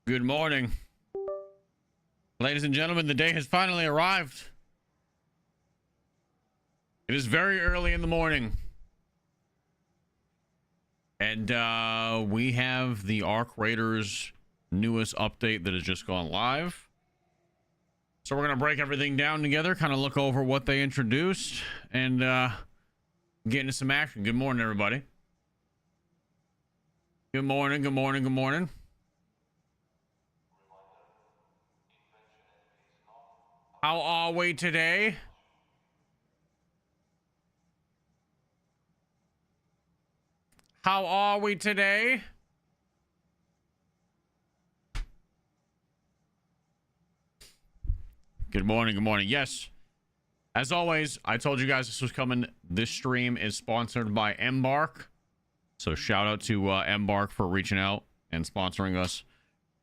Good morning. Ladies and gentlemen, the day has finally arrived. It is very early in the morning. And we have the Arc Raiders newest update that has just gone live. So we're going to break everything down together, kind of look over what they introduced, and get into some action. Good morning, everybody. Good morning, good morning, good morning. How are we today? How are we today? Good morning, good morning. Yes, as always, I told you guys this was coming. This stream is sponsored by Embark. So shout out to Embark for reaching out and sponsoring us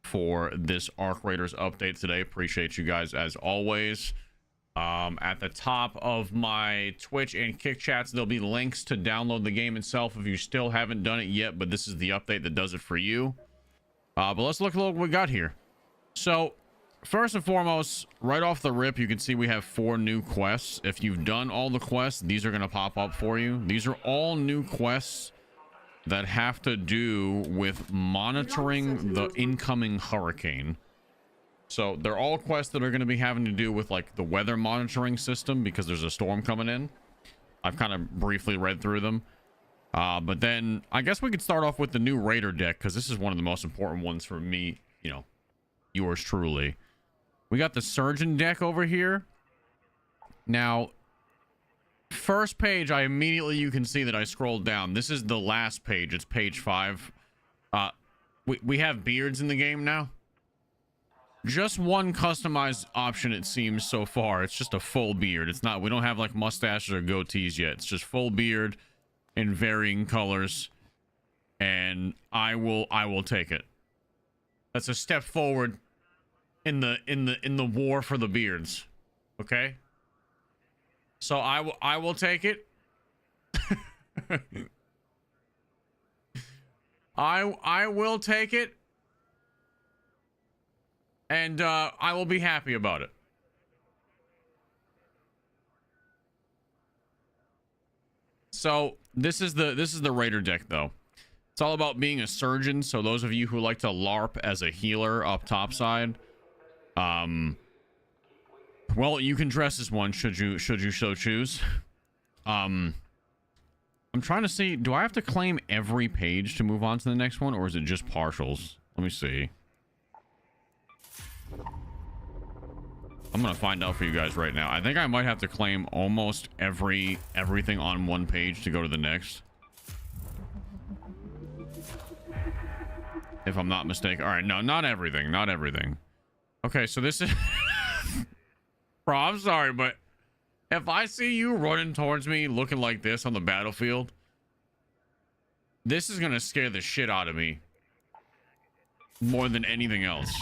for this Arc Raiders update today. Appreciate you guys as always. At the top of my Twitch and Kick chats, there'll be links to download the game itself if you still haven't done it yet, but this is the update that does it for you. But let's look at what we got here. So first and foremost, right off the rip, you can see we have 4 new quests. If you've done all the quests, these are going to pop up for you. These are all new quests that have to do with monitoring the incoming hurricane. So they're all quests that are going to be having to do with like the weather monitoring system because there's a storm coming in. I've kind of briefly read through them. But then I guess we could start off with the new Raider deck because this is one of the most important ones for me, you know, yours truly. We got the Surgeon deck over here. Now, first page, you can see that I scrolled down. This is the last page. It's page 5. We have beards in the game now. Just one customized option, it seems, so far. It's just a full beard. It's not, we don't have like mustaches or goatees yet. It's just full beard in varying colors. And I will take it. That's a step forward in the war for the beards. Okay? So I will take it. I will take it. And I will be happy about it. So this is the Raider deck though. It's all about being a surgeon. So those of you who like to LARP as a healer up top side, well, you can dress as one should you so choose. I'm trying to see, do I have to claim every page to move on to the next one, or is it just partials? Let me see. I'm gonna find out for you guys right now. I think I might have to claim almost everything on one page to go to the next, if I'm not mistaken. All right, no, not everything. Okay, so this is bro, I'm sorry, but if I see you running towards me looking like this on the battlefield, this is gonna scare the shit out of me more than anything else.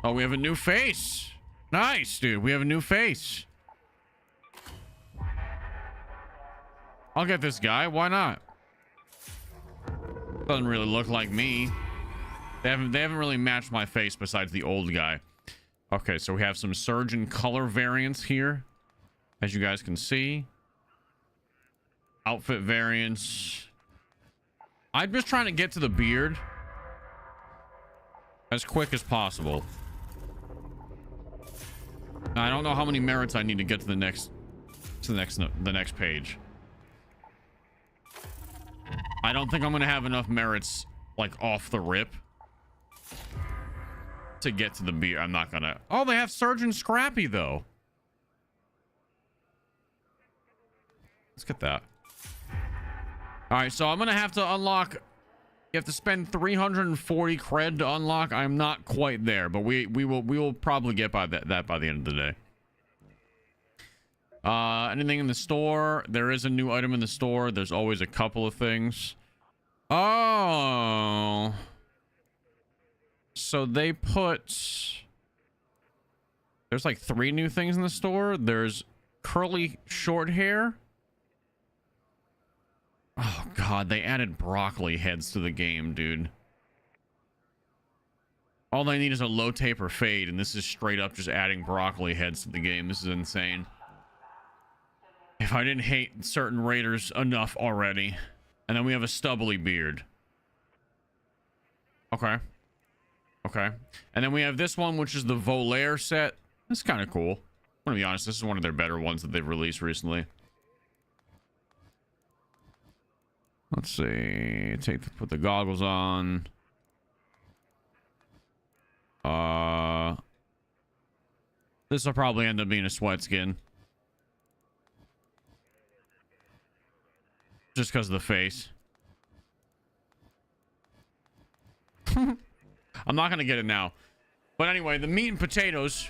Oh, we have a new face. Nice, dude. We have a new face. I'll get this guy. Why not? Doesn't really look like me. They haven't really matched my face besides the old guy. Okay, so we have some surgeon color variants here, as you guys can see. Outfit variants. I'm just trying to get to the beard as quick as possible. I don't know how many merits I need to get to the next page. I don't think I'm gonna have enough merits like off the rip to get to the beard. I'm not gonna. Oh, they have Surgeon Scrappy though. Let's get that. All right, so I'm gonna have to unlock. You have to spend 340 cred to unlock. I'm not quite there, but we will probably get by that by the end of the day. Anything in the store? There is a new item in the store. There's always a couple of things. Oh, so they put. There's like 3 new things in the store. There's curly short hair. Oh god, they added broccoli heads to the game, dude. All they need is a low taper fade, and this is straight up just adding broccoli heads to the game. This is insane. If I didn't hate certain raiders enough already. And then we have a stubbly beard. Okay. Okay. And then we have this one, which is the Volaire set. That's kind of cool. I'm gonna be honest, this is one of their better ones that they've released recently. Let's see. Put the goggles on. This will probably end up being a sweat skin. Just because of the face. I'm not going to get it now. But anyway, the meat and potatoes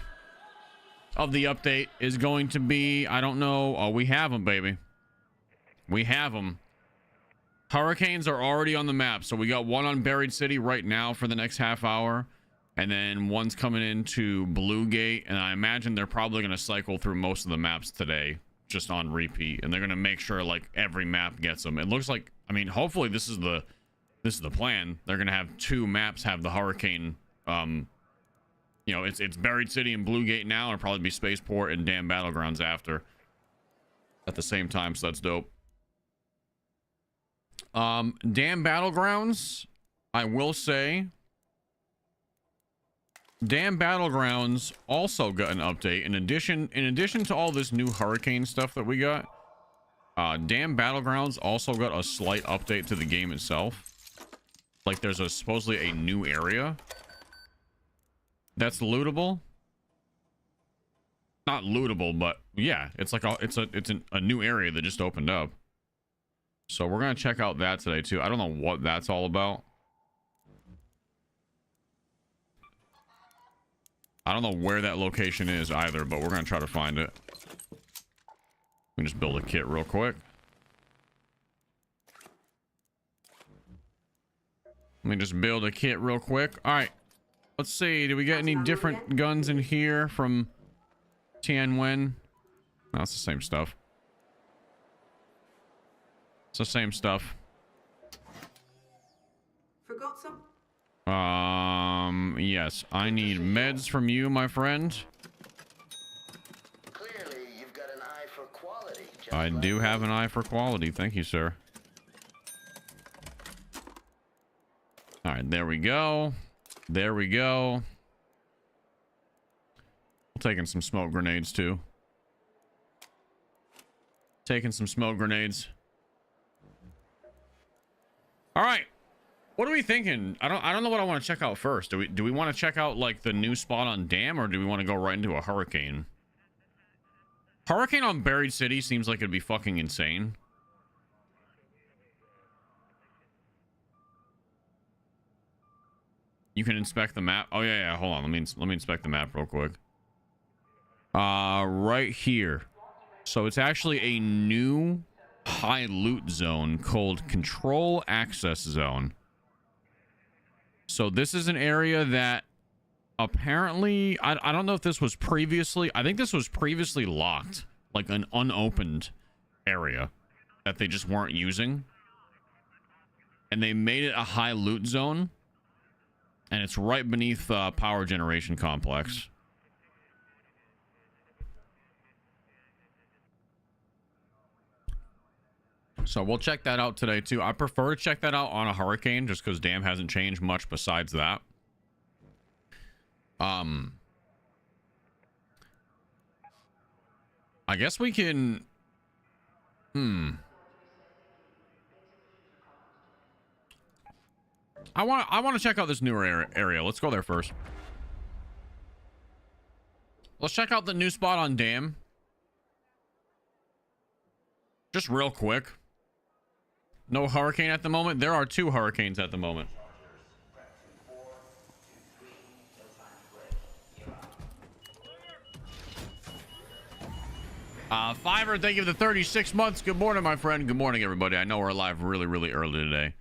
of the update is going to be, I don't know. Oh, we have them, baby. We have them. Hurricanes are already on the map. So we got one on Buried City right now for the next half hour. And then one's coming into Blue Gate. And I imagine they're probably going to cycle through most of the maps today. Just on repeat. And they're going to make sure like every map gets them. It looks like, I mean, hopefully this is the plan. They're going to have 2 maps have the hurricane. You know, it's Buried City and Blue Gate now. It'll probably be Spaceport and Dam Battlegrounds after. At the same time, so that's dope. Dam Battlegrounds, I will say, Dam Battlegrounds also got an update. In addition to all this new hurricane stuff that we got, Dam Battlegrounds also got a slight update to the game itself. Like there's supposedly a new area that's lootable. Not lootable, but yeah, it's like it's a new area that just opened up. So we're gonna check out that today too. I don't know what that's all about. I don't know where that location is either, but we're gonna try to find it. We can just build a kit real quick. Let me just build a kit real quick. All right, let's see. Do we get any different guns in here from Tianwen? No, it's the same stuff. It's the same stuff. Forgot some? Yes. I need meds from you, my friend. Clearly, you've got an eye for quality. I do have an eye for quality. Thank you, sir. All right, there we go. There we go. I'm taking some smoke grenades too. Taking some smoke grenades. All right. What are we thinking? I don't know what I want to check out first. Do we want to check out like the new spot on Dam, or do we want to go right into a hurricane? Hurricane on Buried City seems like it'd be fucking insane. You can inspect the map. Oh yeah, hold on. Let me inspect the map real quick. Right here. So it's actually a new high loot zone called Control Access Zone. So this is an area that apparently, I don't know if this was previously, I think this was previously locked, like an unopened area that they just weren't using. And they made it a high loot zone. And it's right beneath power generation complex. So we'll check that out today too. I prefer to check that out on a hurricane just because Dam hasn't changed much besides that. I guess we can... I want to check out this newer area. Let's go there first. Let's check out the new spot on Dam. Just real quick. No hurricane at the moment. There are 2 hurricanes at the moment. Fiverr, thank you for the 36 months. Good morning, my friend. Good morning, everybody. I know we're live really, really early today.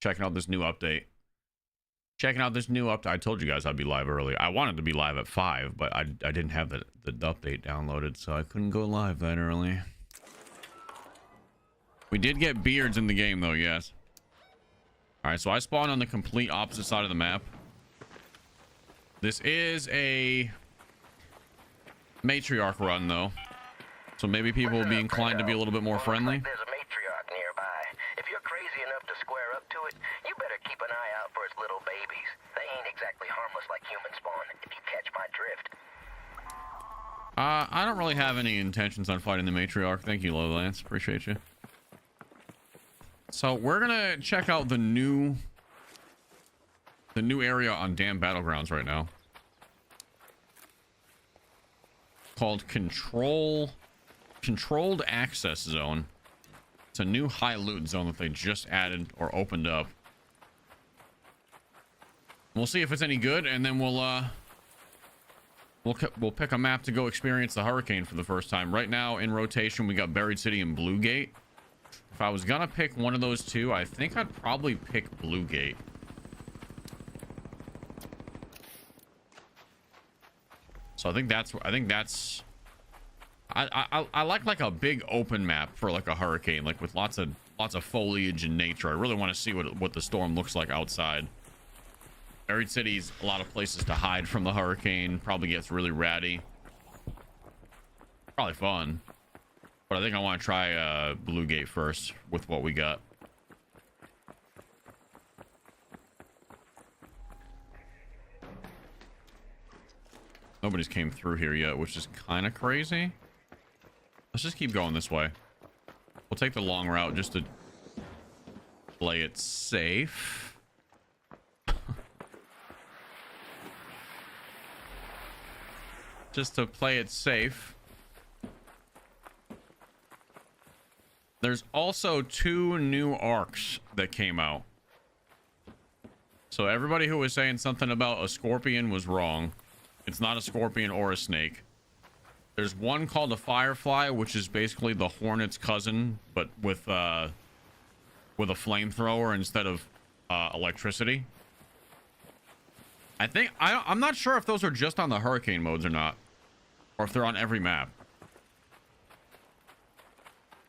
Checking out this new update. I told you guys I'd be live early. I wanted to be live at 5, but I didn't have the update downloaded, so I couldn't go live that early. We did get beards in the game, though, yes. All right, so I spawned on the complete opposite side of the map. This is a matriarch run, though. So maybe people will be inclined to be a little bit more friendly. There's a matriarch nearby. If you're crazy enough to square up to it, you better keep an eye out for its little babies. They ain't exactly harmless like human spawn, if you catch my drift. I don't really have any intentions on fighting the matriarch. Thank you, Lowlands. Appreciate you. So we're gonna check out the new area on Dam Battlegrounds right now, called Controlled Access Zone. It's a new high loot zone that they just added or opened up. We'll see if it's any good, and then we'll pick a map to go experience the hurricane for the first time. Right now in rotation we got Buried City and Blue Gate. If I was gonna pick one of those two, I think I'd probably pick Blue Gate. So I think that's I like a big open map for like a hurricane, like with lots of foliage and nature. I really want to see what the storm looks like outside. Buried City's a lot of places to hide from the hurricane. Probably gets really ratty. Probably fun. But I think I want to try Blue Gate first with what we got. Nobody's came through here yet, which is kind of crazy. Let's just keep going this way. We'll take the long route just to play it safe. Just to play it safe. There's also 2 new arcs that came out. So everybody who was saying something about a scorpion was wrong. It's not a scorpion or a snake. There's one called a firefly, which is basically the hornet's cousin, but with a flamethrower instead of electricity. I'm not sure if those are just on the hurricane modes or not, or if they're on every map.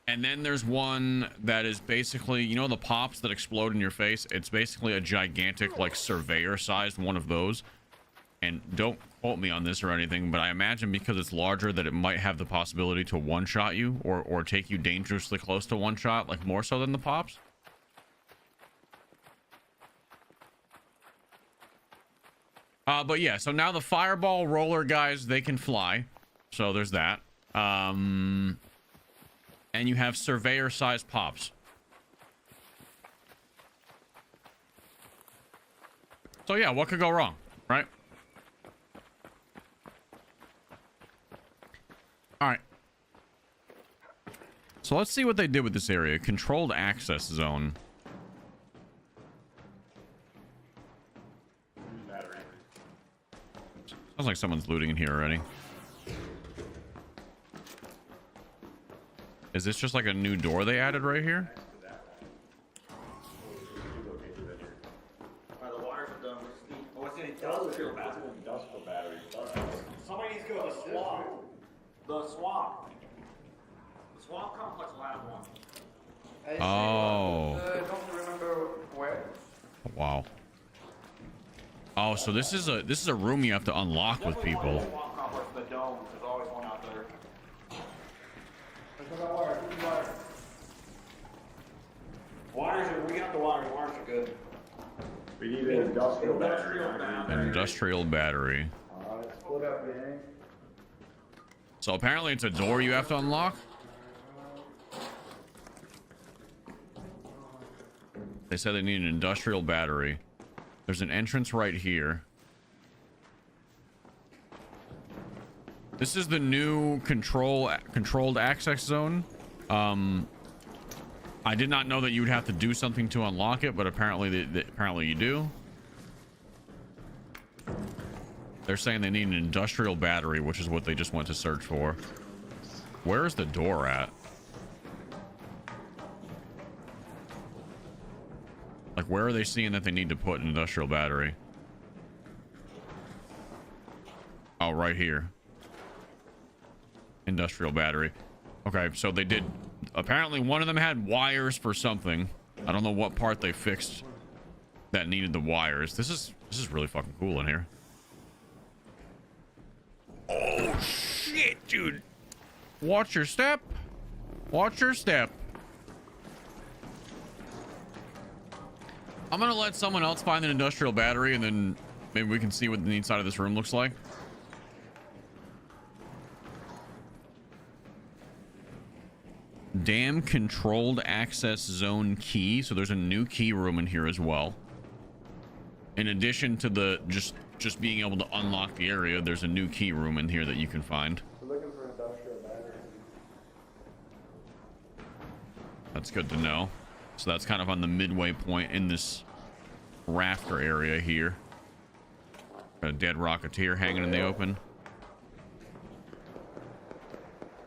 And then there's one that is basically, you know, the pops that explode in your face. It's basically a gigantic, like, surveyor-sized one of those. And don't quote me on this or anything, but I imagine because it's larger that it might have the possibility to one-shot you or take you dangerously close to one-shot, like more so than the pops. But yeah, so now the fireball roller guys, they can fly. So there's that. And you have surveyor-sized pops. So yeah, what could go wrong, right? All right. So let's see what they did with this area. Controlled access zone. Sounds like someone's looting in here already. Is this just like a new door they added right here? The wires are done. Oh, it's an industrial battery. Somebody needs to go to the swamp. The swamp. The swamp complex will have one. Oh. I don't remember where. Wow. Oh, so this is a room you have to unlock with people. Swamp complex, the dome. There's always one out there. We got the wires. The wires are good. We need an industrial battery. Industrial battery. Split up, gang. So apparently it's a door you have to unlock. They said they need an industrial battery. There's an entrance right here. This is the new controlled access zone. I did not know that you would have to do something to unlock it, but apparently apparently you do. They're saying they need an industrial battery, which is what they just went to search for. Where is the door at? Like, where are they seeing that they need to put an industrial battery? Oh, right here. Industrial battery. Okay, so they did. Apparently one of them had wires for something. I don't know what part they fixed that needed the wires. This is really fucking cool in here. Dude, watch your step. Watch your step. I'm gonna let someone else find an industrial battery, and then maybe we can see what the inside of this room looks like. Dam controlled access zone key. So there's a new key room in here as well. In addition to the just being able to unlock the area, there's a new key room in here that you can find. We're looking for industrial battery. That's good to know. So that's kind of on the midway point in this rafter area here. Got a dead rocketeer hanging in the open.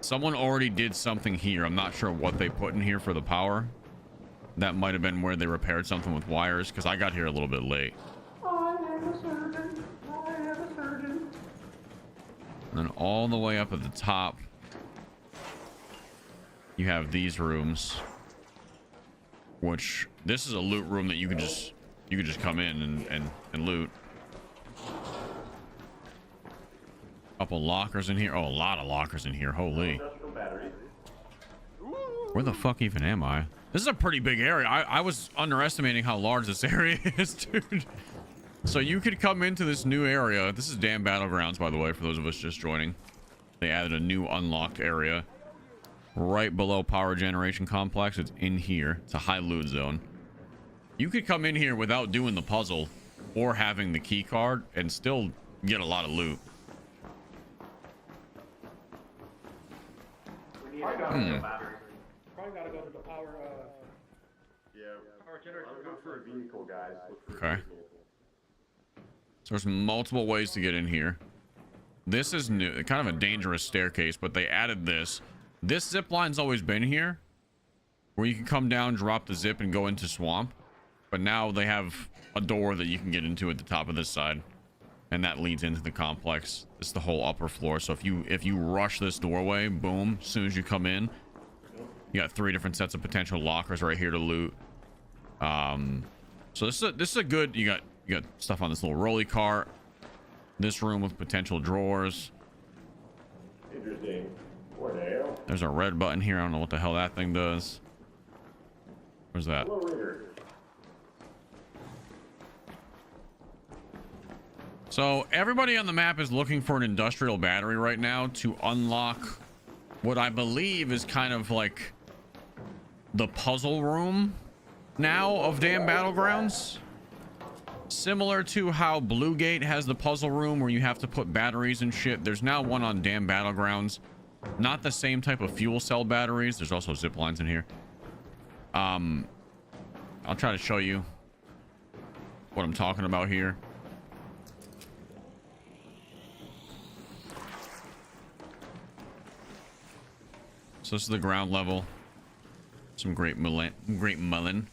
Someone already did something here. I'm not sure what they put in here for the power. That might have been where they repaired something with wires, because I got here a little bit late. I am a surgeon. I am a surgeon. And then all the way up at the top, you have these rooms, which this is a loot room that you could just come in and loot. Couple lockers in here. Oh, a lot of lockers in here. Holy. Industrial battery. Where the fuck even am I? This is a pretty big area. I was underestimating how large this area is, dude. So you could come into this new area. This is Dam Battlegrounds, by the way, for those of us just joining. They added a new unlocked area right below power generation complex. It's in here. It's a high loot zone. You could come in here without doing the puzzle or having the key card and still get a lot of loot. We need industrial batteries. Probably gotta go to the power, Yeah. power generator. Look for a vehicle, guys. Look for Okay. a vehicle. So there's multiple ways to get in here. This is new, kind of a dangerous staircase, but they added this. This zip line's always been here, where you can come down, drop the zip, and go into swamp. But now they have a door that you can get into at the top of this side, and that leads into the complex. It's the whole upper floor. So if you rush this doorway, boom, as soon as you come in, you got 3 different sets of potential lockers right here to loot. So this is a good. You got stuff on this little rolly cart. This room with potential drawers. Interesting. What the hell? There's a red button here. I don't know what the hell that thing does. Where's that? Hello, Rigger. So everybody on the map is looking for an industrial battery right now to unlock what I believe is kind of like the puzzle room now of Dam Battlegrounds. Similar to how Blue Gate has the puzzle room where you have to put batteries and shit. There's now one on Dam Battlegrounds. Not the same type of fuel cell batteries. There's also zip lines in here. I'll try to show you what I'm talking about here. So this is the ground level. Some great mullen.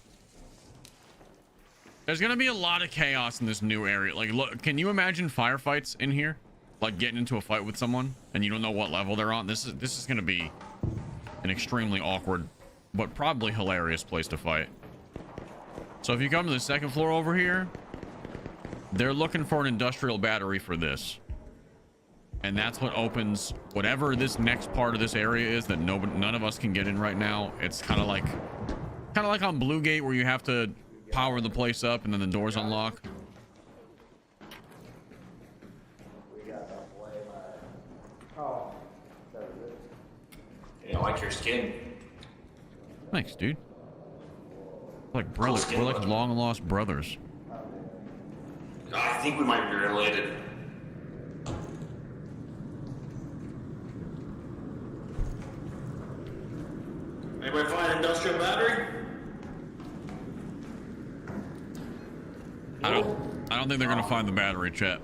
There's gonna be a lot of chaos in this new area. Like, look, can you imagine firefights in here? Like getting into a fight with someone and you don't know what level they're on. This is gonna be an extremely awkward, but probably hilarious place to fight. So if you come to the second floor over here, they're looking for an industrial battery for this. And that's what opens whatever this next part of this area is that none of us can get in right now. It's kind of like on Blue Gate where you have to power the place up and then the doors unlock. Oh, I like your skin. Thanks, dude. Like brothers. We're like long lost brothers. I think we might be related. Anybody find an industrial battery? I don't think they're gonna find the battery, chat.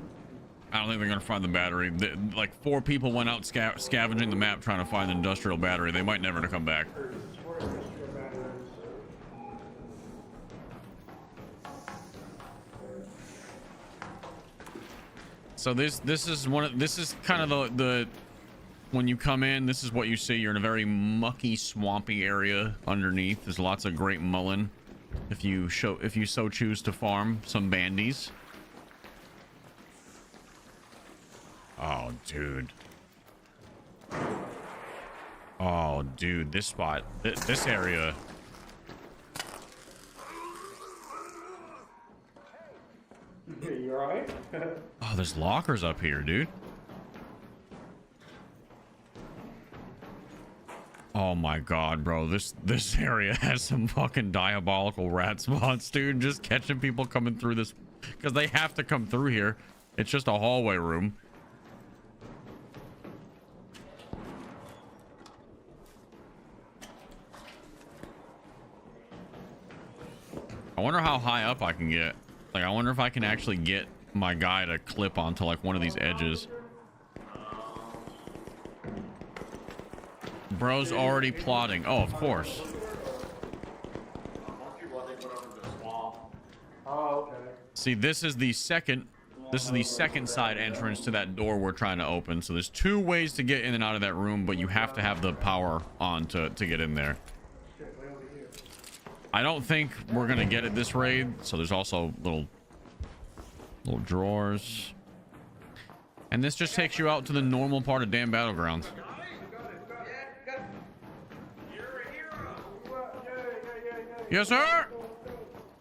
I don't think they're gonna find the battery. Like 4 people went out scavenging the map trying to find the industrial battery. They might never come back. So this is kind of the when you come in, this is what you see. You're in a very mucky, swampy area underneath. There's lots of great mullen. If you so choose to farm some bandies. Oh, dude. Oh, dude, this spot, this area. You alright? Oh, there's lockers up here, dude. Oh my god, bro. This area has some fucking diabolical rat spots, dude. Just catching people coming through this because they have to come through here. It's just a hallway room. I wonder how high up I can get. Like, I wonder if I can actually get my guy to clip onto like one of these edges. Bro's already plotting. Oh, of course. Most people, I think, went over to the swamp. Oh, okay. See, this is the second side entrance to that door we're trying to open. So there's two ways to get in and out of that room, but you have to have the power on to get in there. I don't think we're gonna get it this raid. So there's also little drawers. And this just takes you out to the normal part of Dam Battlegrounds. Yes, sir. All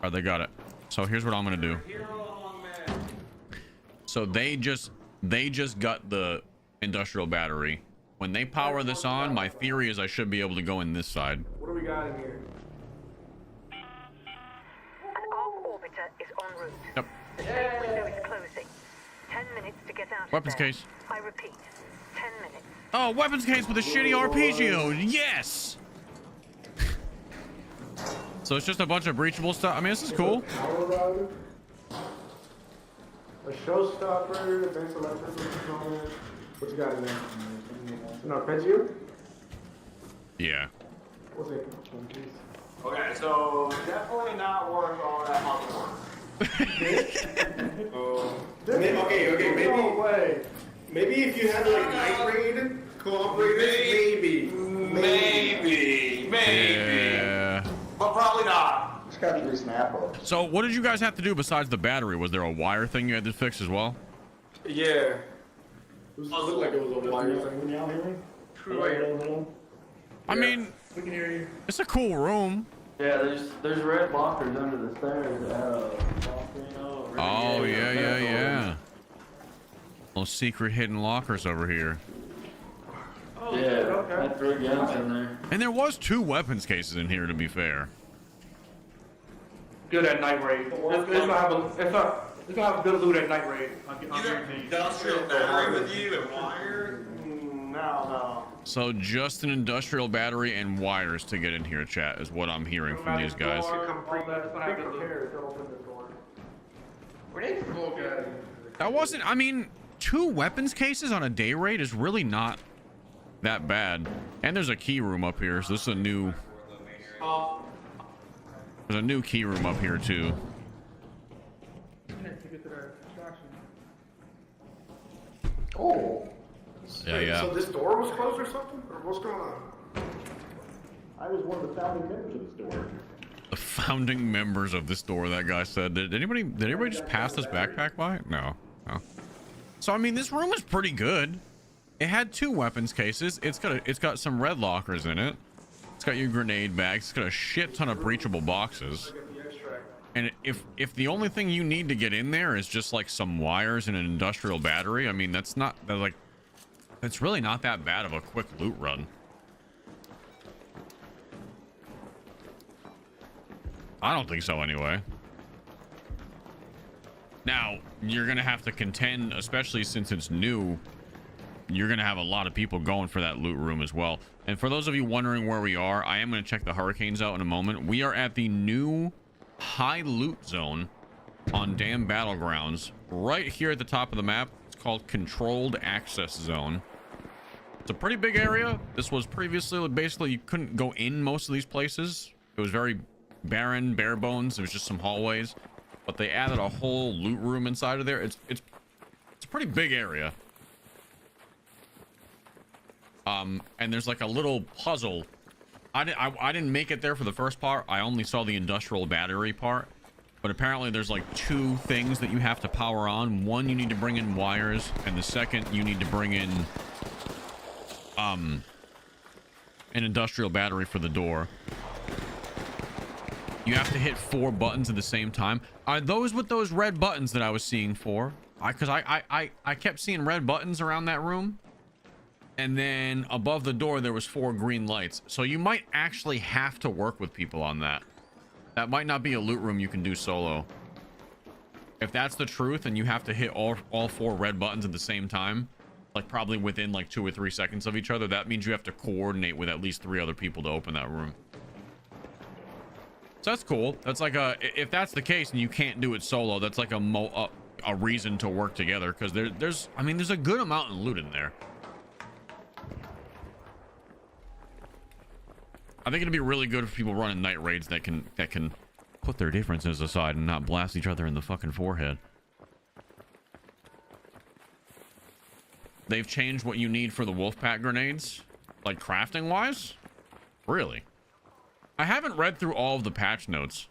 right, they got it. So here's what I'm gonna do. So they just got the industrial battery. When they power this on, my theory is I should be able to go in this side. What do we got in here? An arc orbiter is en route. Yep. The safe window is closing. 10 minutes to get out Weapons of there. case. I repeat, 10 minutes. Oh, weapons case with a shitty arpeggio. Yes. So it's just a bunch of breachable stuff. I mean, this is cool. Power router. A showstopper, advanced electrical component. What you got in there? An arpeggio? Yeah. What's it? Okay, so definitely not worth all that hardware. Okay, No way. maybe if you had like night raid cooperators, maybe. Yeah. But probably not. It's got 3 snap hooks. So what did you guys have to do besides the battery? Was there a wire thing you had to fix as well? Yeah. It looked like it was a wire thing. Can y'all hear me? I mean, We can hear you. it's a cool room. Yeah, there's red lockers under the stairs. Oh, yeah. Little secret hidden lockers over here. Oh, Yeah, okay. I had 3 guns in there. And there was 2 weapons cases in here, to be fair. Good at night raid. It's gonna have good loot at night raid. I'll guarantee you. Industrial battery with you and wire? No. So just an industrial battery and wires to get in here, chat, is what I'm hearing from these guys. That wasn't, I mean, 2 weapons cases on a day raid is really not that bad. And there's a key room up here, so this is a new... There's a new key room up here, too. Oh. Yeah. So this door was closed or something? Or what's going on? I was one of the founding members of this door. The founding members of this door, that guy said. Did anybody just pass this backpack by? No. So I mean, this room is pretty good. It had 2 weapons cases. It's got some red lockers in it. It's got your grenade bags. It's got a shit ton of breachable boxes. And if the only thing you need to get in there is just like some wires and an industrial battery, I mean, that's really not that bad of a quick loot run. I don't think so anyway. Now, you're going to have to contend, especially since it's new, you're going to have a lot of people going for that loot room as well. And for those of you wondering where we are, I am going to check the hurricanes out in a moment. We are at the new high loot zone on Dam Battlegrounds. Right here at the top of the map. It's called Controlled Access Zone. It's a pretty big area. This was previously, basically, you couldn't go in most of these places. It was very barren, bare bones. It was just some hallways. But they added a whole loot room inside of there. It's a pretty big area. And there's like a little puzzle. I didn't make it there for the first part. I only saw the industrial battery part. But apparently there's like 2 things that you have to power on. One, you need to bring in wires, and the second, you need to bring in an industrial battery for the door. You have to hit 4 buttons at the same time. Are those with those red buttons that I was seeing for? Because I kept seeing red buttons around that room. And then above the door, there was 4 green lights. So you might actually have to work with people on that. That might not be a loot room you can do solo. If that's the truth and you have to hit all 4 red buttons at the same time, like probably within like 2 or 3 seconds of each other, that means you have to coordinate with at least 3 other people to open that room. So that's cool. That's like if that's the case and you can't do it solo, that's like a reason to work together, because there's a good amount of loot in there. I think it'd be really good for people running night raids that can put their differences aside and not blast each other in the fucking forehead. They've changed what you need for the Wolfpack grenades, like crafting wise. Really? I haven't read through all of the patch notes.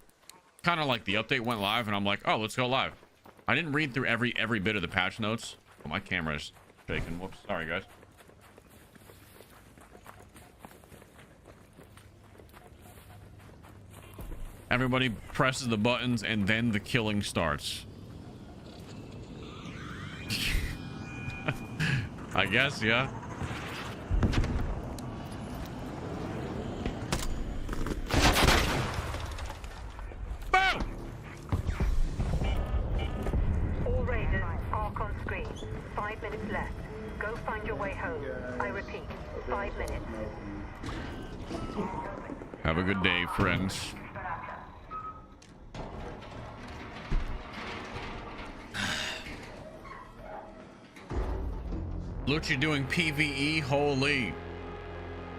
Kind of like the update went live and I'm like, oh, let's go live. I didn't read through every bit of the patch notes. Oh, my camera's shaking. Whoops. Sorry, guys. Everybody presses the buttons and then the killing starts. I guess, yeah. Boom! All raiders, arc on screen. 5 minutes left. Go find your way home. I repeat, 5 minutes. Have a good day, friends. Loochy doing PvE, holy.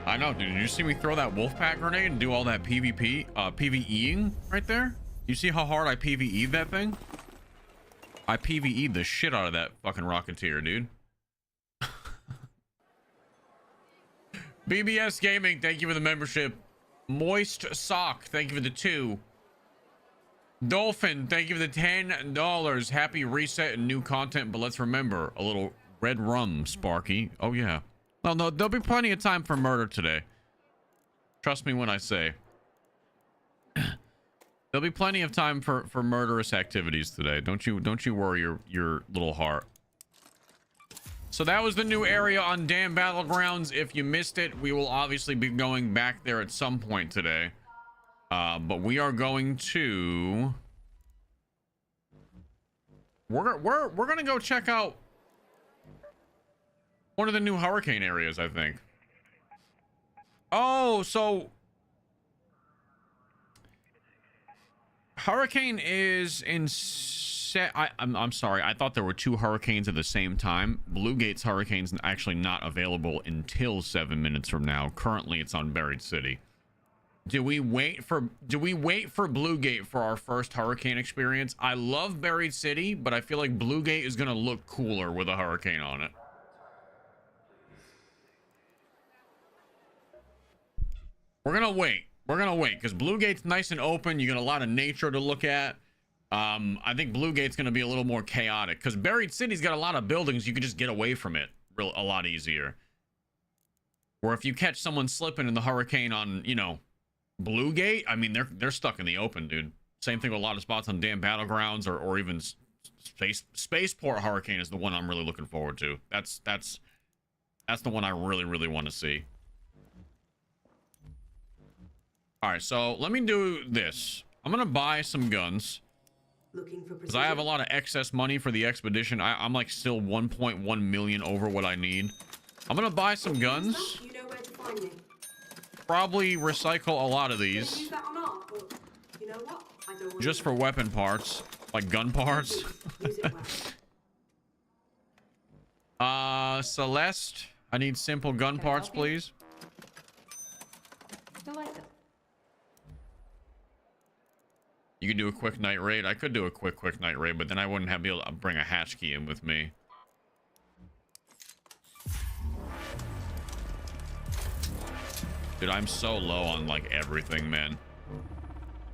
I know, dude. Did you see me throw that Wolfpack grenade and do all that PvEing right there? You see how hard I PvE'd that thing? I PvE'd the shit out of that fucking Rocketeer, dude. BBS Gaming, thank you for the membership. Moist Sock, thank you for the 2. Dolphin, thank you for the $10. Happy reset and new content, but let's remember a little red rum, Sparky. Oh yeah. No, there'll be plenty of time for murder today. Trust me when I say. There'll be plenty of time for murderous activities today. Don't you worry your little heart. So that was the new area on Dam Battlegrounds. If you missed it, we will obviously be going back there at some point today. But we are going to... We're gonna go check out one of the new hurricane areas, I think. Oh, so... Hurricane is in set... I'm sorry. I thought there were 2 hurricanes at the same time. Bluegate's hurricane's actually not available until 7 minutes from now. Currently, it's on Buried City. Do we wait for Bluegate for our first hurricane experience? I love Buried City, but I feel like Bluegate is going to look cooler with a hurricane on it. We're gonna wait because Bluegate's nice and open. You got a lot of nature to look at. I think Bluegate's gonna be a little more chaotic because Buried City's got a lot of buildings. You can just get away from it a lot easier. Or if you catch someone slipping in the hurricane on, you know, Bluegate, I mean, they're stuck in the open, dude. Same thing with a lot of spots on Dam Battlegrounds or even Spaceport Hurricane is the one I'm really looking forward to. That's the one I really want to see. All right, so let me do this. I'm gonna buy some guns because I have a lot of excess money for the expedition. I'm like still 1.1 million over what I need. I'm gonna buy some guns. You know where to find me. Probably recycle a lot of these Use that or not, but you know what? I don't want just to for weapon parts, like gun parts. use it well. Celeste, I need simple gun parts, please. Still like it. You could do a quick night raid. I could do a quick night raid, but then I wouldn't be able to bring a hatch key in with me. Dude, I'm so low on like everything, man.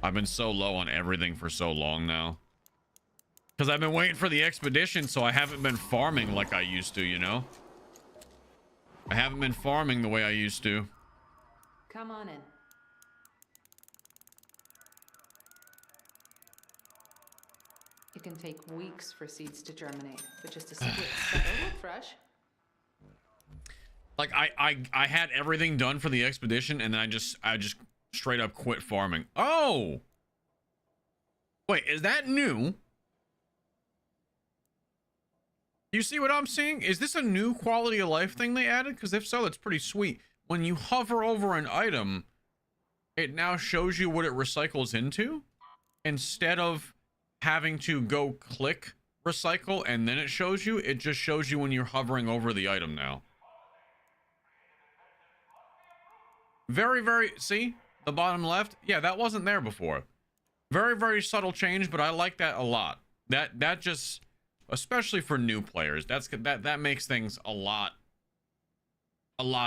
I've been so low on everything for so long now. Because I've been waiting for the expedition, so I haven't been farming like I used to, you know? I haven't been farming the way I used to. Come on in. It can take weeks for seeds to germinate, but just a split cell look fresh. Like I had everything done for the expedition, and then I just straight up quit farming. Oh, wait, is that new? You see what I'm seeing? Is this a new quality of life thing they added? Because if so, that's pretty sweet. When you hover over an item, it now shows you what it recycles into, instead of having to go click recycle and then it shows you. It just shows you when you're hovering over the item now. Very, see the bottom left? Yeah, that wasn't there before. Very subtle change, but I like that a lot. That just, especially for new players, that makes things a lot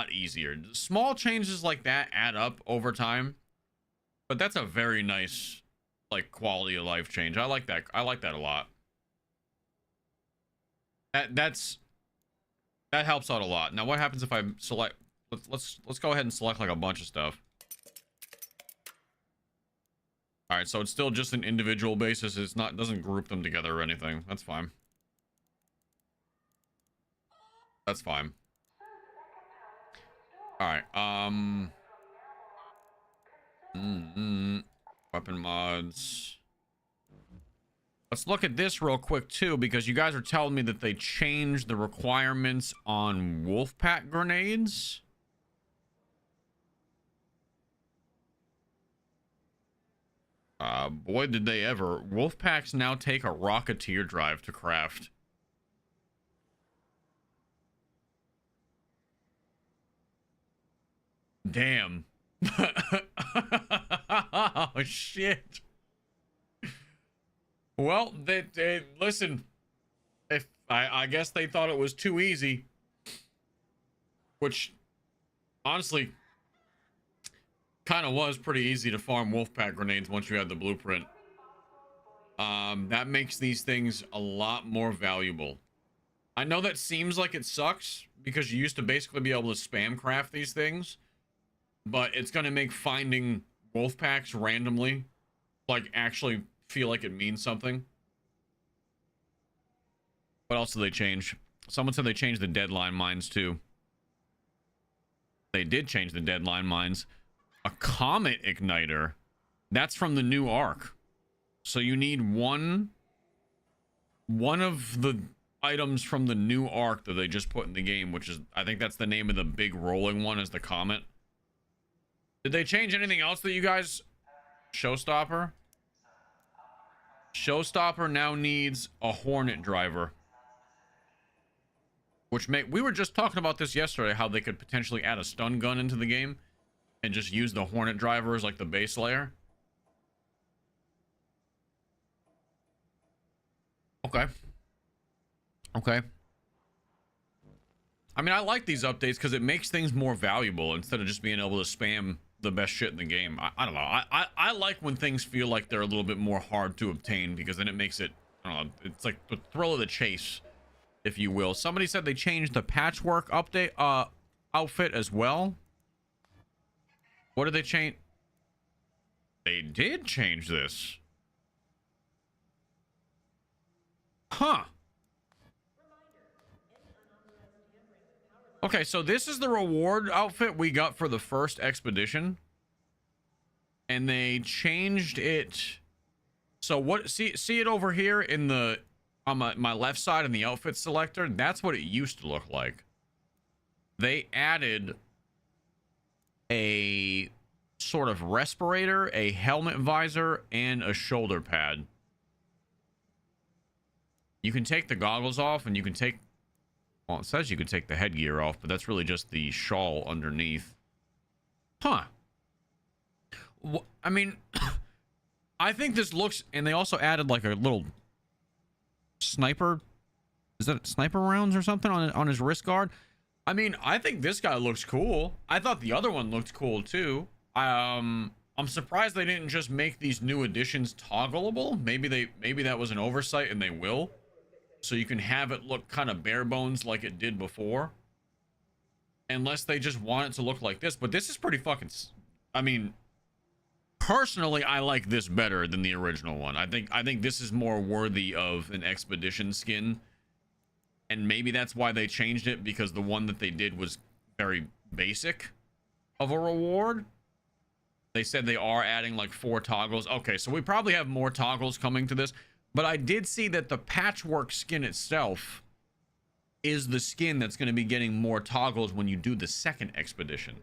easier. Small changes like that add up over time, but that's a very nice, like, quality of life change. I like that a lot. That helps out a lot. Now what happens if I select, let's go ahead and select like a bunch of stuff. All right, so it's still just an individual basis. It's not, doesn't group them together or anything. That's fine. That's fine. All right. Weapon mods. Let's look at this real quick too, because you guys are telling me that they changed the requirements on Wolfpack grenades. Boy, did they ever. Wolfpacks now take a Rocketeer drive to craft. Damn. Oh, shit. Well, they listen. If I guess they thought it was too easy, which honestly kind of was pretty easy to farm Wolfpack grenades once you had the blueprint. That makes these things a lot more valuable. I know that seems like it sucks because you used to basically be able to spam craft these things, but it's going to make finding Wolfpacks randomly like actually feel like it means something. What else did they change? Someone said they changed the deadline mines too. They did change the deadline mines. A comet igniter. That's from the new arc. So you need one of the items from the new arc that they just put in the game, which is, I think that's the name of the big rolling one, is the comet. Did they change anything else that you guys... Showstopper? Showstopper now needs a Hornet driver. Which we were just talking about this yesterday, how they could potentially add a stun gun into the game and just use the Hornet driver as like the base layer. Okay. Okay. I mean, I like these updates because it makes things more valuable instead of just being able to spam the best shit in the game. I don't know. I like when things feel like they're a little bit more hard to obtain, because then it makes it, I don't know, it's like the thrill of the chase, if you will. Somebody said they changed the patchwork update outfit as well. What did they change? They did change this. Huh. Okay, so this is the reward outfit we got for the first expedition. And they changed it. So what, see it over here in the, on my left side in the outfit selector? That's what it used to look like. They added a sort of respirator, a helmet visor, and a shoulder pad. You can take the goggles off, and you can take, well, it says you can take the headgear off, but that's really just the shawl underneath. Huh. I mean, I think this looks, and they also added like a little sniper, is that sniper rounds or something on his wrist guard? I mean, I think this guy looks cool. I thought the other one looked cool too. I'm surprised they didn't just make these new additions toggleable. Maybe that was an oversight, and they will. So you can have it look kind of bare bones like it did before. Unless they just want it to look like this. But this is pretty fucking I mean, personally, I like this better than the original one. I think this is more worthy of an expedition skin. And maybe that's why they changed it, because the one that they did was very basic of a reward. They said they are adding like 4 toggles. Okay, so we probably have more toggles coming to this. But I did see that the patchwork skin itself is the skin that's going to be getting more toggles when you do the second expedition.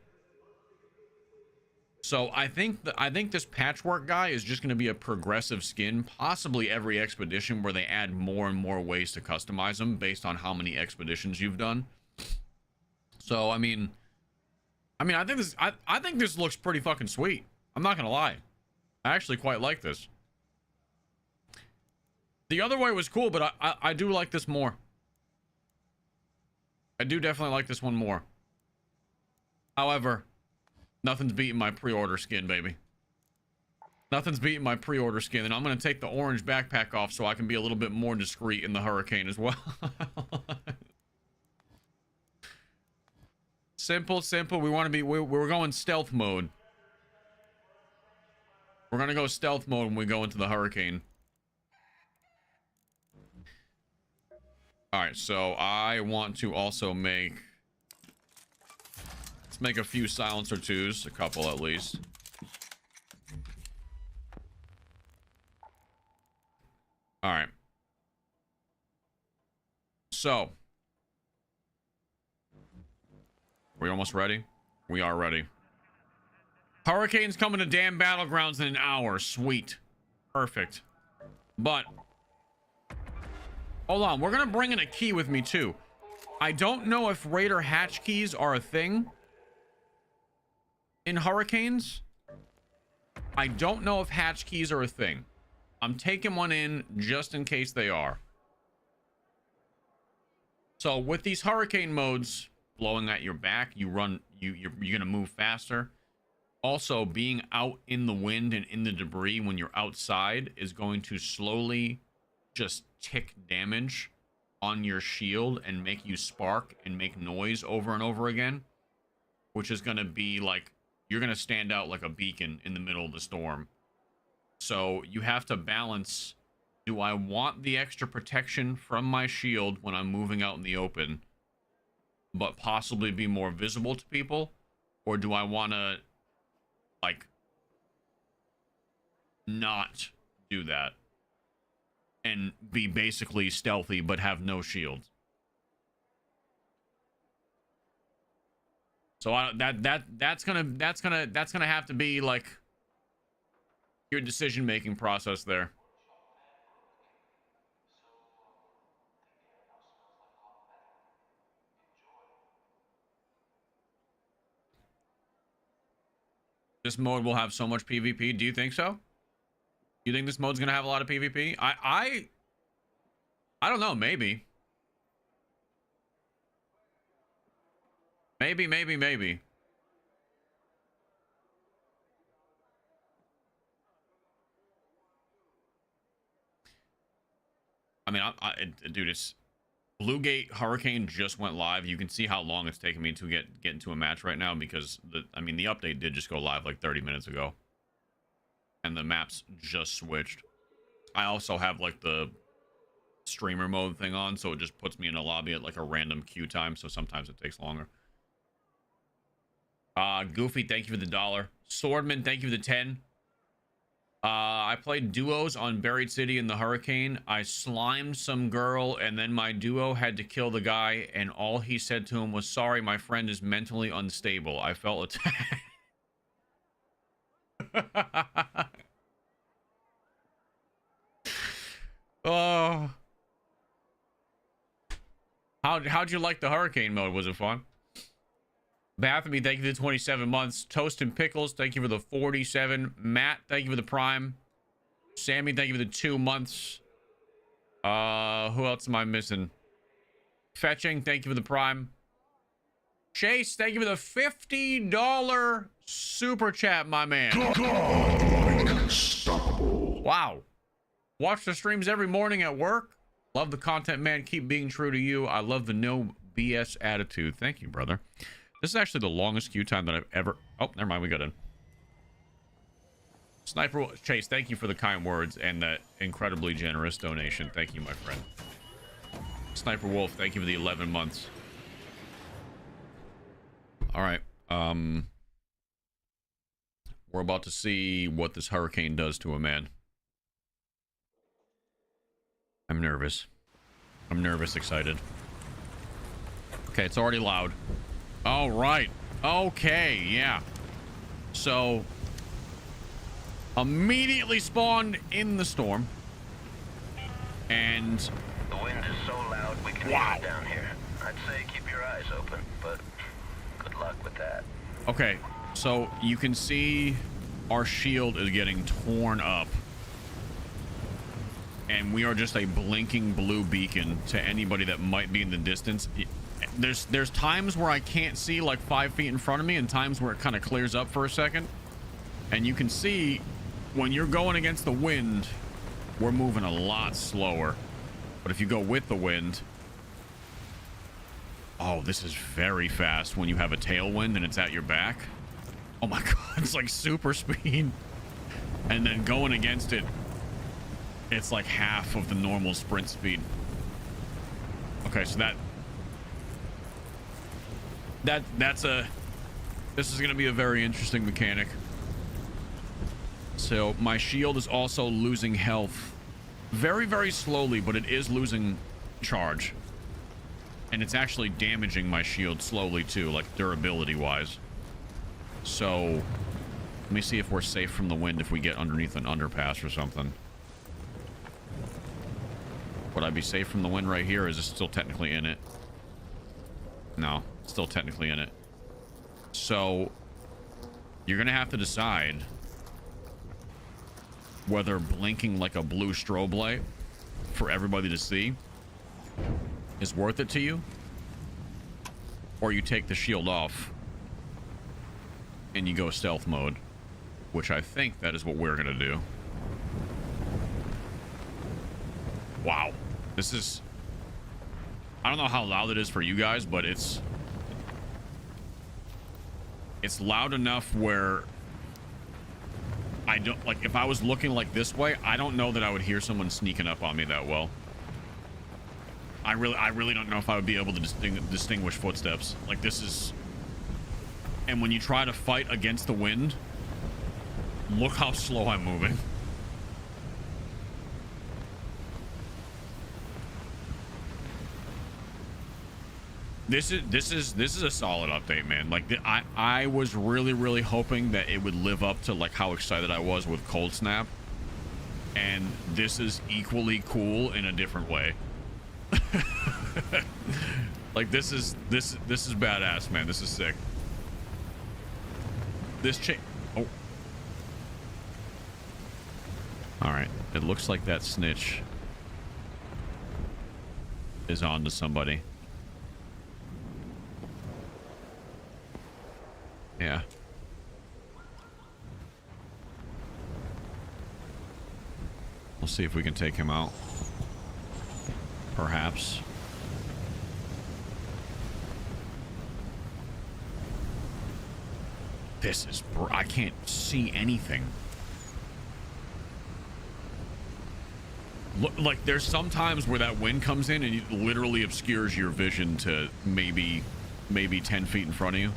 So I think this patchwork guy is just going to be a progressive skin, possibly every expedition, where they add more and more ways to customize them based on how many expeditions you've done. So I mean, I think this looks pretty fucking sweet. I'm not gonna lie, I actually quite like this. The other way was cool, but I do like this more. I do definitely like this one more. However, nothing's beating my pre-order skin, baby. Nothing's beating my pre-order skin, and I'm gonna take the orange backpack off so I can be a little bit more discreet in the hurricane as well. Simple. We want to be. We're going stealth mode. We're gonna go stealth mode when we go into the hurricane. All right, so I want to also make. Let's make a few silencer 2s, a couple at least. All right. So. We almost ready? We are ready. Hurricane's coming to Dam Battlegrounds in an hour. Sweet. Perfect. But hold on, we're gonna bring in a key with me too. I don't know if Raider hatch keys are a thing in Hurricanes. I don't know if hatch keys are a thing. I'm taking one in just in case they are. So with these hurricane modes blowing at your back, you're gonna move faster. Also, being out in the wind and in the debris when you're outside is going to slowly just tick damage on your shield and make you spark and make noise over and over again, which is gonna be like, you're gonna stand out like a beacon in the middle of the storm. So you have to balance, do I want the extra protection from my shield when I'm moving out in the open, but possibly be more visible to people? Or do I want to, like, not do that and be basically stealthy but have no shield? So that's gonna have to be like your decision-making process there. This mode will have so much PvP. Do you think so? You think this mode's gonna have a lot of PvP? I don't know. Maybe. Maybe. I mean, dude, it's Blue Gate Hurricane just went live. You can see how long it's taking me to get into a match right now, because the update did just go live like 30 minutes ago. And the maps just switched. I also have like the streamer mode thing on, so it just puts me in a lobby at like a random queue time, so sometimes it takes longer. Goofy, thank you for the $1. Swordman, thank you for the 10. I played duos on Buried City in the Hurricane. I slimed some girl, and then my duo had to kill the guy, and all he said to him was, "Sorry, my friend is mentally unstable." I felt attacked. Oh. How'd you like the Hurricane mode? Was it fun? Bathomy, thank you for the 27 months. Toast and Pickles, thank you for the 47. Matt, thank you for the Prime. Sammy, thank you for the 2 months. Who else am I missing? Fetching, thank you for the Prime. Chase, thank you for the $50 super chat, my man. Wow. Watch the streams every morning at work. Love the content, man. Keep being true to you. I love the no BS attitude. Thank you, brother. This is actually the longest queue time that I've ever... Oh, never mind. We got in. Sniper Chase, thank you for the kind words and that incredibly generous donation. Thank you, my friend. Sniper Wolf, thank you for the 11 months. All right. We're about to see what this hurricane does to a man. I'm nervous. I'm nervous, excited. Okay, it's already loud. All right. Okay, yeah. So, immediately spawned in the storm. And The wind is so loud we can hear it down here. I'd say keep your eyes open, but good luck with that. okay, so you can see our shield is getting torn up. And we are just a blinking blue beacon to anybody that might be in the distance. There's times where I can't see like 5 feet in front of me and times where it kind of clears up for a second. And you can see when you're going against the wind, we're moving a lot slower. But if you go with the wind, oh, this is very fast when you have a tailwind and it's at your back. Oh my god, it's like super speed. And then going against it, it's like half of the normal sprint speed. Okay, so this is going to be a very interesting mechanic. So my shield is also losing health very, very slowly, but it is losing charge. And it's actually damaging my shield slowly too, like durability wise. So let me see if we're safe from the wind if we get underneath an underpass or something. Would I be safe from the wind right here, or is it still technically in it? No, it's still technically in it. So you're gonna have to decide whether blinking like a blue strobe light for everybody to see is worth it to you, or you take the shield off and you go stealth mode, which I think that is what we're gonna do. Wow, this is, I don't know how loud it is for you guys, but it's loud enough where I don't, like, if I was looking like this way, I don't know that I would hear someone sneaking up on me that well. I really don't know if I would be able to distinguish footsteps. Like, this is, and when you try to fight against the wind, look how slow I'm moving. This is a solid update, man. Like, I was really hoping that it would live up to like how excited I was with Cold Snap, and this is equally cool in a different way. Like, this is badass, man. This is sick. This oh, all right, it looks like that snitch is on to somebody. Yeah. We'll see if we can take him out. Perhaps. This is... I can't see anything. Look, like, there's some times where that wind comes in and it literally obscures your vision to maybe 10 feet in front of you.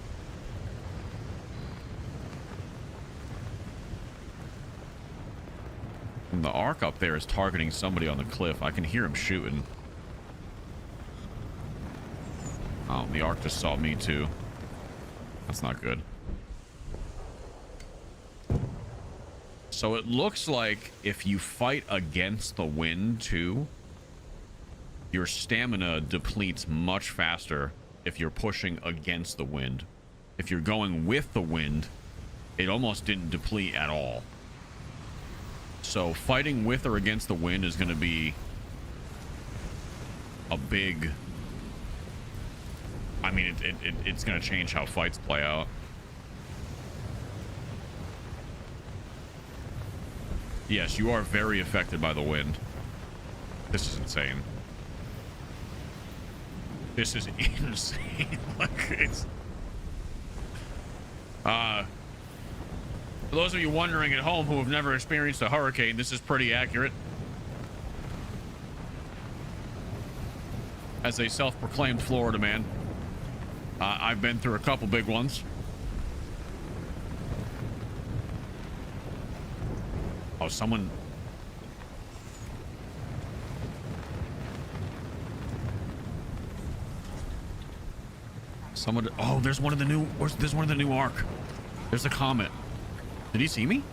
And the arc up there is targeting somebody on the cliff. I can hear him shooting. Oh, the arc just saw me too. That's not good. So it looks like if you fight against the wind too, your stamina depletes much faster if you're pushing against the wind. If you're going with the wind, it almost didn't deplete at all. So fighting with or against the wind is going to be a big... I mean, it's going to change how fights play out. Yes, you are very affected by the wind. This is insane. This is insane. Like, it's... For those of you wondering at home who have never experienced a hurricane, this is pretty accurate. As a self-proclaimed Florida man, I've been through a couple big ones. Oh, someone... Oh, there's one of the new... There's one of the new Ark. There's a comet. Did he see me?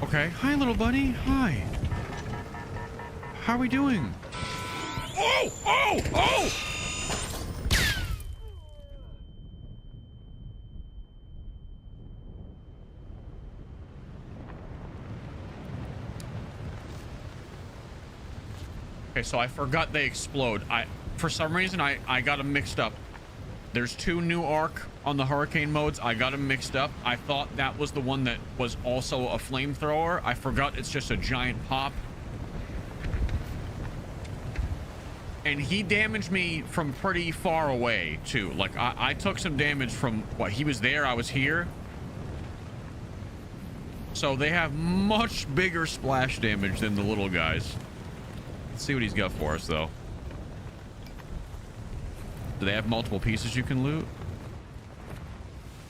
Okay. Hi, little buddy. Hi. How are we doing? Oh! Oh! Oh! Okay, so I forgot they explode. For some reason, I got them mixed up. There's two new Ark on the hurricane modes. I got them mixed up. I thought that was the one that was also a flamethrower. I forgot it's just a giant pop. And he damaged me from pretty far away, too. Like, I took some damage from... What, he was there, I was here. So they have much bigger splash damage than the little guys. Let's see what he's got for us, though. Do they have multiple pieces you can loot?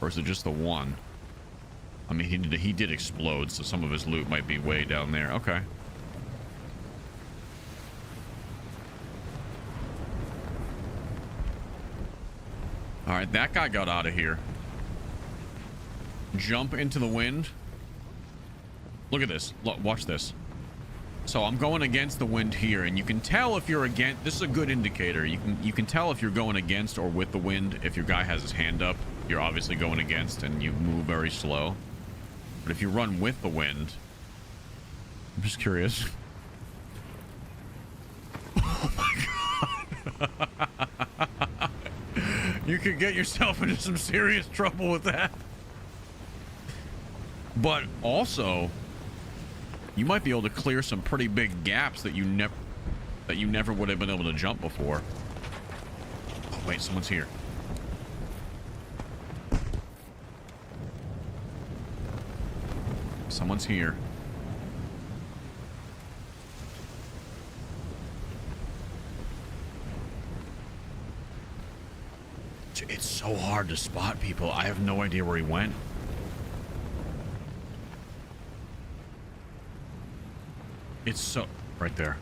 Or is it just the one? I mean, he did explode, so some of his loot might be way down there. Okay. Alright, that guy got out of here. Jump into the wind. Look at this. Look, watch this. So I'm going against the wind here, and you can tell if you're against... This is a good indicator. You can tell if you're going against or with the wind. If your guy has his hand up, you're obviously going against, and you move very slow. But if you run with the wind... I'm just curious. Oh my god. You could get yourself into some serious trouble with that. But also... You might be able to clear some pretty big gaps that you never would have been able to jump before. Oh wait, someone's here. Someone's here. It's so hard to spot people. I have no idea where he went. It's so... Right there.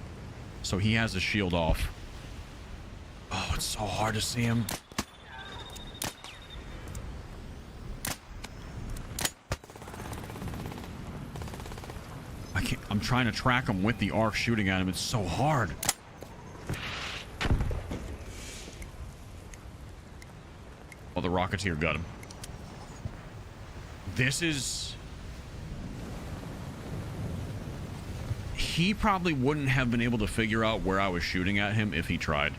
So he has his shield off. Oh, it's so hard to see him. I can't... I'm trying to track him with the Ark shooting at him. It's so hard. Oh, the Rocketeer got him. This is... He probably wouldn't have been able to figure out where I was shooting at him if he tried.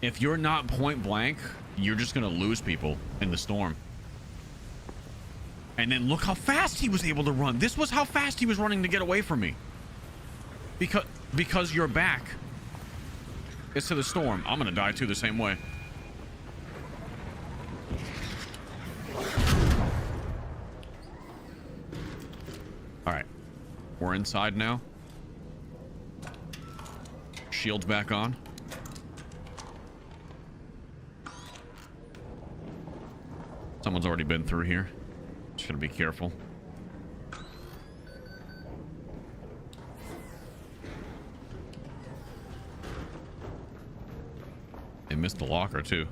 If you're not point blank, you're just going to lose people in the storm. And then look how fast he was able to run. This was how fast he was running to get away from me. Because your back is to the storm. I'm going to die too the same way. Alright. We're inside now. Shields back on. Someone's already been through here. Just gotta be careful. They missed the locker too.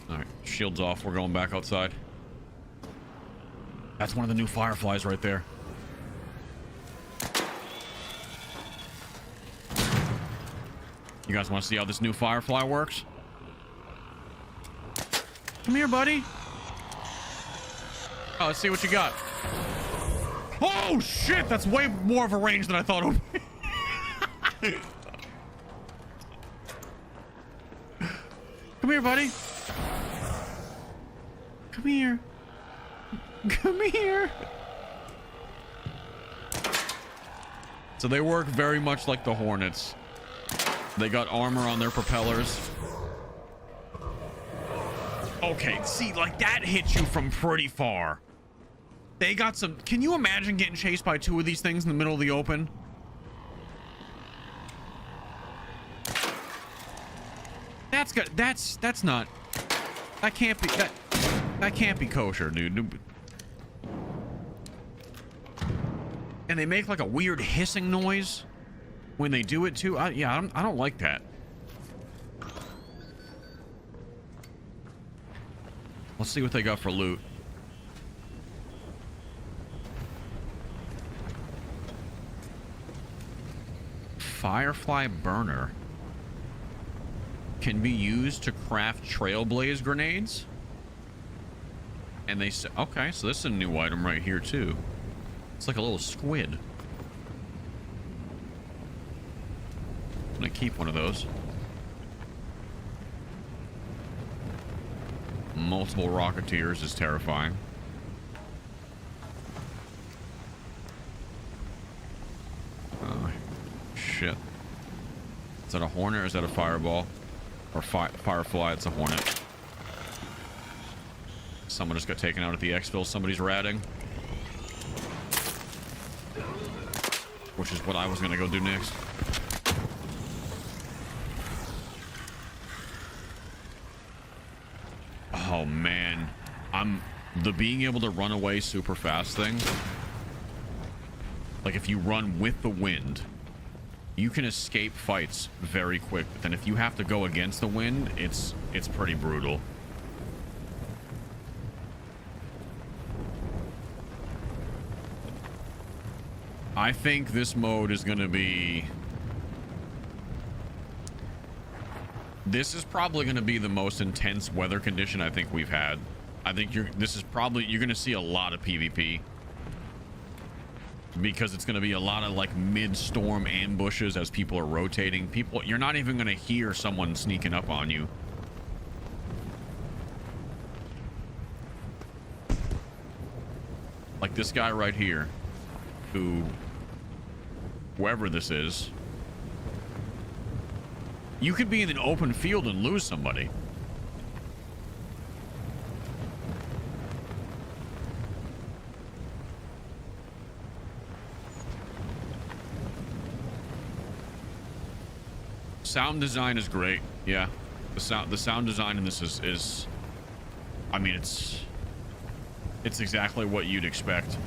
Alright, shields off. We're going back outside. That's one of the new fireflies right there. You guys want to see how this new firefly works? Come here, buddy. Oh, let's see what you got. Oh, shit! That's way more of a range than I thought it would be. Come here, buddy. Come here. Come here. So they work very much like the Hornets. They got armor on their propellers. Okay, see, like that hits you from pretty far. They got some... Can you imagine getting chased by two of these things in the middle of the open? That's good. That's not... That can't be... That can't be kosher, dude. And they make like a weird hissing noise when they do it too. Yeah, I don't like that. Let's see what they got for loot. Firefly burner can be used to craft trailblaze grenades. And they say, okay, so this is a new item right here too. It's like a little squid. I'm gonna keep one of those. Multiple rocketeers is terrifying. Oh, shit. Is that a hornet or is that a fireball? Or firefly? It's a hornet. Someone just got taken out at the exfil. Somebody's ratting. Which is what I was gonna go do next. Oh man, the being able to run away super fast thing. Like if you run with the wind, you can escape fights very quick. But then if you have to go against the wind, it's pretty brutal. I think this mode is going to be... This is probably going to be the most intense weather condition I think we've had. I think you're going to see a lot of PvP. Because it's going to be a lot of like mid-storm ambushes as people are rotating. You're not even going to hear someone sneaking up on you. Like this guy right here, whoever this is, you could be in an open field and lose somebody. Sound design is great. Yeah, the sound design in this is I mean, it's exactly what you'd expect.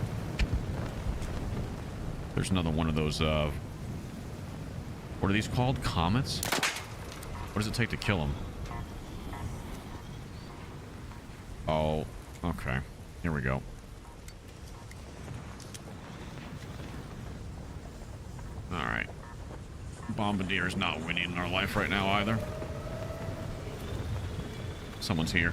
There's another one of those what are these called? Comets? What does it take to kill them? Oh, okay. Here we go. All right. Bombardier is not winning in our life right now either. Someone's here.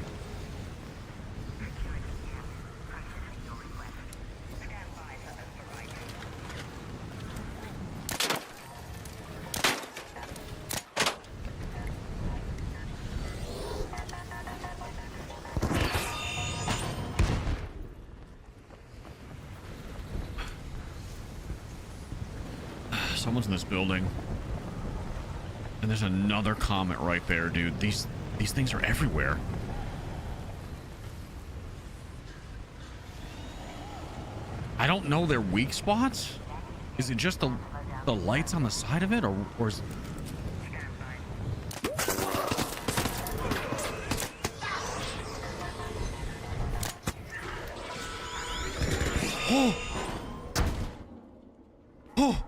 Someone's in this building. And there's another comet right there, dude. These things are everywhere. I don't know their weak spots. Is it just the lights on the side of it, or is... Oh! Oh!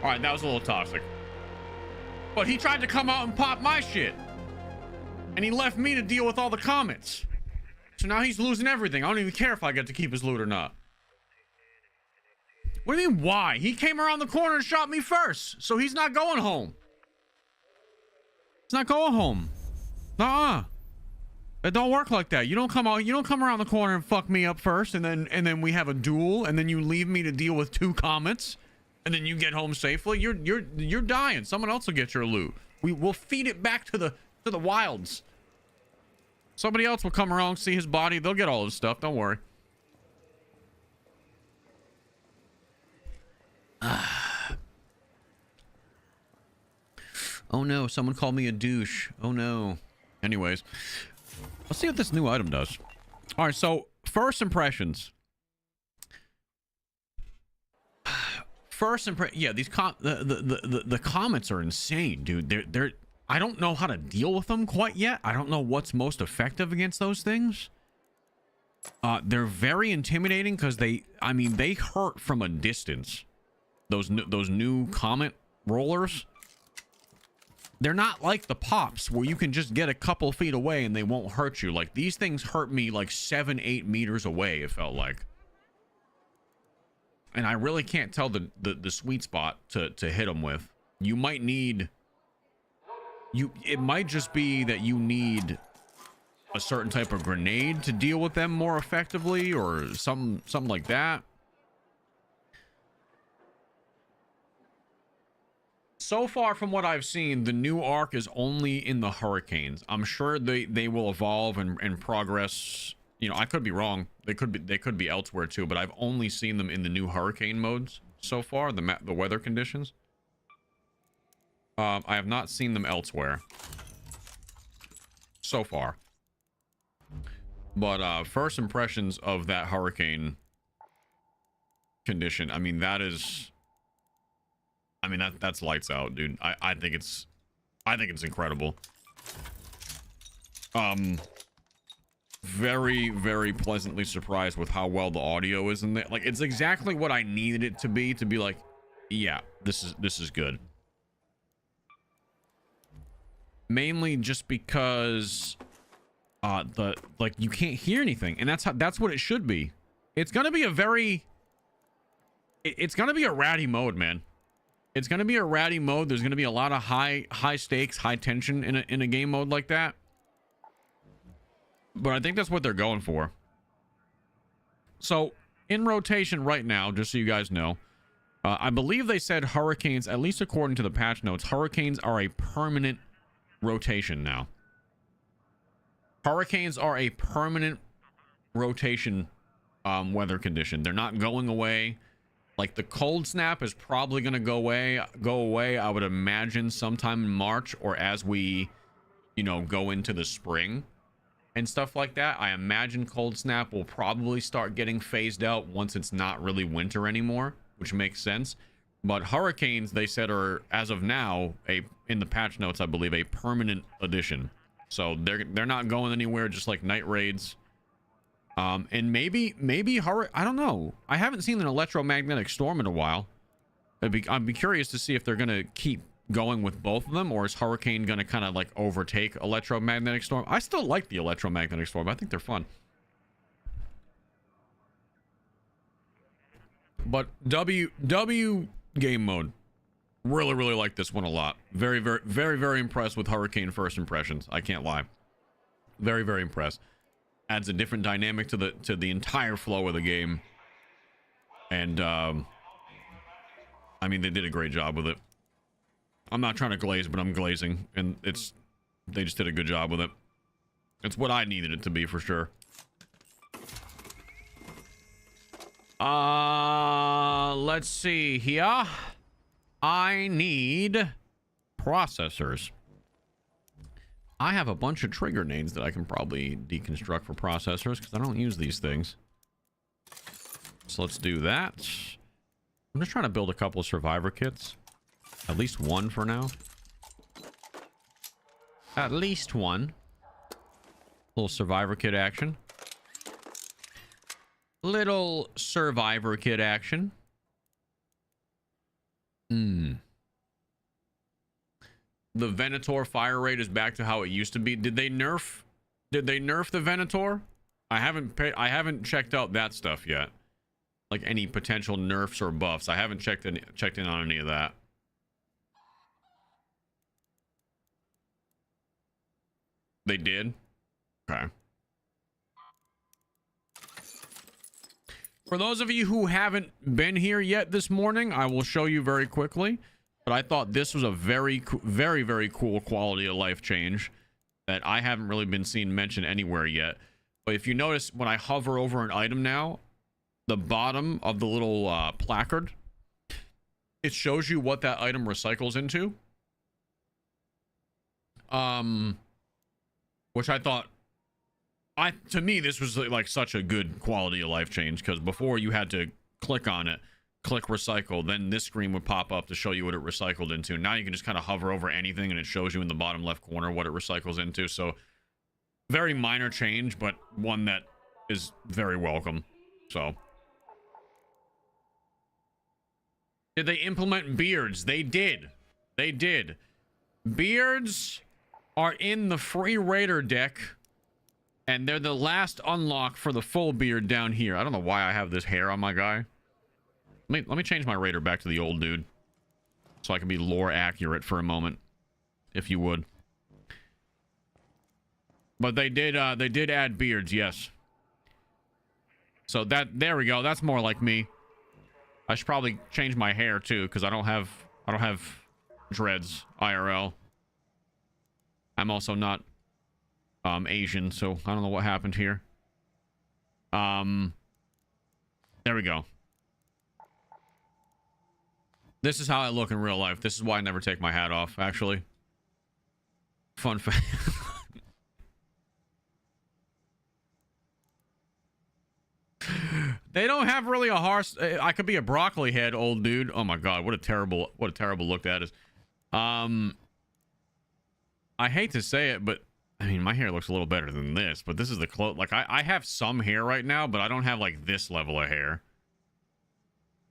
Alright, that was a little toxic. But he tried to come out and pop my shit. And he left me to deal with all the comments. So now he's losing everything. I don't even care if I get to keep his loot or not. What do you mean, why? He came around the corner and shot me first. So he's not going home. He's not going home. Nuh-uh. It don't work like that. You don't come out. You don't come around the corner and fuck me up first, and then we have a duel, and then you leave me to deal with 2 comets, and then you get home safely. You're dying. Someone else will get your loot. We'll feed it back to the wilds. Somebody else will come around, see his body. They'll get all his stuff. Don't worry. Oh no, someone called me a douche. Oh no. Anyways, let's see what this new item does. All right, so first impressions. Yeah, these the comments are insane, dude. They're I don't know how to deal with them quite yet. I don't know what's most effective against those things. They're very intimidating because they hurt from a distance. Those new comment rollers. They're not like the pops where you can just get a couple feet away and they won't hurt you. Like, these things hurt me like 7-8 meters away, it felt like. And I really can't tell the sweet spot to hit them with. You might need... It might just be that you need a certain type of grenade to deal with them more effectively, or something like that. So far from what I've seen, the new arc is only in the hurricanes. I'm sure they will evolve and progress. You know, I could be wrong. They could be elsewhere too, but I've only seen them in the new hurricane modes so far, the weather conditions. I have not seen them elsewhere so far. But first impressions of that hurricane condition, I mean, that's lights out, dude. I think it's incredible. Very, very pleasantly surprised with how well the audio is in there. Like, it's exactly what I needed it to be like, yeah, this is good. Mainly just because you can't hear anything, and that's what it should be. It's gonna be a ratty mode, man. It's gonna be a ratty mode. There's gonna be a lot of high stakes, high tension in a game mode like that. But I think that's what they're going for. So in rotation right now, just so you guys know, I believe they said hurricanes, at least according to the patch notes, hurricanes are a permanent rotation now. Hurricanes are a permanent rotation weather condition. They're not going away. Like, the cold snap is probably going to go away, I would imagine, sometime in March, or as we, go into the spring and stuff like that. I imagine cold snap will probably start getting phased out once it's not really winter anymore, which makes sense. But hurricanes, they said, are, as of now, in the patch notes, I believe, a permanent addition. So they're not going anywhere, just like night raids. And maybe I don't know. I haven't seen an electromagnetic storm in a while. I'd be curious to see if they're gonna keep going with both of them, or is hurricane gonna kind of like overtake electromagnetic storm. I still like the electromagnetic storm. I think they're fun. But W game mode, really like this one a lot. Very impressed with hurricane first impressions. I can't lie. Very impressed. Adds a different dynamic to the entire flow of the game. And I mean, they did a great job with it. I'm not trying to glaze, but I'm glazing, and they just did a good job with it. It's what I needed it to be, for sure. Let's see here. I need processors. I have a bunch of trigger nades that I can probably deconstruct for processors, because I don't use these things. So let's do that. I'm just trying to build a couple of survivor kits. At least one for now. At least one. Little survivor kit action. Little survivor kit action. The Venator fire rate is back to how it used to be. Did they nerf the Venator? I haven't checked out that stuff yet. Like any potential nerfs or buffs. I haven't checked in on any of that. They did? Okay. For those of you who haven't been here yet this morning, I will show you very quickly. But I thought this was a very cool quality of life change that I haven't really been seen mentioned anywhere yet. But if you notice, when I hover over an item now, the bottom of the little placard, it shows you what that item recycles into. Which I thought, to me, this was like such a good quality of life change, because before you had to click on it, click recycle, then this screen would pop up to show you what it recycled into. Now you can just kind of hover over anything and it shows you in the bottom left corner what it recycles into. So very minor change, but one that is very welcome. So did they implement beards? They did. They did. Beards are in the free raider deck, and they're the last unlock for the full beard down here. I don't know why I have this hair on my guy. Let me change my raider back to the old dude so I can be lore accurate for a moment, if you would. But they did add beards, yes. So there we go. That's more like me. I should probably change my hair too, because I don't have dreads IRL. I'm also not Asian, so I don't know what happened here. There we go. This is how I look in real life. This is why I never take my hat off, actually. Fun fact. They don't have really a harsh... I could be a broccoli head, old dude. Oh my god, what a terrible look that is. I hate to say it, but I mean, my hair looks a little better than this, but this is the close. Like, I have some hair right now, but I don't have like this level of hair.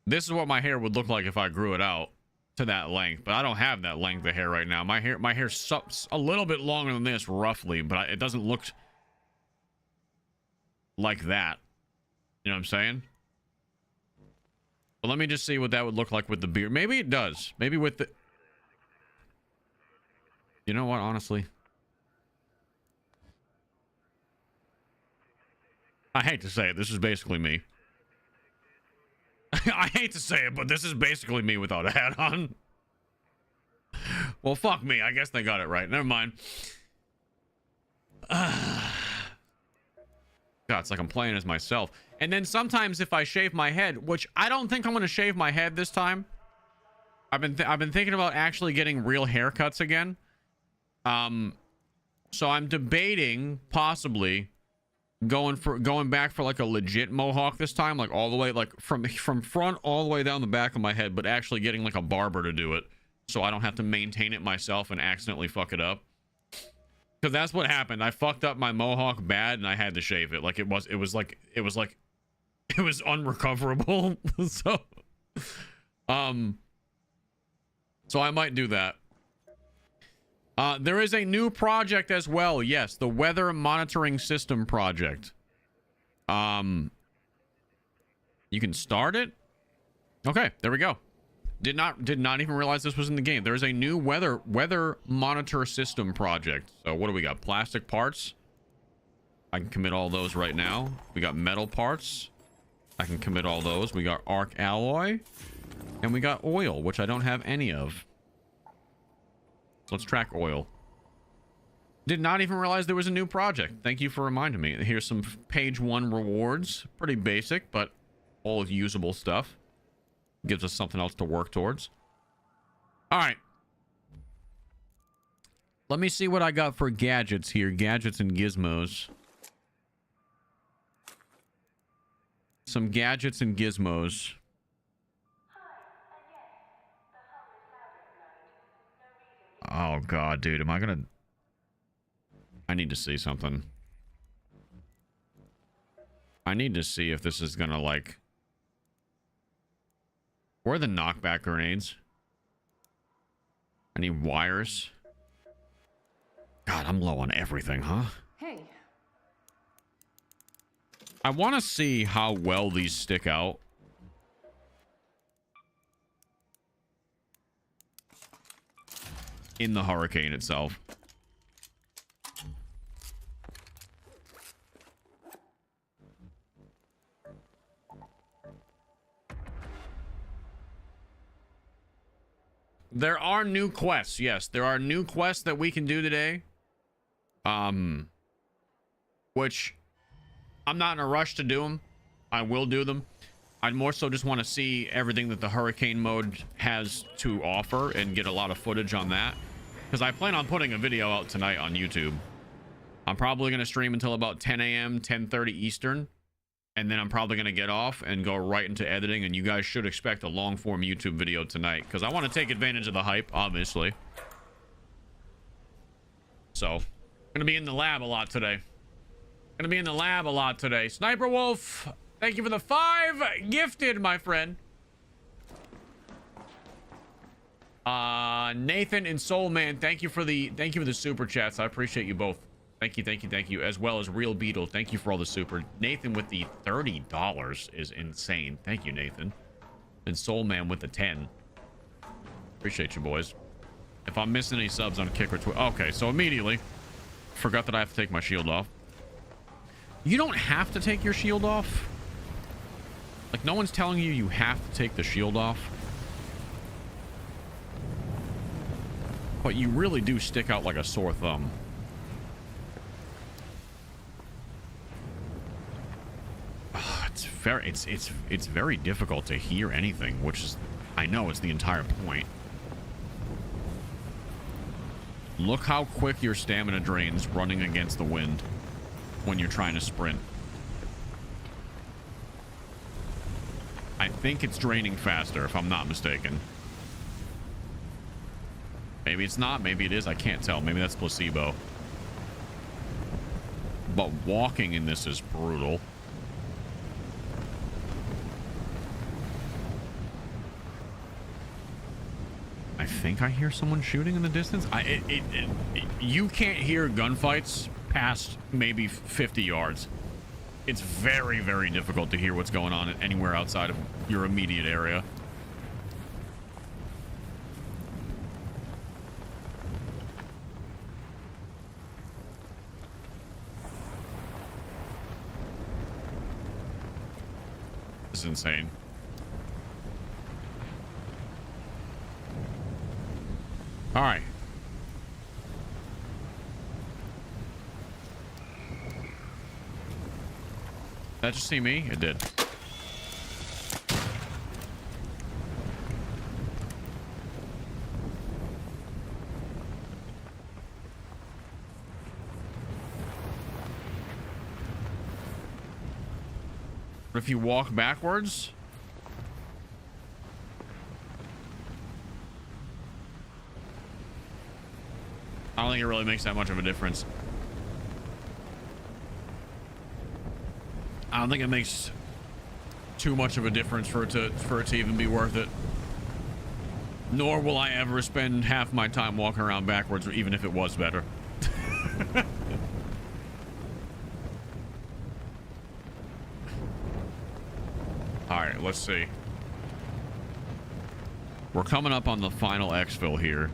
This is what my hair would look like if I grew it out to that length, but I don't have that length of hair right now. My hair's a little bit longer than this, roughly, but it doesn't look like that. You know what I'm saying? But let me just see what that would look like with the beard. Maybe it does. Maybe with the... You know what, honestly? I hate to say it. This is basically me. I hate to say it, but this is basically me without a hat on. Well, fuck me. I guess they got it right. Never mind. God, it's like I'm playing as myself. And then sometimes if I shave my head, which I don't think I'm going to shave my head this time. I've been thinking about actually getting real haircuts again. So I'm debating possibly going back for like a legit mohawk this time, like all the way, like from front all the way down the back of my head, but actually getting like a barber to do it, so I don't have to maintain it myself and accidentally fuck it up. Because that's what happened. I fucked up my mohawk bad and I had to shave it. Like it was unrecoverable. So I might do that. There is a new project as well. Yes, the weather monitoring system project. You can start it. Okay, there we go. Did not even realize this was in the game. There's a new weather monitor system project. So what do we got? Plastic parts. I can commit all those right now. We got metal parts. I can commit all those. We got arc alloy, and we got oil, which I don't have any of. Let's track oil. Did not even realize there was a new project. Thank you for reminding me. Here's some page 1 rewards. Pretty basic, but all usable stuff. Gives us something else to work towards. All right. Let me see what I got for gadgets here. Gadgets and gizmos. Some gadgets and gizmos. Oh god, dude, am I gonna... I need to see something. I need to see if this is gonna, like... Where are the knockback grenades? I need wires. God, I'm low on everything, huh? Hey. I want to see how well these stick out. In the hurricane itself. There are new quests. Yes, there are new quests that we can do today. Which I'm not in a rush to do them. I will do them. I more so just want to see everything that the hurricane mode has to offer and get a lot of footage on that. Because I plan on putting a video out tonight on YouTube. I'm probably going to stream until about 10 a.m., 10:30 Eastern. And then I'm probably going to get off and go right into editing. And you guys should expect a long-form YouTube video tonight. Because I want to take advantage of the hype, obviously. So, going to be in the lab a lot today. Going to be in the lab a lot today. Sniper Wolf, thank you for the 5 gifted, my friend. Nathan and Soul Man, thank you for the super chats. I appreciate you both. Thank you, as well as Real Beetle. Thank you for all the super. Nathan with the $30 is insane. Thank you, Nathan. And Soul Man with the 10. Appreciate you, boys. If I'm missing any subs on Kick or Twitch. Okay, so immediately forgot that I have to take my shield off. You don't have to take your shield off. Like, no one's telling you you have to take the shield off. But you really do stick out like a sore thumb. It's very difficult to hear anything, which is, I know it's the entire point. Look how quick your stamina drains running against the wind when you're trying to sprint. I think it's draining faster, if I'm not mistaken. Maybe it's not, maybe it is, I can't tell. Maybe that's placebo. But walking in this is brutal. I think I hear someone shooting in the distance. You can't hear gunfights past maybe 50 yards. It's very, very difficult to hear what's going on anywhere outside of your immediate area. This is insane. All right. That just see me? It did. But if you walk backwards? I don't think it really makes that much of a difference. I don't think it makes too much of a difference for it to even be worth it. Nor will I ever spend half my time walking around backwards, even if it was better. All right, let's see. We're coming up on the final exfil here.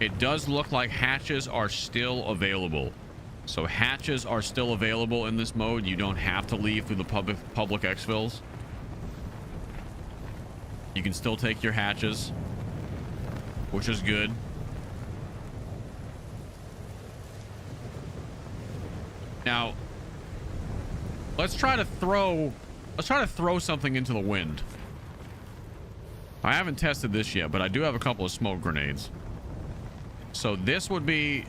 It does look like hatches are still available. So hatches are still available in this mode. You don't have to leave through the public exfils. You can still take your hatches, which is good. Now, let's try to throw something into the wind. I haven't tested this yet, but I do have a couple of smoke grenades. So this would be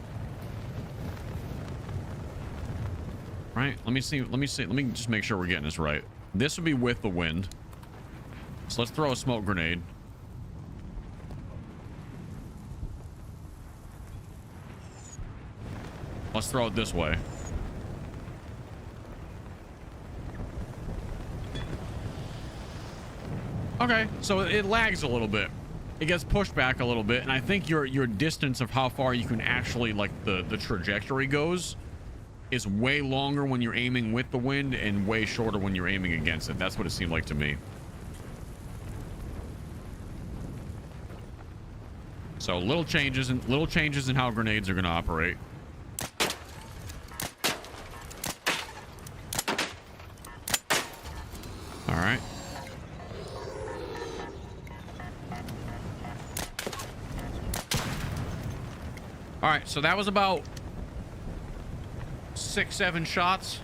right. Let me see. Let me just make sure we're getting this right. This would be with the wind. So let's throw a smoke grenade. Let's throw it this way. Okay, so it lags a little bit. It gets pushed back a little bit, and I think your distance of how far you can actually, like, the trajectory goes is way longer when you're aiming with the wind and way shorter when you're aiming against it. That's what it seemed like to me. So little changes in how grenades are going to operate. All right. All right, so that was about 6-7 shots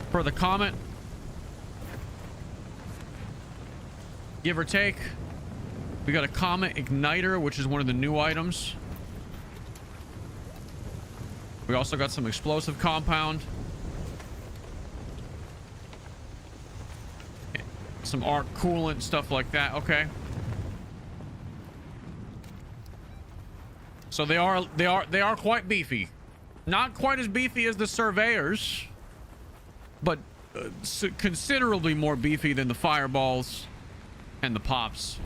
for the Comet, give or take. We got a Comet Igniter, which is one of the new items. We also got some explosive compound, some arc coolant, stuff like that. Okay. So they are quite beefy. Not quite as beefy as the Surveyors, but considerably more beefy than the Fireballs and the Pops.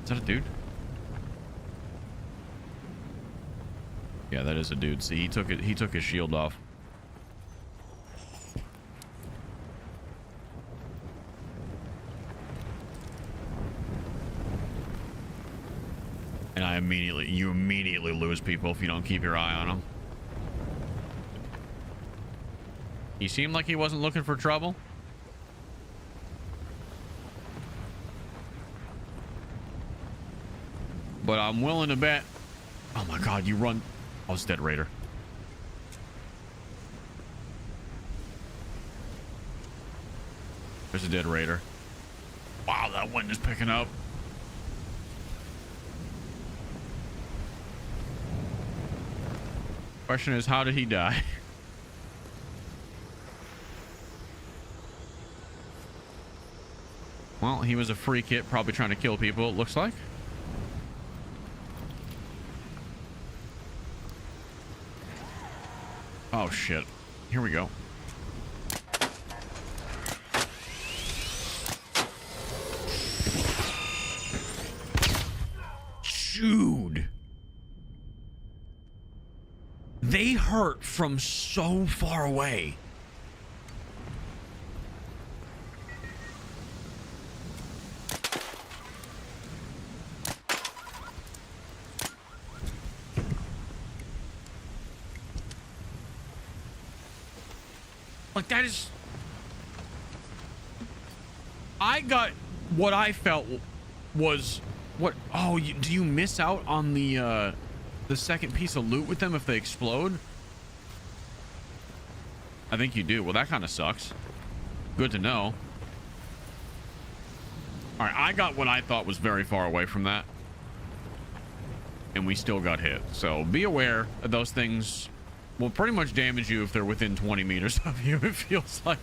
Is that a dude? Yeah, that is a dude. See, he took his shield off. And you immediately lose people if you don't keep your eye on them. He seemed like he wasn't looking for trouble. But I'm willing to bet. Oh my god, you run. Oh, it's Dead Raider. There's a Dead Raider. Wow, that wind is picking up. Question is, how did he die? Well, he was a free kit, probably trying to kill people, it looks like. Oh, shit. Here we go. Dude. They hurt from so far away. Like, that is... I got what I felt was... What? Oh, do you miss out on the second piece of loot with them if they explode? I think you do. Well, that kind of sucks. Good to know. All right, I got what I thought was very far away from that. And we still got hit. So be aware that those things will pretty much damage you if they're within 20 meters of you, it feels like.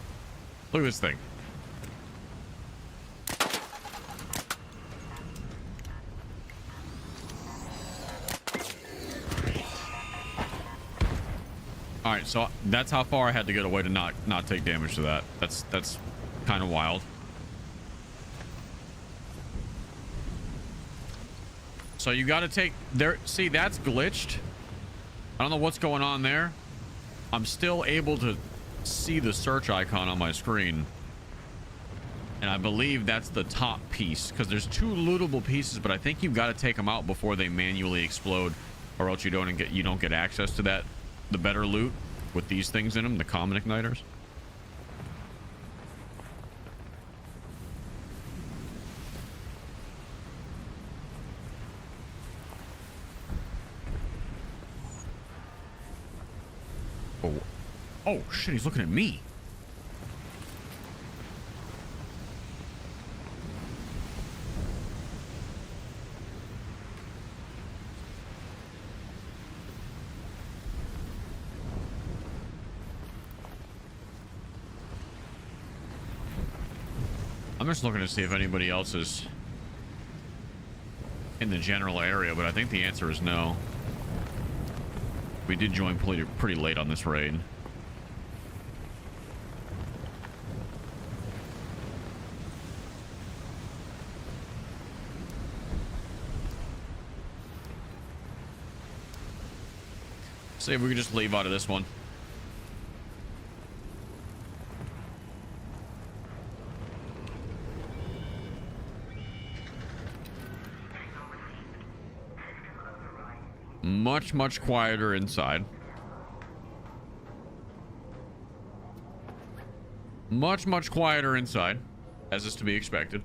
Look at this thing. All right, so that's how far I had to get away to not take damage to that. That's kind of wild. So you got to take there. See, that's glitched. I don't know what's going on there. I'm still able to see the search icon on my screen. And I believe that's the top piece, because there's two lootable pieces, but I think you've got to take them out before they manually explode, or else you don't get access to that, the better loot with these things in them, the common igniters. Oh shit, he's looking at me. I'm just looking to see if anybody else is in the general area, but I think the answer is no. We did join pretty late on this raid. See if we can just leave out of this one. Much quieter inside. Much quieter inside, as is to be expected.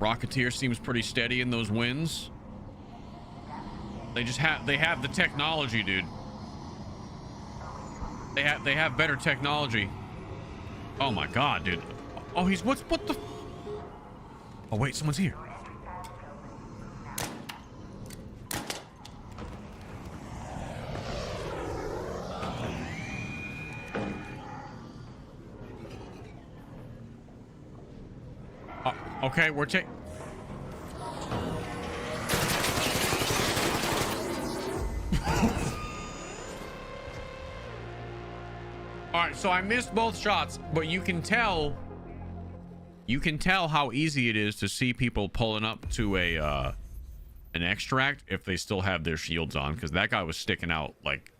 Rocketeer seems pretty steady in those winds. They have the technology, dude. They have better technology. Oh my god, dude. Oh, what the? Oh wait, someone's here. Okay, we're taking. All right, so I missed both shots, but you can tell how easy it is to see people pulling up to an extract if they still have their shields on, because that guy was sticking out. Like,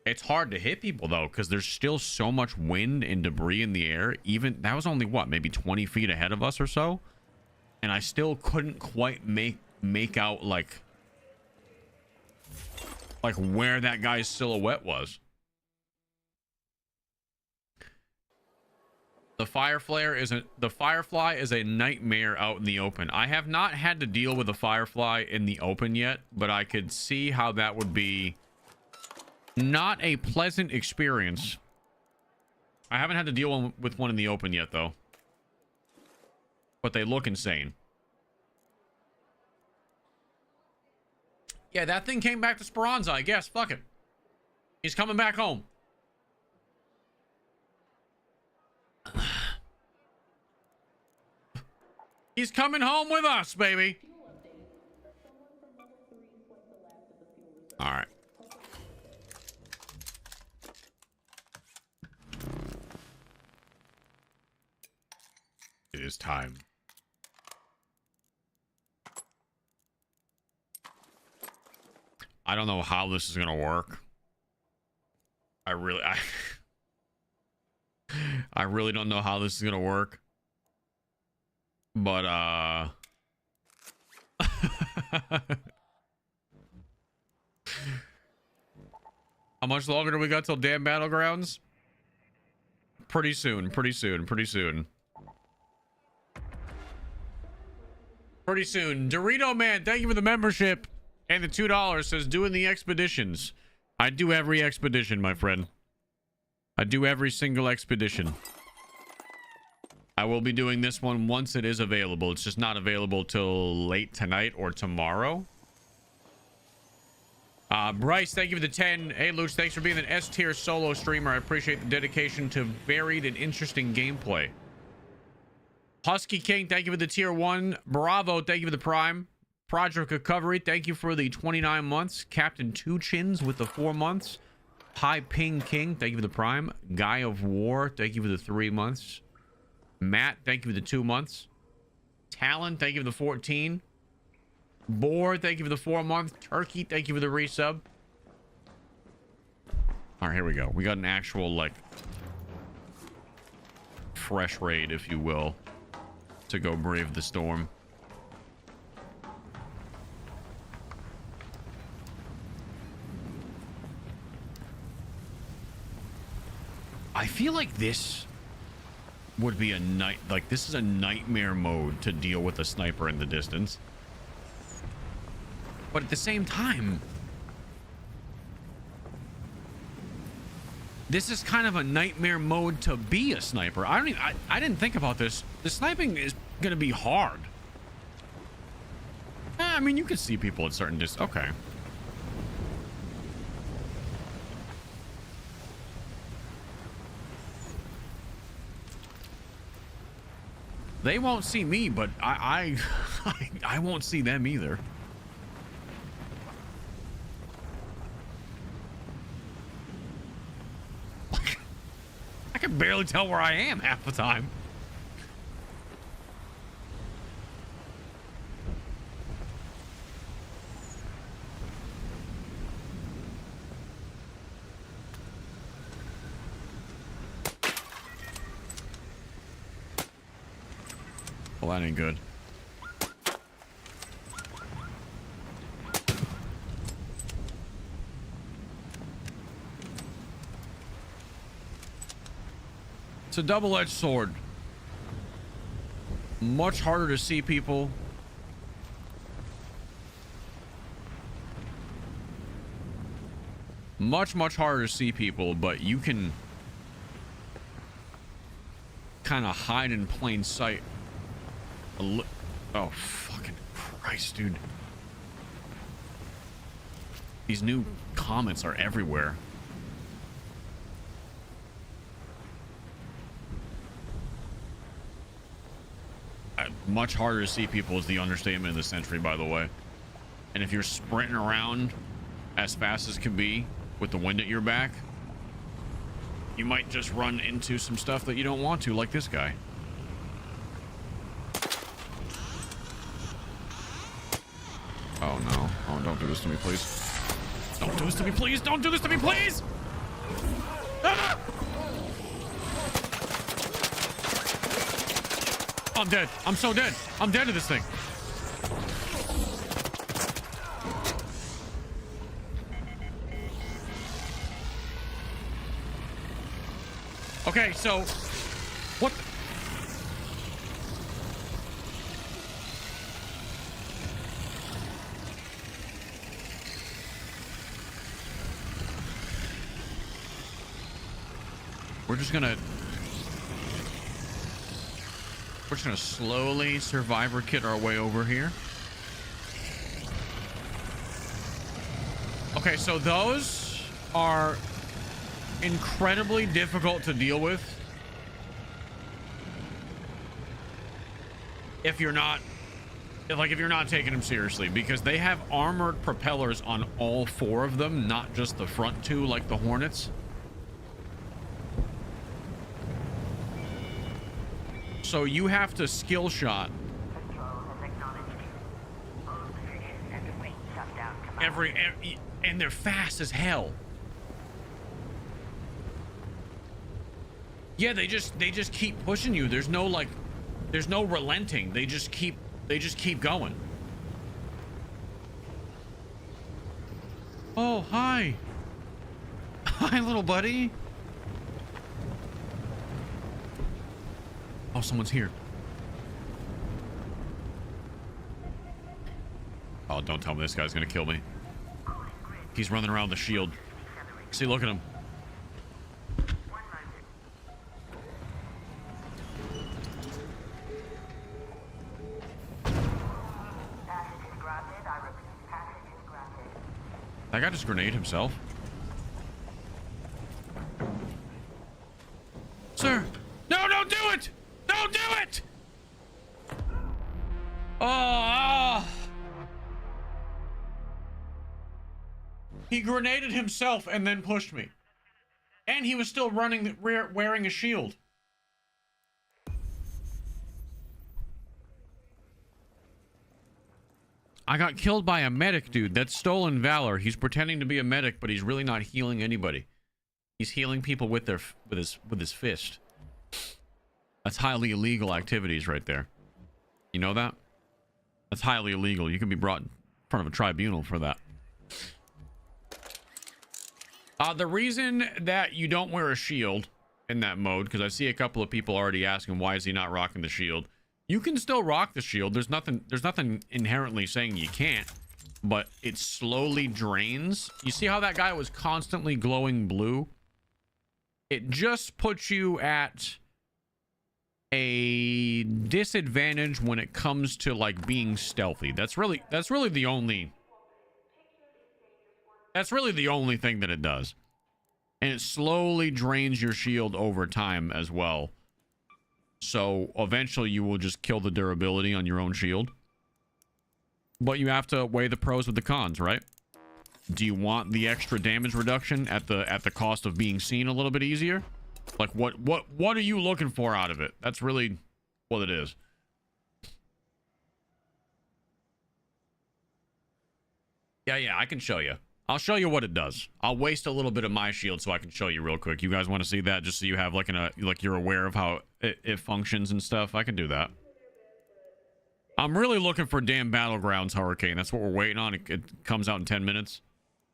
it's hard to hit people though, because there's still so much wind and debris in the air. Even that was only what, maybe 20 feet ahead of us or so, and I still couldn't quite make out like where that guy's silhouette was. The Firefly is a nightmare out in the open. I have not had to deal with a Firefly in the open yet, but I could see how that would be not a pleasant experience. I haven't had to deal with one in the open yet, though. But they look insane. Yeah, that thing came back to Speranza, I guess. Fuck it. He's coming back home. He's coming home with us, baby. All right. It is time. I don't know how this is gonna work. I really don't know how this is gonna work. But how much longer do we got till Dam Battlegrounds? Pretty soon. Dorito Man, thank you for the membership and the $2. Says doing the expeditions. I do every expedition, my friend. I do every single expedition. I will be doing this one once it is available. It's just not available till late tonight or tomorrow. Bryce, thank you for the 10. Hey, Loochy, thanks for being an S-tier solo streamer. I appreciate the dedication to varied and interesting gameplay. Husky King, thank you for the tier 1. Bravo, thank you for the prime. Project Recovery, thank you for the 29 months. Captain Two Chins with the 4 months. High Ping King, thank you for the prime. Guy of War, thank you for the 3 months. Matt, thank you for the 2 months. Talon, thank you for the 14. Boar, thank you for the 4 month. Turkey, thank you for the resub. All right, here we go. We got an actual, like, fresh raid, if you will, to go brave the storm. I feel like this would be a this is a nightmare mode to deal with a sniper in the distance. But at the same time, this is kind of a nightmare mode to be a sniper. I didn't think about this. The sniping is gonna be hard. I mean, you can see people at certain distance. Okay. They won't see me, but I won't see them either. I can barely tell where I am half the time. Well, that ain't good. It's a double-edged sword. Much harder to see people. Much harder to see people, but you can kind of hide in plain sight. Oh, fucking Christ, dude. These new comments are everywhere. Much harder to see people is the understatement of the century, by the way. And if you're sprinting around as fast as can be with the wind at your back, you might just run into some stuff that you don't want to, like this guy. Oh no. Oh, don't do this to me, please. Don't do this to me, please. Don't do this to me, please. Ah! I'm dead. I'm so dead. I'm dead to this thing. Okay, so what the... We're just gonna slowly survivor kit our way over here. Okay, so those are incredibly difficult to deal with if you're not taking them seriously, because they have armored propellers on all four of them, not just the front two like the Hornets. So you have to skill shot every and they're fast as hell. Yeah, they just keep pushing you. There's no relenting. They just keep going. Oh, hi. Hi, little buddy. Oh, someone's here. Oh, don't tell me this guy's gonna kill me. He's running around the shield. See, look at him. That guy just grenade himself. Sir! No, don't do it! Don't do it! Oh! He grenaded himself and then pushed me. And he was still running wearing a shield. I got killed by a medic, dude. That's stolen valor. He's pretending to be a medic, but he's really not healing anybody. He's healing people with his fist. That's highly illegal activities right there. You know that? That's highly illegal. You can be brought in front of a tribunal for that. The reason that you don't wear a shield in that mode, because I see a couple of people already asking why is he not rocking the shield. You can still rock the shield. There's nothing inherently saying you can't, but it slowly drains. You see how that guy was constantly glowing blue? It just puts you at a disadvantage when it comes to like being stealthy. That's really the only thing that it does. And it slowly drains your shield over time as well. So eventually you will just kill the durability on your own shield. But you have to weigh the pros with the cons, right? Do you want the extra damage reduction at the cost of being seen a little bit easier? Like what are you looking for out of it? That's really what it is. Yeah, I can show you. I'll show you what it does. I'll waste a little bit of my shield so I can show you real quick. You guys want to see that just so you have like you're aware of how it functions and stuff? I can do that. I'm really looking for Dam Battlegrounds Hurricane. That's what we're waiting on. It comes out in 10 minutes.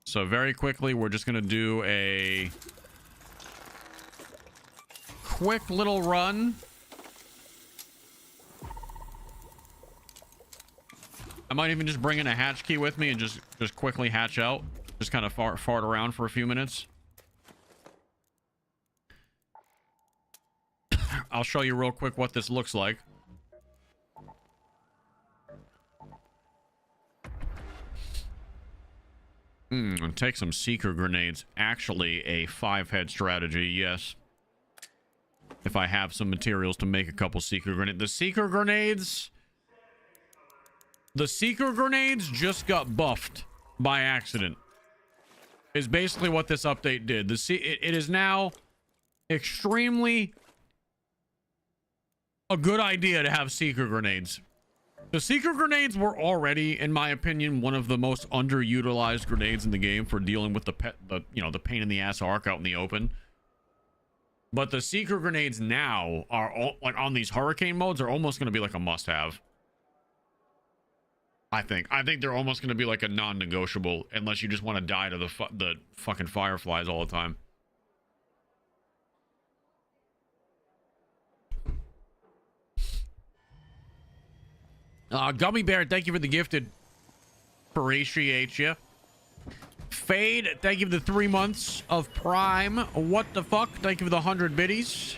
So very quickly, we're just going to do a quick little run I might even just bring in a hatch key with me and just quickly hatch out. Just kind of fart around for a few minutes. I'll show you real quick what this looks like. Take some seeker grenades. Actually, a 5-head strategy, yes. If I have some materials to make a couple seeker grenades. The seeker grenades just got buffed by accident. Is basically what this update did. It is now extremely a good idea to have seeker grenades. The seeker grenades were already, in my opinion, one of the most underutilized grenades in the game for dealing with the pain in the ass arc out in the open. But the seeker grenades now are like on these hurricane modes are almost going to be like a must-have. I think they're almost going to be like a non-negotiable unless you just want to die to the fucking fireflies all the time. Gummy Bear, thank you for the gifted. Appreciate you. Fade, thank you for the 3 months of Prime. What the fuck? Thank you for the 100 biddies.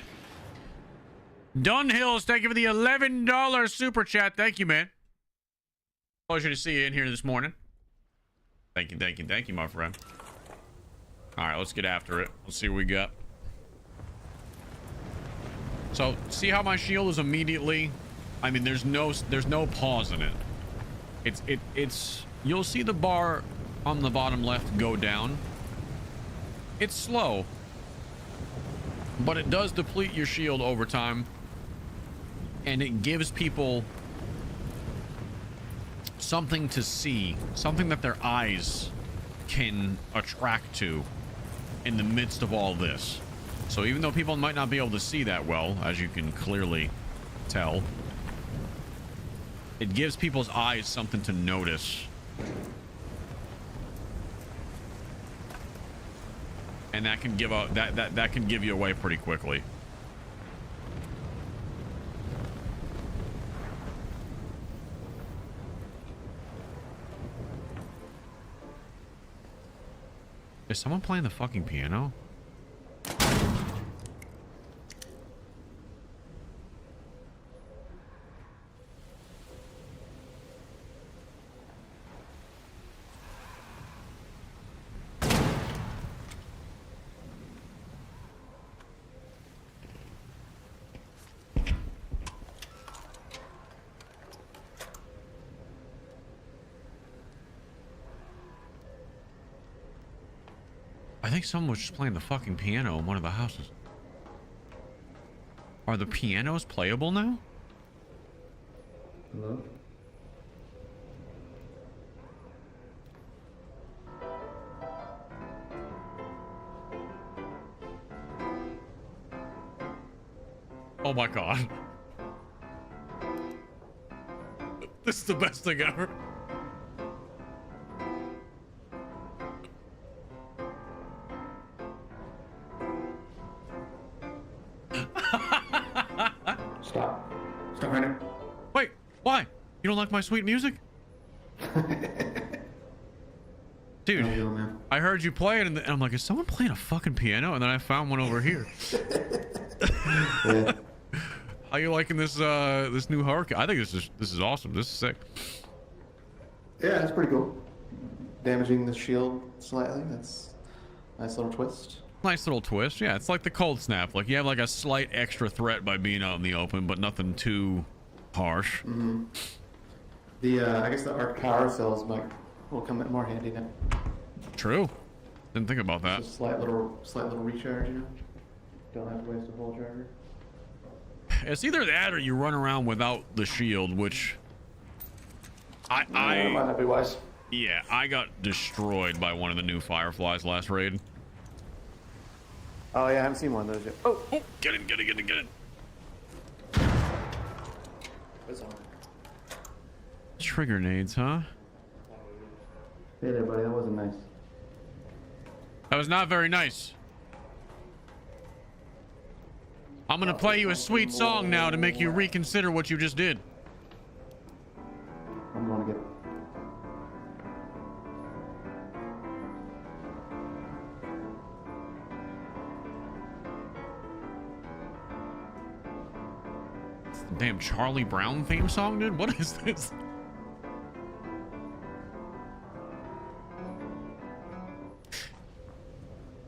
Dunhills, thank you for the $11 super chat. Thank you, man. Pleasure to see you in here this morning. Thank you, my friend. All right, let's get after it. Let's see what we got. So, see how my shield is immediately... I mean, there's no pause in it. It's you'll see the bar on the bottom left go down. It's slow, but it does deplete your shield over time, and it gives people something to see, something that their eyes can attract to in the midst of all this. So even though people might not be able to see that well, as you can clearly tell, it gives people's eyes something to notice. And that can give a that can give you away pretty quickly. Is someone playing the fucking piano? I think someone was just playing the fucking piano in one of the houses. Are the pianos playable now? Hello? Oh my god. This is the best thing ever. Stop. Stop right now. Wait, why? You don't like my sweet music? Dude, man. I heard you play it and I'm like, is someone playing a fucking piano? And then I found one over here. Yeah. How you liking this this new hurricane? I think this is awesome. This is sick. Yeah, that's pretty cool. Damaging the shield slightly. That's a nice little twist. Nice little twist. Yeah, it's like the cold snap. Like you have like a slight extra threat by being out in the open, but nothing too harsh. Mm-hmm. The I guess the arc power cells will come in more handy now. True. Didn't think about that. Just a slight little recharge, you know. Don't have to waste a full charger. It's either that or you run around without the shield, which That might not be wise. yeah, I got destroyed by one of the new fireflies last raid. Oh yeah, I haven't seen one of those yet. Oh, Get in. that's on. Trigger nades, huh? Hey there, buddy. That wasn't nice. That was not very nice. I'm gonna play you a sweet song now to make you reconsider what you just did. I'm going to get Damn Charlie Brown theme song, dude. What is this?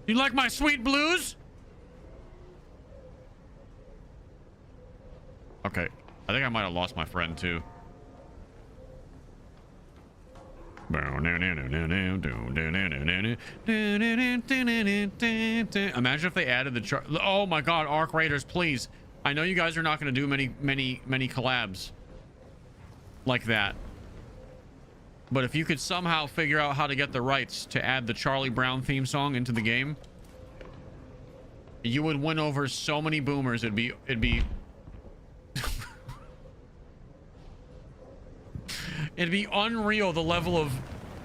You like my sweet blues? Okay. I think I might have lost my friend too. Imagine if they added the oh my god, Arc Raiders, please. I know you guys are not going to do many collabs like that. But if you could somehow figure out how to get the rights to add the Charlie Brown theme song into the game, you would win over so many boomers. It'd be it'd be unreal, the level of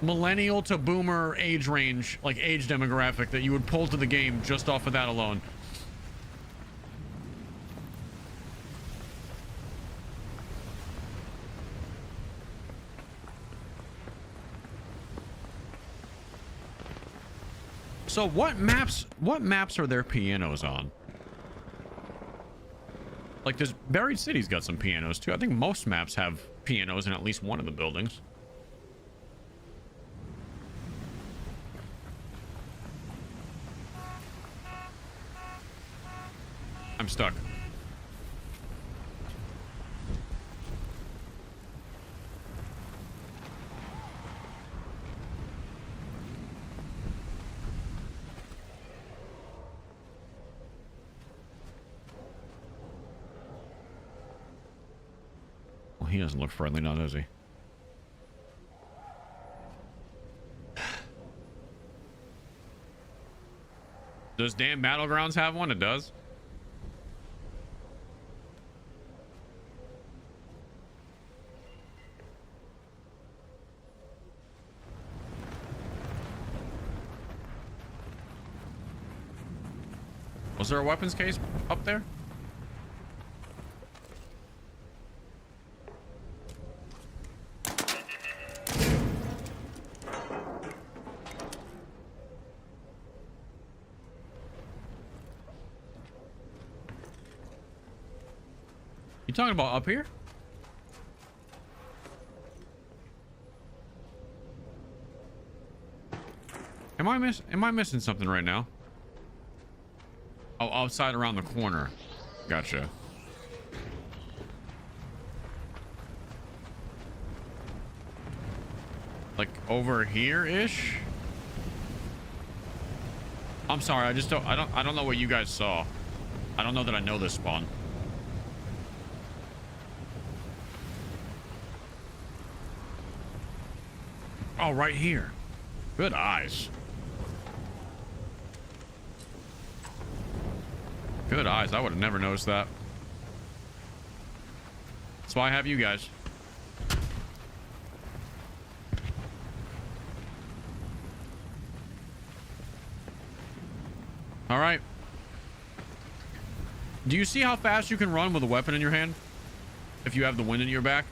millennial to boomer age range, like age demographic, that you would pull to the game just off of that alone. So what maps are there pianos on? Like, there's Buried City's got some pianos too. I think most maps have pianos in at least one of the buildings. I'm stuck. Well, he doesn't look friendly now, does he? Does Dam Battlegrounds have one? It does. Was there a weapons case up there? You talking about up here? Am I missing something right now? Oh, outside around the corner. Gotcha. Like over here-ish? I'm sorry, I don't know what you guys saw. I don't know that I know this spawn. Oh, right here. Good eyes. Good eyes. I would have never noticed that. That's why I have you guys. All right. Do you see how fast you can run with a weapon in your hand? If you have the wind in your back?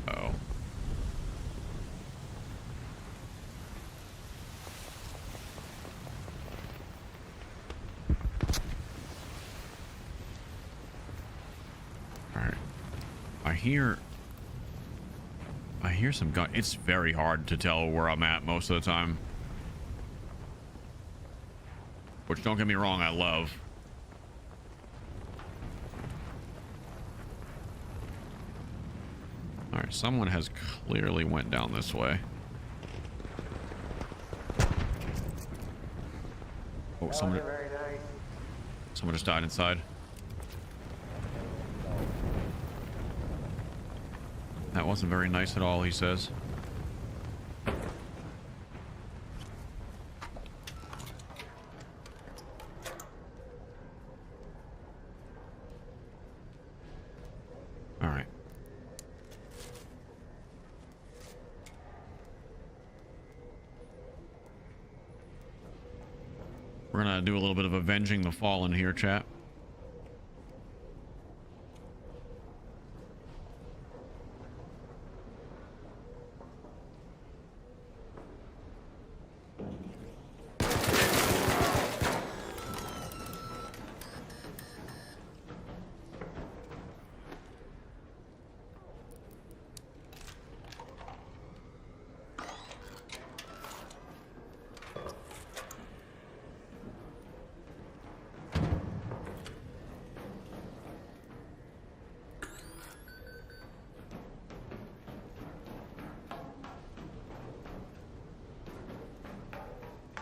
Uh-oh. All right. I hear some gun. It's very hard to tell where I'm at most of the time. Which, don't get me wrong, I love. All right, someone has clearly went down this way. Oh, someone just died inside. That wasn't very nice at all, he says. All right. We're gonna do a little bit of avenging the fallen here, chat.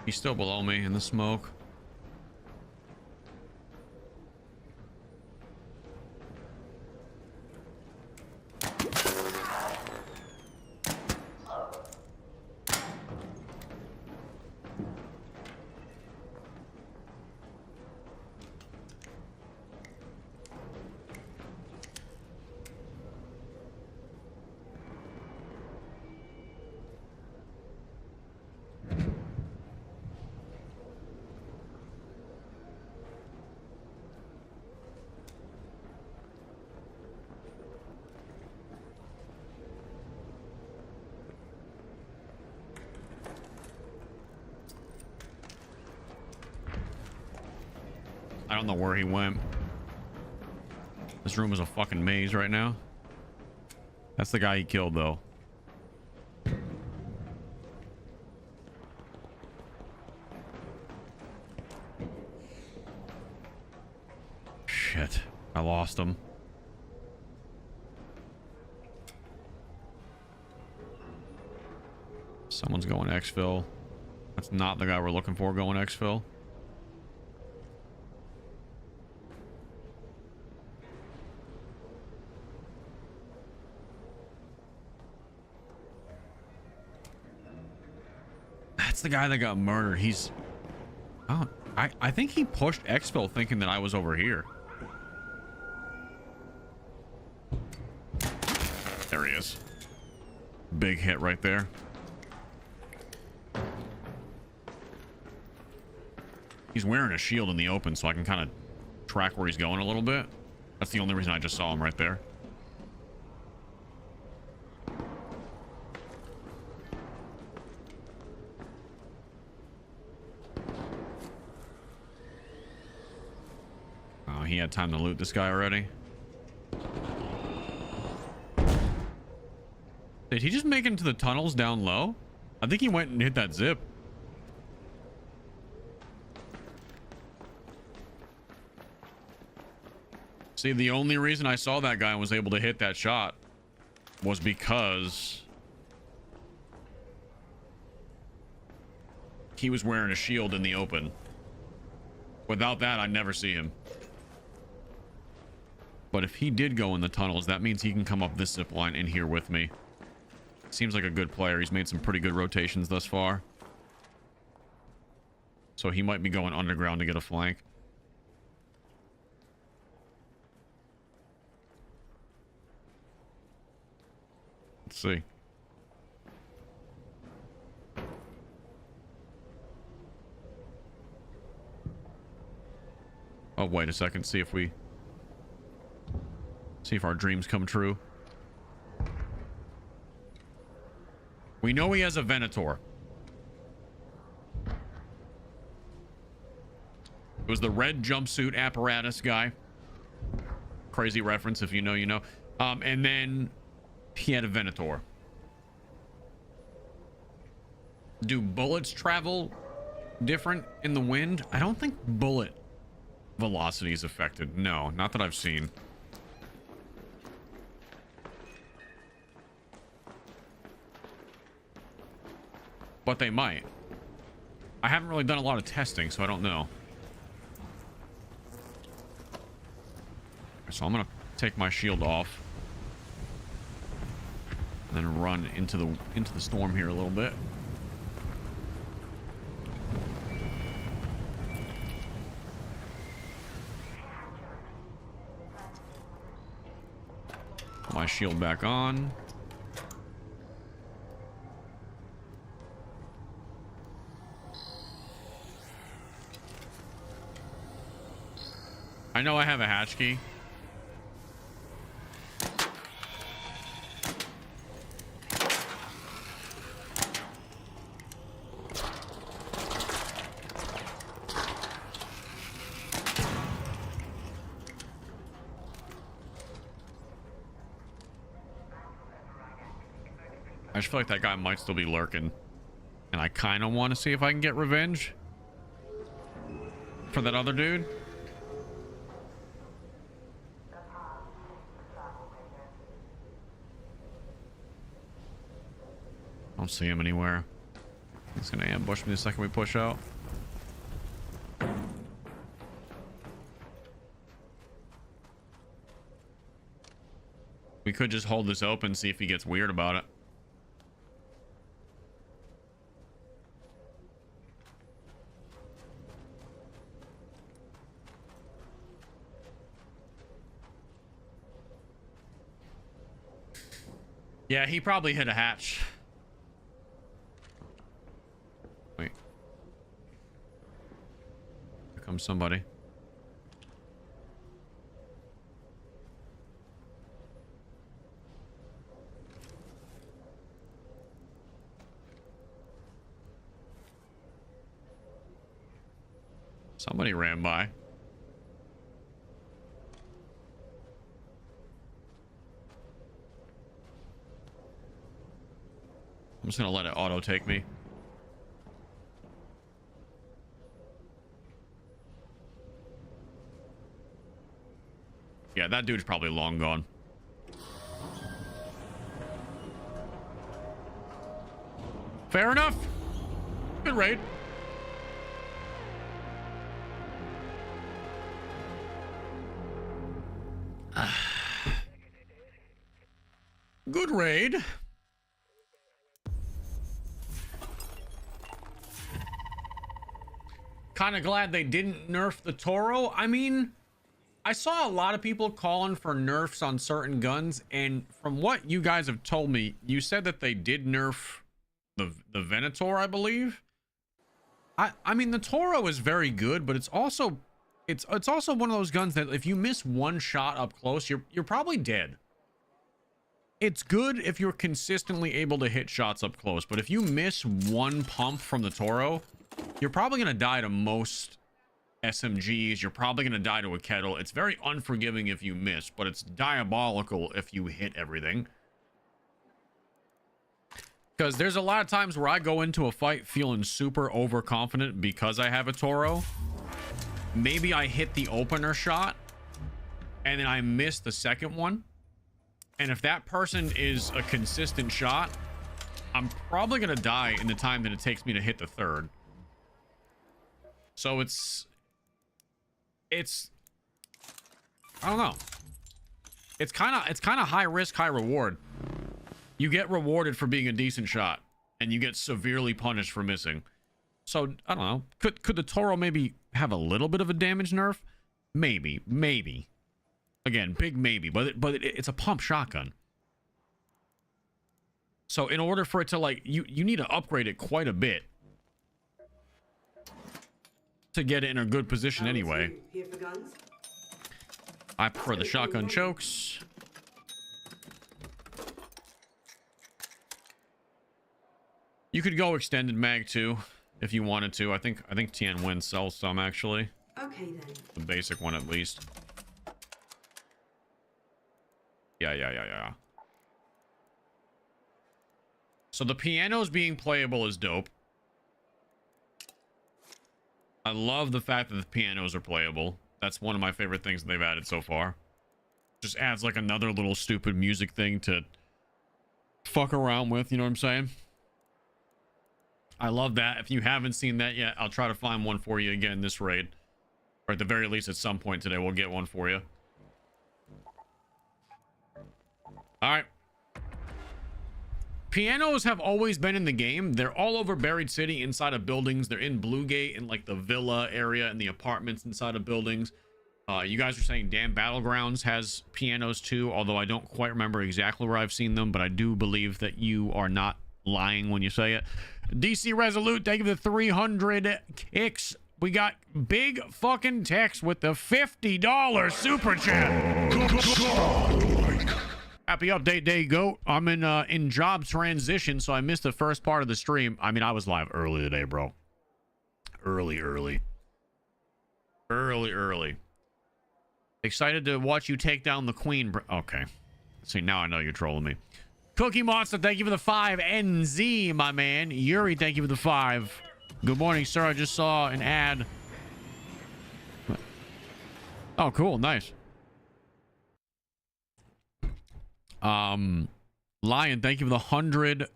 He's still below me in the smoke. I don't know where he went. This room is a fucking maze right now. That's the guy he killed, though. Shit. I lost him. Someone's going exfil. That's not the guy we're looking for going exfil. That's the guy that got murdered. He's... Oh, I think he pushed exfil thinking that I was over here. There he is. Big hit right there. He's wearing a shield in the open, so I can kind of track where he's going a little bit. That's the only reason I just saw him right there. Oh, he had time to loot this guy already. Did he just make it into the tunnels down low? I think he went and hit that zip. See, the only reason I saw that guy and was able to hit that shot was because he was wearing a shield in the open. Without that, I'd never see him. But if he did go in the tunnels, that means he can come up this zip line in here with me. Seems like a good player. He's made some pretty good rotations thus far. So he might be going underground to get a flank. Let's see. Oh, wait a second. See if our dreams come true. We know he has a Venator. It was the red jumpsuit apparatus guy. Crazy reference. If you know, you know. And then he had a Venator. Do bullets travel different in the wind? I don't think bullet velocity is affected. No, not that I've seen. But they might. I haven't really done a lot of testing, so I don't know. So I'm gonna take my shield off. And then run into the storm here a little bit. Put my shield back on. I know I have a hatch key. I just feel like that guy might still be lurking. And I kind of want to see if I can get revenge for that other dude. Don't see him anywhere. He's gonna ambush me the second we push out. We could just hold this open, see if he gets weird about it. Yeah, he probably hit a hatch. Wait. Here comes somebody. Somebody ran by. I'm just gonna let it auto take me. Yeah, that dude's probably long gone. Fair enough. Good raid. Good raid. Kind of glad they didn't nerf the Toro. I mean, I saw a lot of people calling for nerfs on certain guns, and from what you guys have told me, you said that they did nerf the Venator, I believe. I mean, the Toro is very good, but it's also one of those guns that if you miss one shot up close, you're probably dead. It's good if you're consistently able to hit shots up close, but if you miss one pump from the Toro, you're probably going to die to most SMGs. You're probably going to die to a kettle. It's very unforgiving if you miss, but it's diabolical if you hit everything. Because there's a lot of times where I go into a fight feeling super overconfident because I have a Toro. Maybe I hit the opener shot and then I miss the second one. And if that person is a consistent shot, I'm probably going to die in the time that it takes me to hit the third. So it's I don't know. It's kind of high risk, high reward. You get rewarded for being a decent shot and you get severely punished for missing. So I don't know. Could the Toro maybe have a little bit of a damage nerf? Maybe. Again, big maybe, but it's a pump shotgun. So in order for it to, like, you need to upgrade it quite a bit to get it in a good position anyway. Here for guns? I prefer the shotgun chokes. You could go extended mag too if you wanted to. I think Tianwen sells some actually. Okay then. The basic one at least. Yeah. So the pianos being playable is dope. I love the fact that the pianos are playable. That's one of my favorite things that they've added so far. Just adds like another little stupid music thing to fuck around with, you know what I'm saying? I love that. If you haven't seen that yet, I'll try to find one for you again this raid. Or at the very least at some point today, we'll get one for you. Alright. Pianos have always been in the game. They're all over Buried City inside of buildings. They're in Bluegate in like the villa area and the apartments inside of buildings. You guys are saying Dam Battlegrounds has pianos too, although I don't quite remember exactly where I've seen them, but I do believe that you are not lying when you say it. DC Resolute, thank you for the 300 kicks. We got Big Fucking Tex with the $50 super chat. Happy update day, GOAT. I'm in job transition, so I missed the first part of the stream. I mean, I was live early today, bro. Early. Excited to watch you take down the queen. Okay. See, now I know you're trolling me. Cookie Monster, thank you for the 5. NZ, my man. Yuri, thank you for the 5. Good morning, sir. I just saw an ad. Oh, cool. Nice. Lion, thank you for the 100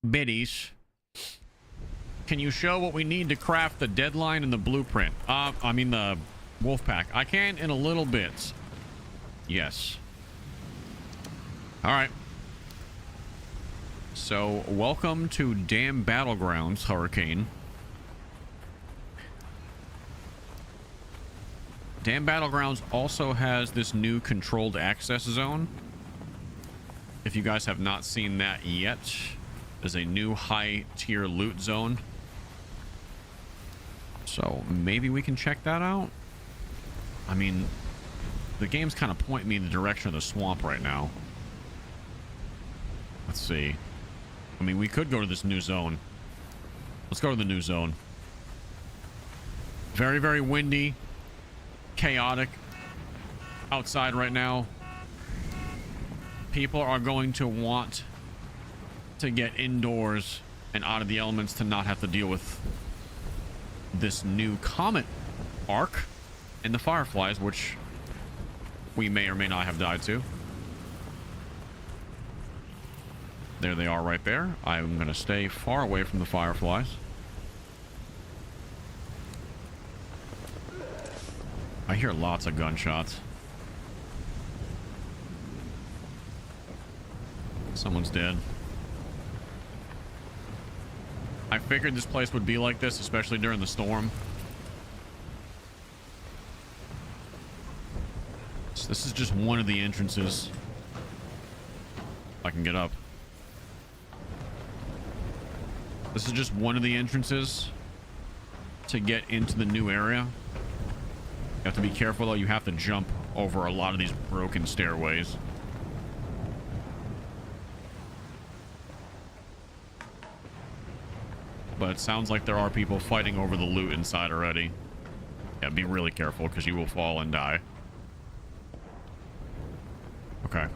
biddies. Can you show what we need to craft the deadline and the blueprint? I mean the wolf pack. I can in a little bit. Yes. All right. So, welcome to Dam Battlegrounds, Hurricane. Dam Battlegrounds also has this new controlled access zone. If you guys have not seen that yet, there's a new high-tier loot zone. So, maybe we can check that out? I mean, the game's kind of pointing me in the direction of the swamp right now. Let's see. I mean, we could go to this new zone. Let's go to the new zone. Very, very windy. Chaotic. Outside right now. People are going to want to get indoors and out of the elements to not have to deal with this new comet arc and the fireflies, which we may or may not have died to. There they are right there. I'm going to stay far away from the fireflies. I hear lots of gunshots. Someone's dead. I figured this place would be like this, especially during the storm. So this is just one of the entrances. I can get up. This is just one of the entrances to get into the new area. You have to be careful though. You have to jump over a lot of these broken stairways. But it sounds like there are people fighting over the loot inside already. Yeah, be really careful because you will fall and die. Okay.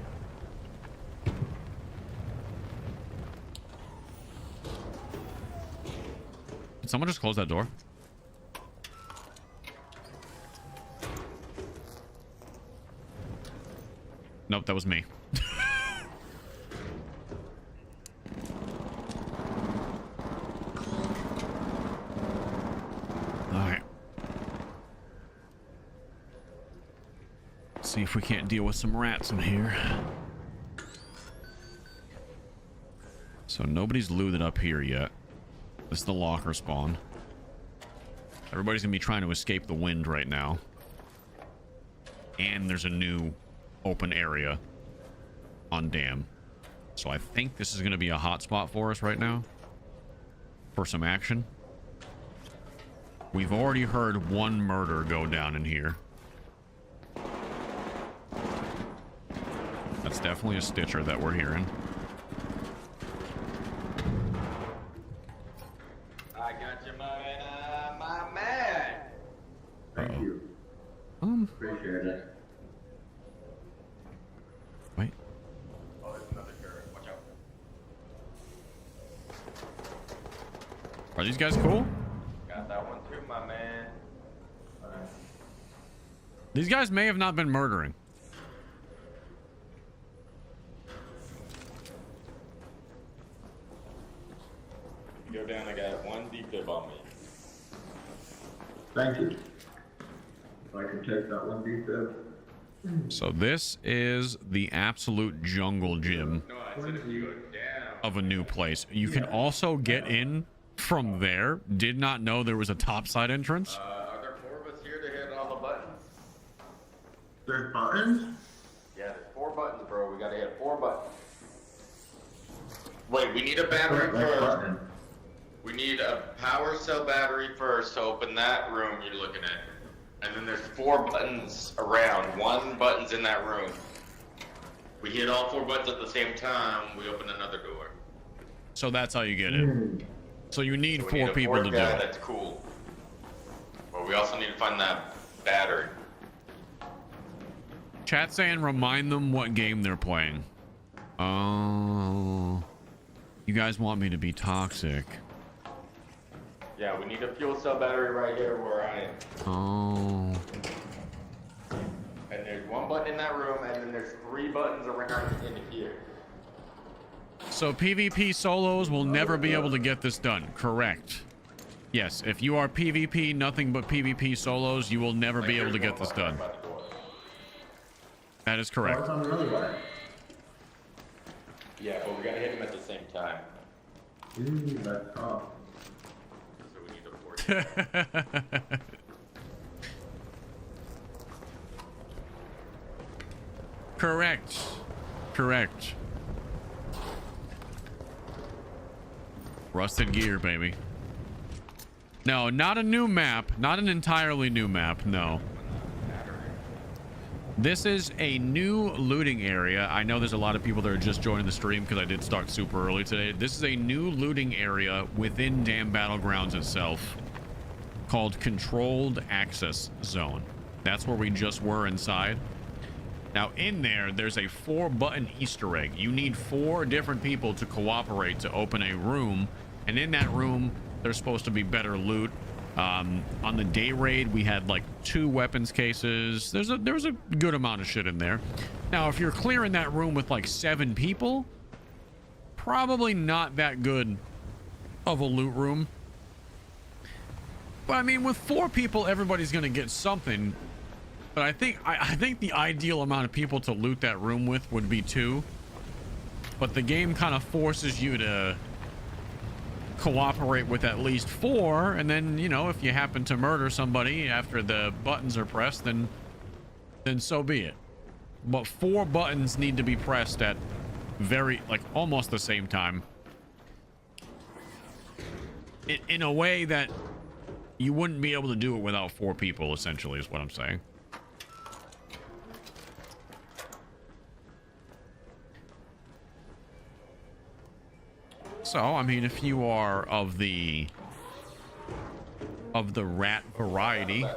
Did someone just close that door? Nope, that was me. Alright. See if we can't deal with some rats in here. So nobody's looted up here yet. This is the locker spawn. Everybody's gonna be trying to escape the wind right now. And there's a new open area on Dam. So I think this is gonna be a hot spot for us right now. For some action. We've already heard one murder go down in here. That's definitely a Stitcher that we're hearing. I got your money, my man. Thank you. Appreciate it. Wait. Oh, there's another turret. Watch out. Are these guys cool? Got that one too, my man. These guys may have not been murdering. You go down, I got one defib on me. Thank you. If I can take that one defib. So this is the absolute jungle gym No, I said if you go down. of a new place. You can also get in from there. Did not know there was a topside entrance. Are there 4 of us here to hit all the buttons? There's buttons? Yeah, there's 4 buttons, bro. We gotta hit 4 buttons. Wait, we need a battery first. We need a power cell battery first to open that room you're looking at. And then there's 4 buttons around. 1 button's in that room. We hit all 4 buttons at the same time, we open another door. So that's how you get in. So you need So we 4 need a people to 4th do guy it. That's cool. But we also need to find that battery. Chat saying remind them what game they're playing. Oh. You guys want me to be toxic. Yeah, we need a fuel cell battery right here where I am. Oh. And there's 1 button in that room, and then there's 3 buttons around in here. So PvP solos will never be able to get this done. Correct. Yes, if you are PvP, nothing but PvP solos, you will never be able to get this done. That is correct. it's on the other way. Yeah, but we gotta hit him at the same time. Ooh, that's tough. So we need to force. Correct. Correct. Rusted gear, baby. No, not a new map. Not an entirely new map, no. This is a new looting area. I know there's a lot of people that are just joining the stream because I did start super early today. This is a new looting area within Dam Battlegrounds itself called Controlled Access Zone. That's where we just were inside. Now in there, there's a 4-button Easter egg. You need 4 different people to cooperate to open a room. And in that room, there's supposed to be better loot. On the day raid, we had like 2 weapons cases. There was a good amount of shit in there. Now, if you're clearing that room with like 7 people, probably not that good of a loot room. But I mean, with 4 people, everybody's gonna get something. But I think the ideal amount of people to loot that room with would be 2. But the game kind of forces you to cooperate with at least 4, and then, you know, if you happen to murder somebody after the buttons are pressed, then so be it. But 4 buttons need to be pressed at almost the same time, in a way that you wouldn't be able to do it without 4 people, essentially, is what I'm saying. So, I mean, if you are of the rat variety, What's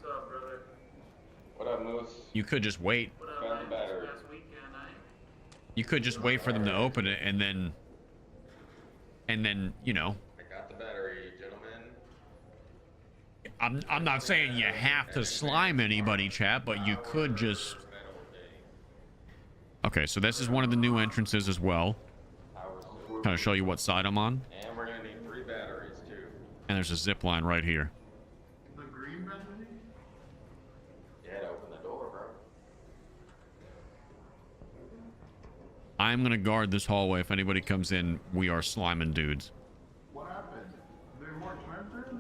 up, brother? What up, Moose? you could just wait. Found the battery. You could just wait for them to open it, and then, you know. I got the battery, gentlemen. I'm not saying you have to slime anybody, chat, but you could just. Okay, so this is one of the new entrances as well. Kind of show you what side I'm on. And we're gonna need 3 batteries too. And there's a zip line right here. The green battery? Yeah, to open the door, bro. I'm gonna guard this hallway. If anybody comes in, we are sliming dudes. What happened? They're more expensive?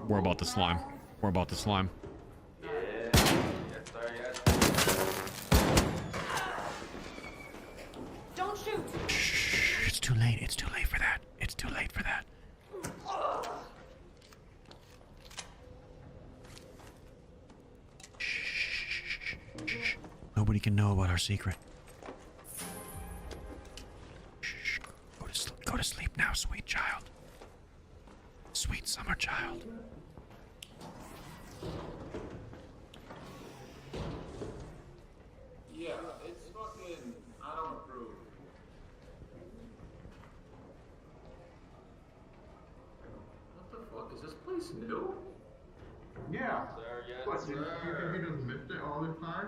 We're about to slime. We're about to slime. Yeah. Yes, sir, yes. Don't shoot! Shh, it's too late. It's too late for that. It's too late for that. Shh. Nobody can know about our secret. Shh. Go to sleep now, sweet child. Sweet summer child. Yeah, it's fucking. I don't approve. What the fuck? Is this place new? Yeah. Sir, yes, What, sir. you just missed it all this time?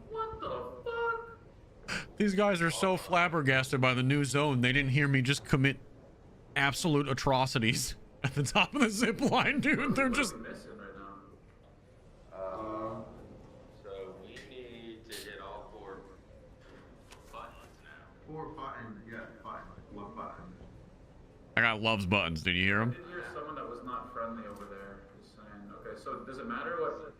What the fuck? These guys are so flabbergasted by the new zone, they didn't hear me just commit absolute atrocities at the top of the zip line, dude. They're just. What are we missing right now? So we need to hit all 4 buttons now. 4 buttons, yeah, fine. What button? I got loves buttons. Did you hear I them? did hear someone that was not friendly over there. Just saying. Okay, so does it matter what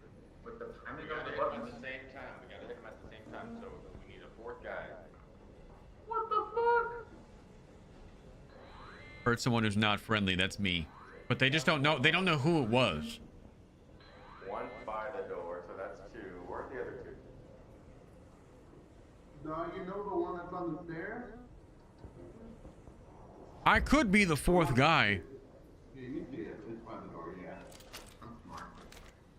the We timing of gotta the hit them at buttons? the same time. We gotta hit them at the same time. So we need a 4th guy. What the fuck? Heard someone who's not friendly. That's me. But they just don't know. They don't know who it was. 1 by the door, so that's 2. Where are the other 2? You know the one that's on the stairs? I could be the 4th guy. Yeah, you see it. It's by the door, yeah. I'm smart.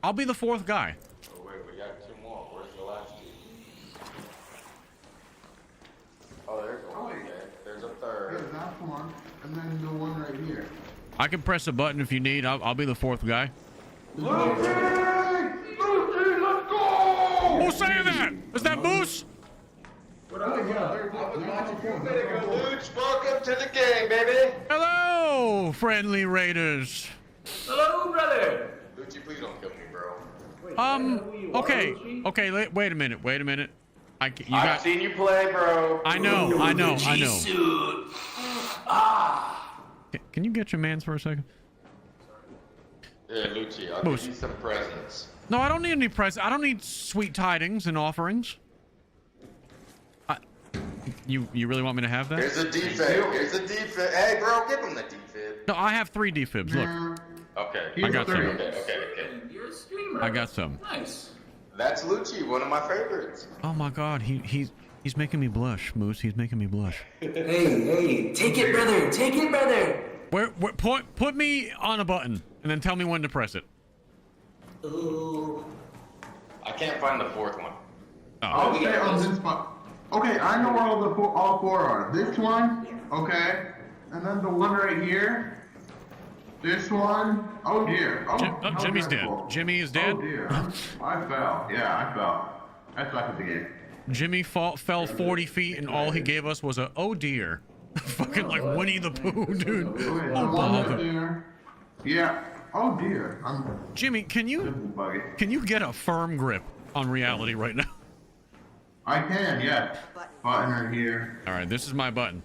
I'll be the 4th guy. Oh wait, we got 2 more. Where's the last 2? Oh, there's one. Oh, wait. Okay. There's a Yeah, 3rd. that's one. And then the one right here. I can press a button if you need. I'll be the 4th guy. Loochy! Loochy, let's go! Who's saying that? Is that Moose? Wait, What up? What up? I was watching you a minute ago, Luch. Welcome to the game, baby. Hello, friendly raiders. Hello, brother. Lucci, please don't kill me, bro. Okay. Wait a minute. You I've got. seen you play, bro. I know. Can you get your mans for a second? Yeah, Lucci, I'll Moose. give you some presents. No, I don't need any presents. I don't need sweet tidings and offerings. You really want me to have that? Here's a defib. Hey, bro, give him the defib. No, I have 3 defibs. Look, Okay. I got some. Okay. You're a streamer. I got some. Nice. That's Lucci, one of my favorites. Oh my God, he's making me blush, Moose. He's making me blush. Hey, take it, brother. Take it, brother. Where put me on a button and then tell me when to press it. Ooh. I can't find the fourth one. I'll stay on this spot. Okay, I know where all four are. This one, okay, and then the one right here. This one. Oh dear. Oh, Jimmy's dead. dreadful. Jimmy is dead. Oh dear. I fell. Yeah, I fell. I suck at the game. Jimmy fell 40 feet and all he gave us was a oh dear. Fucking like Winnie the Pooh, dude. Okay, Oh the one bother. right there. Yeah. Oh dear. Jimmy, can you get a firm grip on reality right now? I can, yes. Button right here. All right, this is my button.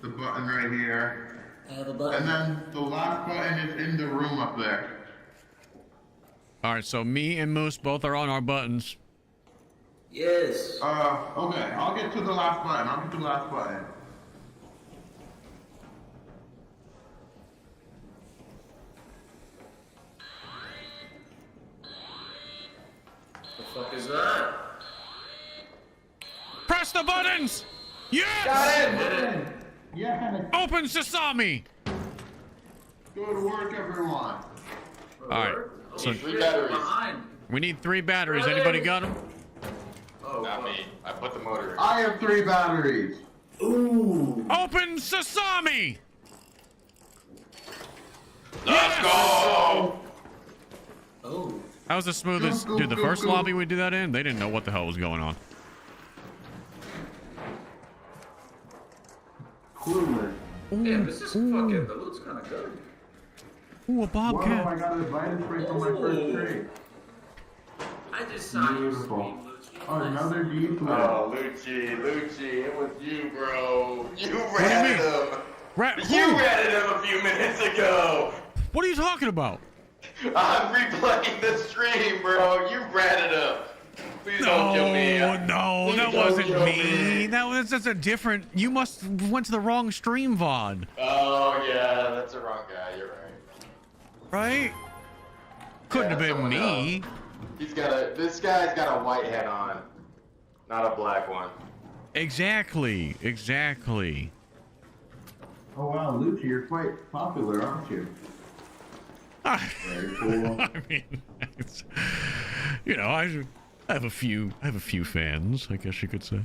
The button right here. I have a button. And then the last button is in the room up there. All right, so me and Moose both are on our buttons. Yes. Okay. I'll get to the last button. The fuck is that? Press the buttons! Yes! Got it! Yeah. Open sesame! Good work, everyone. All right, so 3 batteries. Behind. we need 3 batteries. Anybody got them? Oh, Not me. I put the motor in. I have 3 batteries. Ooh. Open sesame! Let's go! Oh. That was the smoothest. Dude, the first lobby we did that in, they didn't know what the hell was going on. Clueless. Damn, this is fucking. The loot's kind of good. Ooh, a Wow, I bobcat. got a Vitus break on my first trade. I just saw you Beautiful. stream, Loochy. Oh, another deep flip. Oh, Lucci, it was you, bro. You do you ratted mean? him. You ratted him a few minutes ago. What are you talking about? I'm replaying the stream, bro. You ratted him. Please don't kill me. No, Please that don't wasn't kill me. That was just a different. You must went to the wrong stream VOD. Oh, yeah, that's the wrong guy. You're right. Right? Couldn't have been someone me. else. This guy's got a white hat on, not a black one. Exactly. Oh wow, Loochy, you're quite popular, aren't you? Very cool. I mean, I have a few fans, I guess you could say.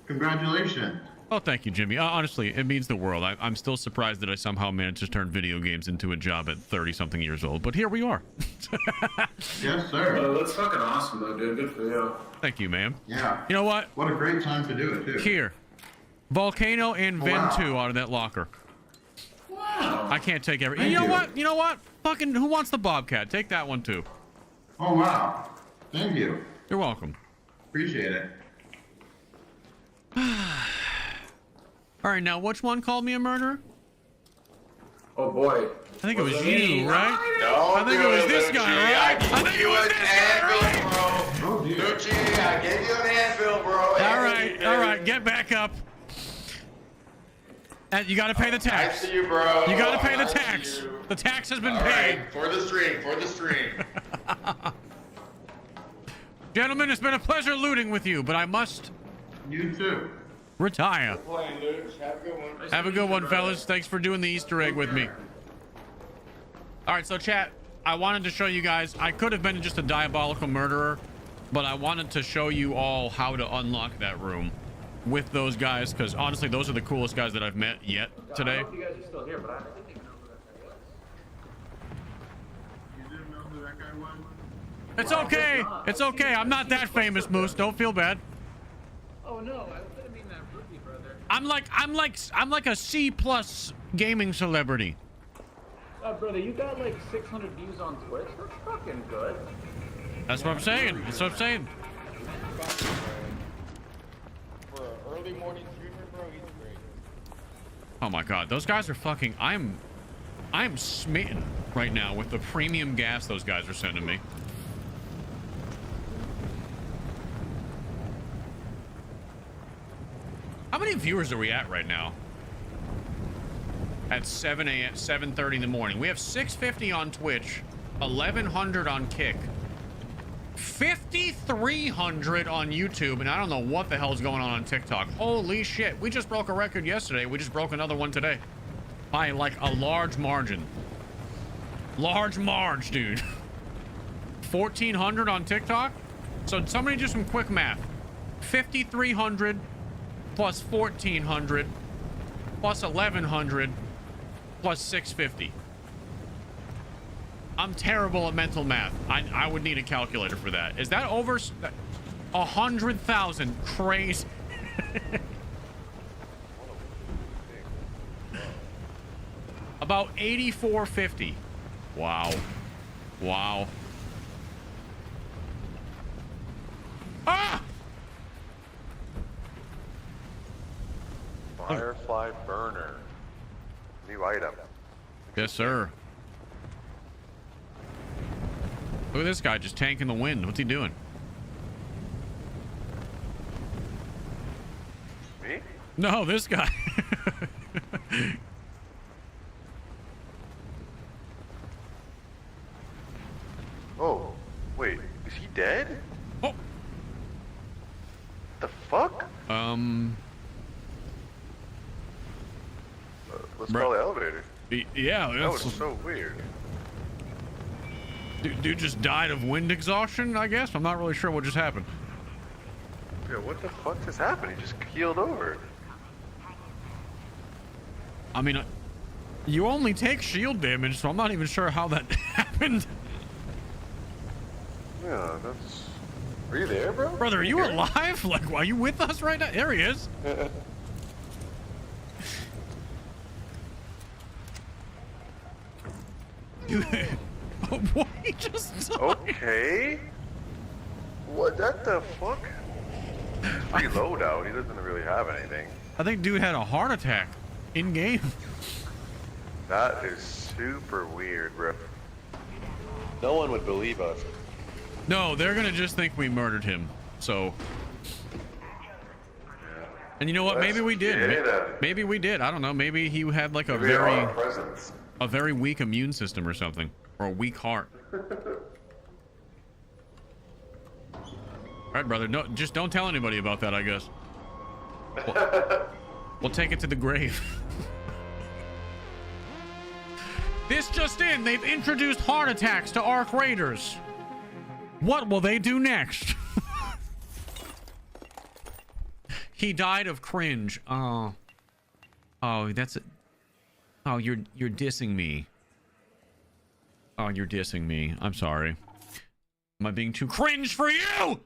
Congratulations. Oh, thank you, Jimmy. Honestly, it means the world. I'm still surprised that I somehow managed to turn video games into a job at 30-something years old, but here we are. Yes, sir. Oh, that's fucking awesome, though, dude. Good for you. Thank you, ma'am. Yeah. You know what? What a great time to do it, too. Here. Volcano and Oh, Ven wow. 2 out of that locker. Wow. I can't take every. Thank You know you. what? You know what? Fucking who wants the Bobcat? Take that one too. Oh wow. Thank you. You're welcome. Appreciate it. All right, now which one called me a murderer? Oh boy. I think it was me? you, right? Don't I think do it was this guy, Lucci. right? I I think gave it you was an this guy, anvil, bro. Oh dear. Lucci, I gave you an anvil, bro. All right, get back up. And you got to pay the I tax. see you, bro. You got to pay the I see tax. you. The tax has been All paid. right, for the stream. Gentlemen, it's been a pleasure looting with you, but I must You too. retire. Playing, Luch. Have a good one. Have a good one, fellas. Thanks for doing the Easter egg with me. All right, so chat, I wanted to show you guys. I could have been just a diabolical murderer, but I wanted to show you all how to unlock that room with those guys, because honestly, those are the coolest guys that I've met yet today. I don't know if you guys are still here, but I didn't even know who that guy was. You didn't know who that guy was? It's okay. It's okay. I'm not that famous, Moose. Don't feel bad. Oh no, I didn't mean that rookie, brother. I'm like a C+ gaming celebrity. Brother, you got like 600 views on Twitch. That's fucking good. That's what I'm saying. That's what I'm saying. For an early morning streamer, bro, he's great. Oh my god, those guys are fucking. I'm smitten right now with the premium gas those guys are sending me. How many viewers are we at right now? At 7 a.m., 7:30 in the morning. We have 650 on Twitch, 1,100 on Kick, 5,300 on YouTube, and I don't know what the hell's going on TikTok. Holy shit! We just broke a record yesterday. We just broke another one today, by like a large margin. Large marge, dude. 1,400 on TikTok. So somebody do some quick math. 5,300 plus 1,400 plus 1,100 plus 650. I'm terrible at mental math. I would need a calculator for that. Is that over 100,000? Crazy. About 8,450. Wow. Wow. Ah! Firefly burner. New item. Yes, sir. Look at this guy just tanking the wind. What's he doing? Me? No, this guy. Oh, wait. Is he dead? Oh. The fuck? Let's call the elevator. Yeah, That was so weird. Dude just died of wind exhaustion, I guess. I'm not really sure what just happened. Yeah, what the fuck just happened? He just keeled over. I mean, you only take shield damage, so I'm not even sure how that happened. Yeah, that's... Are you there, bro? Brother, are you alive? Like, are you with us right now? There he is. What? He just died. Okay. What? That the fuck? Reload out. He doesn't really have anything. I think dude had a heart attack in game. That is super weird, bro. No one would believe us. No, they're gonna just think we murdered him. So. And you know what? Maybe we did. Maybe we did. I don't know. Maybe he had like a very weak immune system or something, or a weak heart. All right, brother. No, just don't tell anybody about that, I guess. We'll take it to the grave. This just in, they've introduced heart attacks to Arc Raiders. What will they do next? He died of cringe. Oh, that's it. Oh, you're dissing me. Oh, you're dissing me. I'm sorry. Am I being too cringe for you?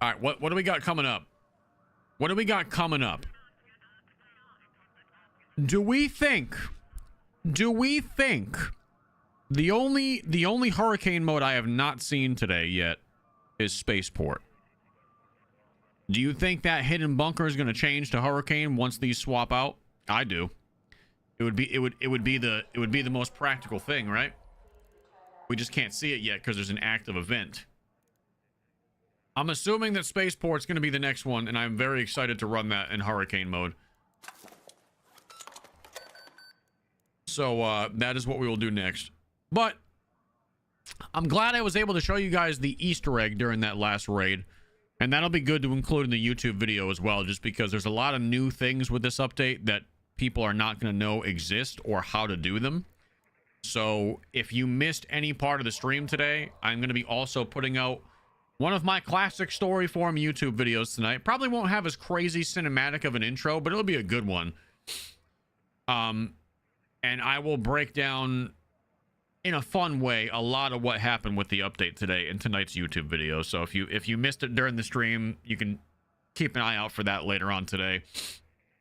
All right, what do we got coming up? What do we got coming up? Do we think the only hurricane mode I have not seen today yet is Spaceport? Do you think that hidden bunker is going to change to hurricane once these swap out? I do. It would be the most practical thing, right? We just can't see it yet because there's an active event. I'm assuming that Spaceport's going to be the next one, and I'm very excited to run that in hurricane mode. So that is what we will do next. But I'm glad I was able to show you guys the Easter egg during that last raid. And that'll be good to include in the YouTube video as well, just because there's a lot of new things with this update that people are not going to know exist or how to do them. So if you missed any part of the stream today, I'm going to be also putting out one of my classic story form YouTube videos tonight. Probably won't have as crazy cinematic of an intro, but it'll be a good one. And I will break down in a fun way, a lot of what happened with the update today in tonight's YouTube video. So if you missed it during the stream, you can keep an eye out for that later on today.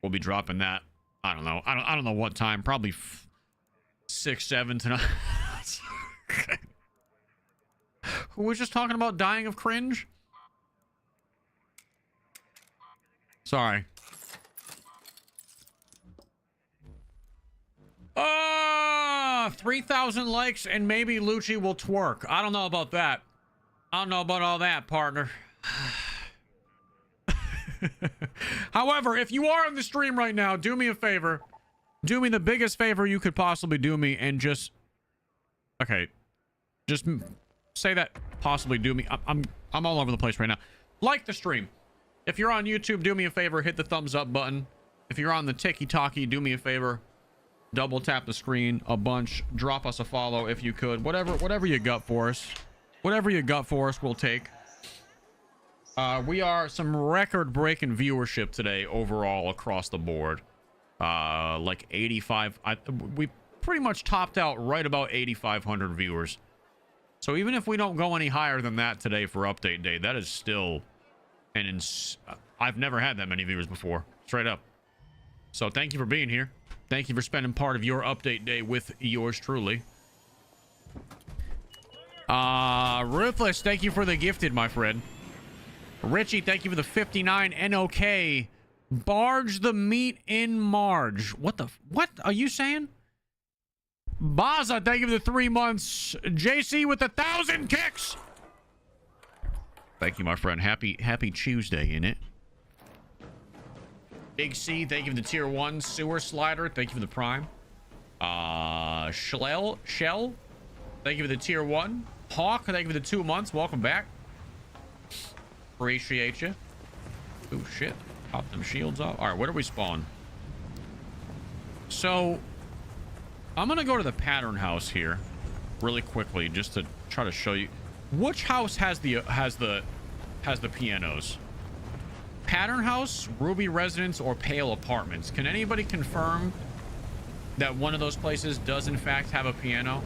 We'll be dropping that. I don't know. I don't know what time. Probably 6, 7 tonight. Who was just talking about dying of cringe? Sorry. 3,000 likes and maybe Loochy will twerk. I don't know about that. I don't know about all that, partner. However, if you are in the stream right now, do me a favor. Do me the biggest favor you could possibly do me and just... Okay. Just say that possibly do me. I'm all over the place right now. Like the stream. If you're on YouTube, do me a favor. Hit the thumbs up button. If you're on the TikTok, do me a favor. Double tap the screen a bunch. Drop us a follow if you could. Whatever you got for us. Whatever you got for us, we'll take. We are some record-breaking viewership today overall across the board. Like 85. We pretty much topped out right about 8,500 viewers. So even if we don't go any higher than that today for update day, that is still an I've never had that many viewers before. Straight up. So thank you for being here. Thank you for spending part of your update day with yours truly. Ruthless, thank you for the gifted, my friend. Richie, thank you for the 59 NOK. Barge the meat in Marge. What are you saying? Baza, thank you for the 3 months. JC with 1,000 kicks. Thank you, my friend. Happy Tuesday, innit? Big C, thank you for the tier 1. Sewer Slider, thank you for the prime. Shell, thank you for the tier 1. Hawk, thank you for the 2 months. Welcome back. Appreciate you. Oh, shit. Pop them shields off. All right, where do we spawn? So, I'm going to go to the pattern house here really quickly just to try to show you. Which house has the pianos? Pattern House, Ruby Residence, or Pale Apartments? Can anybody confirm that one of those places does in fact have a piano?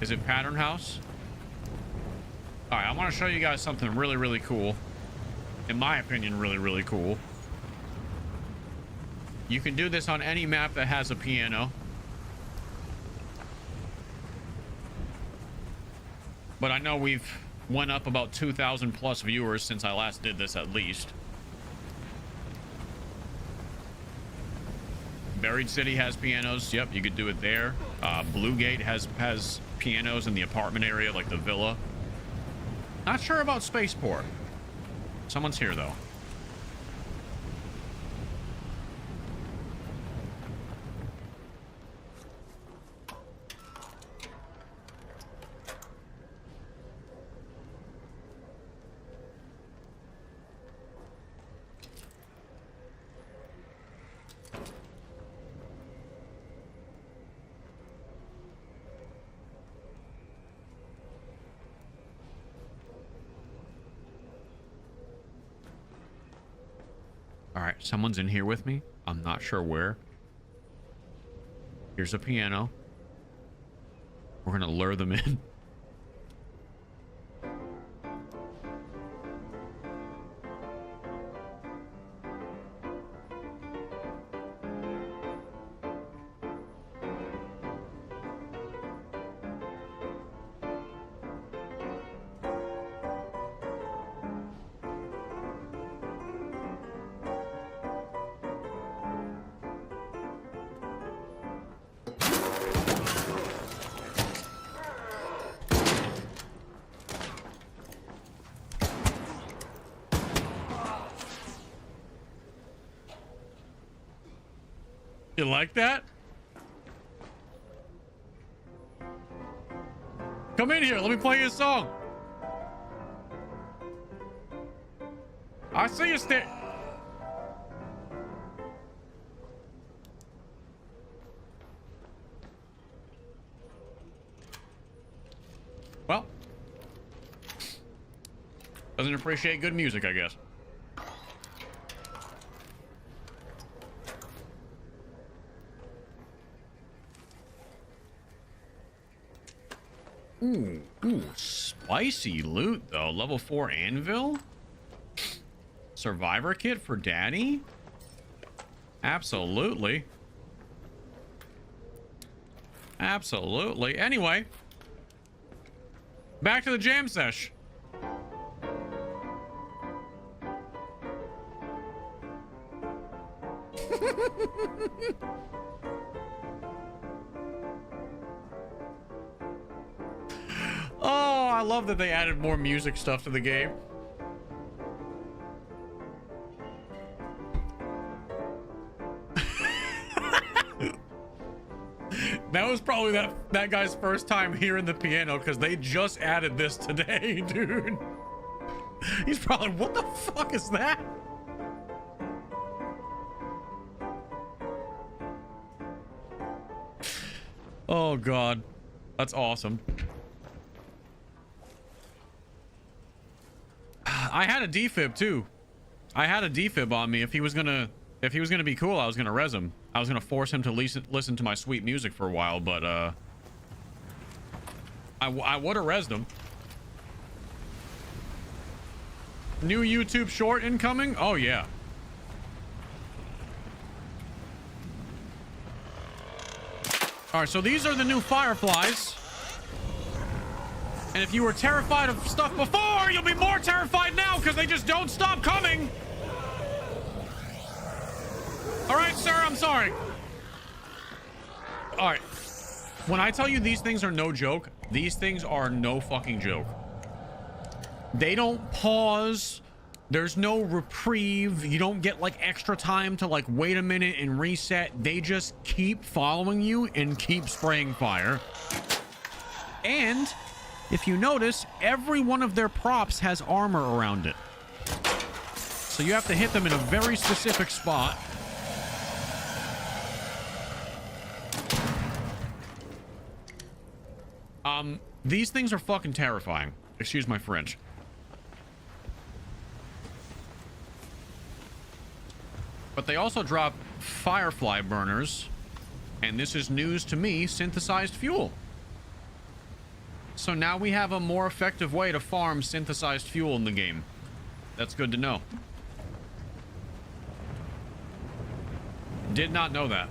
Is it Pattern House? All right, I want to show you guys something really, really cool. In my opinion, really, really cool. You can do this on any map that has a piano. But I know we've went up about 2,000 plus viewers since I last did this, at least. Buried City has pianos. Yep, you could do it there. Bluegate has pianos in the apartment area, like the villa. Not sure about Spaceport. Someone's here, though. All right, someone's in here with me. I'm not sure where. Here's a piano. We're gonna lure them in. You like that? Come in here. Let me play you a song. I see you stay. Well, doesn't appreciate good music, I guess. Ooh, spicy loot though. Level 4 anvil. Survivor kit for daddy. Absolutely. Absolutely. Anyway, back to the jam sesh. Oh, I love that they added more music stuff to the game. That was probably that guy's first time hearing the piano, because they just added this today, dude. He's probably, what the fuck is that? Oh god, that's awesome. I had a defib too. I had a defib on me. If he was gonna be cool, I was gonna res him. I was gonna force him to listen to my sweet music for a while, but I would have resed him. New YouTube short incoming? Oh yeah. All right, so these are the new fireflies. And if you were terrified of stuff before, you'll be more terrified now because they just don't stop coming. All right, sir, I'm sorry. All right. When I tell you these things are no joke, these things are no fucking joke. They don't pause. There's no reprieve. You don't get like extra time to like wait a minute and reset. They just keep following you and keep spraying fire. And if you notice, every one of their props has armor around it. So you have to hit them in a very specific spot. These things are fucking terrifying. Excuse my French. But they also drop firefly burners, and this is news to me, synthesized fuel. So now we have a more effective way to farm synthesized fuel in the game. That's good to know. Did not know that.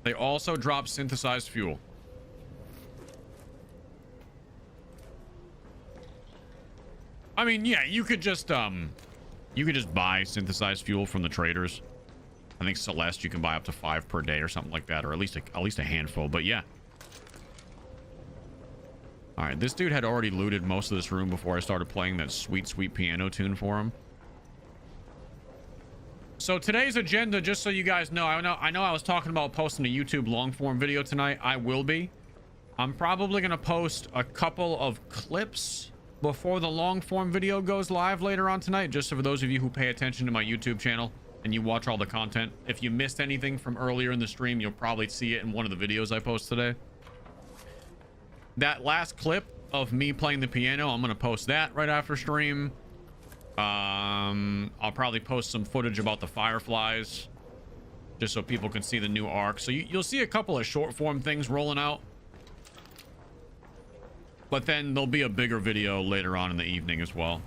They also drop synthesized fuel. I mean, yeah, you could just buy synthesized fuel from the traders. I think Celeste you can buy up to 5 per day or something like that, or at least a handful, but yeah. All right, this dude had already looted most of this room before I started playing that sweet piano tune for him. So today's agenda, just so you guys know, I know I was talking about posting a YouTube long form video tonight. I will be. I'm probably going to post a couple of clips before the long form video goes live later on tonight, just for those of you who pay attention to my YouTube channel and you watch all the content. If you missed anything from earlier in the stream, you'll probably see it in one of the videos I post today. That last clip of me playing the piano, I'm going to post that right after stream. I'll probably post some footage about the fireflies just so people can see the new arc. So you'll see a couple of short form things rolling out, but then there'll be a bigger video later on in the evening as well.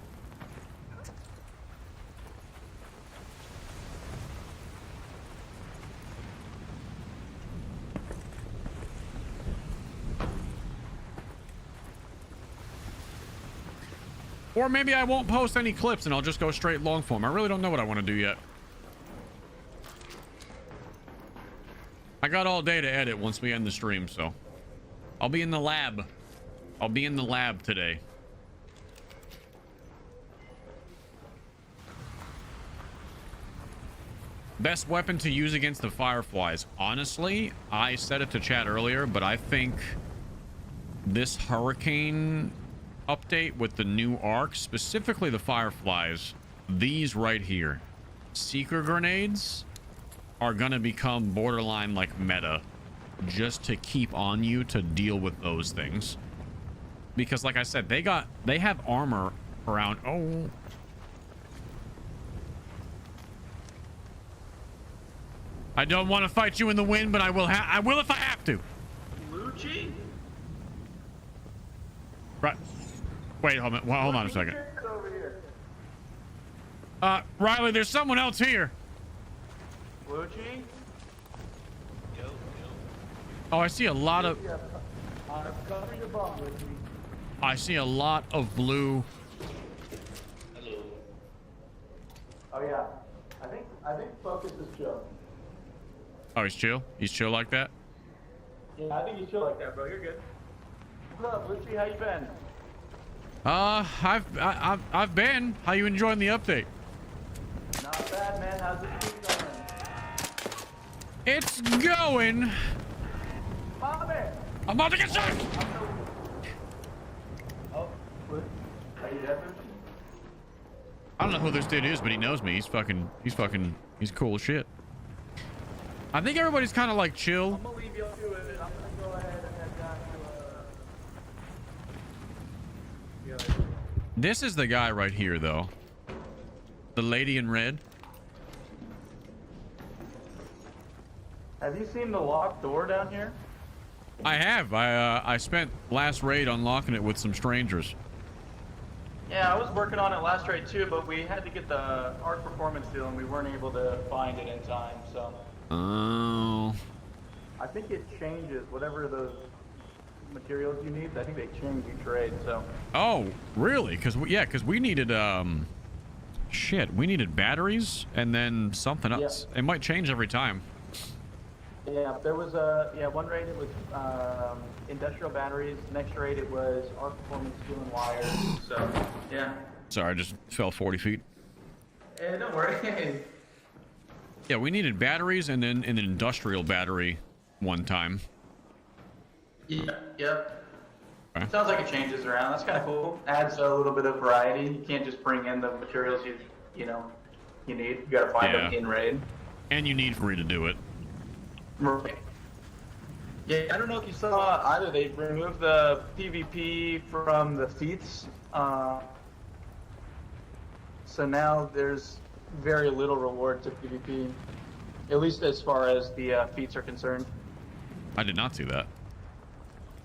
Or maybe I won't post any clips and I'll just go straight long form. I really don't know what I want to do yet. I got all day to edit once we end the stream, so I'll be in the lab. I'll be in the lab today. Best weapon to use against the fireflies. Honestly, I said it to chat earlier, but I think this hurricane update with the new arc, specifically the fireflies, these right here, seeker grenades, are gonna become borderline like meta, just to keep on you to deal with those things. Because like I said, they have armor around. Oh, I don't want to fight you in the wind, but I will if I have to. Loochy Loochy? Right. Wait, hold on a second. Riley, there's someone else here. Loochy? Oh, I see a lot of. I see a lot of blue. Oh yeah, I think Focus is chill. Oh, he's chill. He's chill like that. Yeah, I think he's chill like that, bro. You're good. What's up, Loochy? How you been? I've been. How you enjoying the update? Not bad, man. How's it going? It's going. Bobby! I'm about to get shot. Oh, what? Are you dead, Loochy? I don't know who this dude is, but he knows me. He's cool as shit. I think everybody's kind of like chill. I'm gonna leave you to it. I'm gonna go ahead and head down to, This is the guy right here, though. The lady in red. Have you seen the locked door down here? I have. I spent last raid unlocking it with some strangers. Yeah, I was working on it last raid too, but we had to get the Arc Performance deal and we weren't able to find it in time, so. Oh. I think it changes whatever those materials you need. I think they change each raid, so. Oh, really? Because we needed shit. We needed batteries and then something else. Yeah. It might change every time. Yeah, there was one raid it was industrial batteries. Next raid it was Arc Performance steel and wires. So yeah. Sorry, I just fell 40 feet. Don't worry. Yeah, we needed batteries and then an industrial battery one time. Yeah, yep. Okay. Sounds like it changes around. That's kind of cool. Adds a little bit of variety. You can't just bring in the materials you need. You gotta find them in raid. And you need free to do it. Right. Yeah, I don't know if you saw either. They removed the PvP from the feats. So now there's very little reward to PvP, at least as far as the feats are concerned. I did not see that.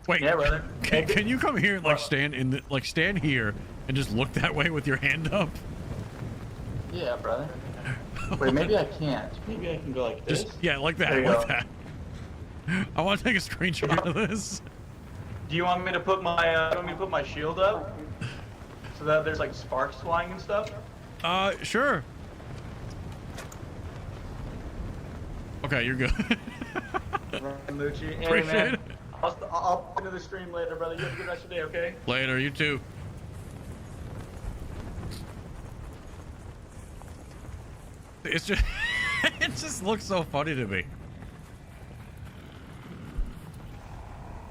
Wait, yeah, brother. Can you come here and stand here and just look that way with your hand up? Yeah, brother. Wait, maybe I can't. Maybe I can go like this. Yeah, like that. Like that. I want to take a screenshot of this. Do you want me to put my shield up so that there's like sparks flying and stuff? Sure. Okay, you're good. Loochy. Appreciate it. I'll put into the stream later, brother. You have a good rest of the day, okay? Later, you too. It's just, it just looks so funny to me.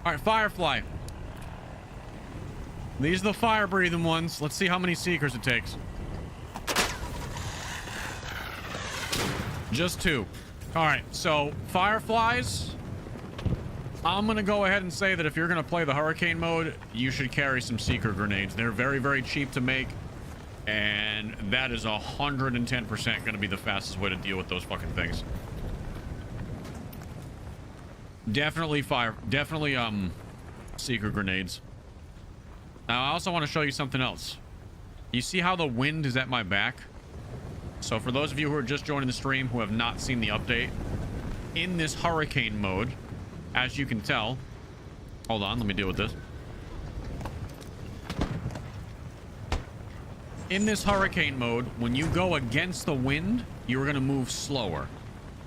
All right, Firefly. These are the fire-breathing ones. Let's see how many Seekers it takes. Just 2. All right, so Fireflies. I'm going to go ahead and say that if you're going to play the Hurricane mode, you should carry some Seeker grenades. They're very, very cheap to make. And that is 110% going to be the fastest way to deal with those fucking things. Definitely Seeker grenades. Now, I also want to show you something else. You see how the wind is at my back? So for those of you who are just joining the stream who have not seen the update, in this hurricane mode, as you can tell, hold on, let me deal with this. In this hurricane mode, when you go against the wind, you're going to move slower.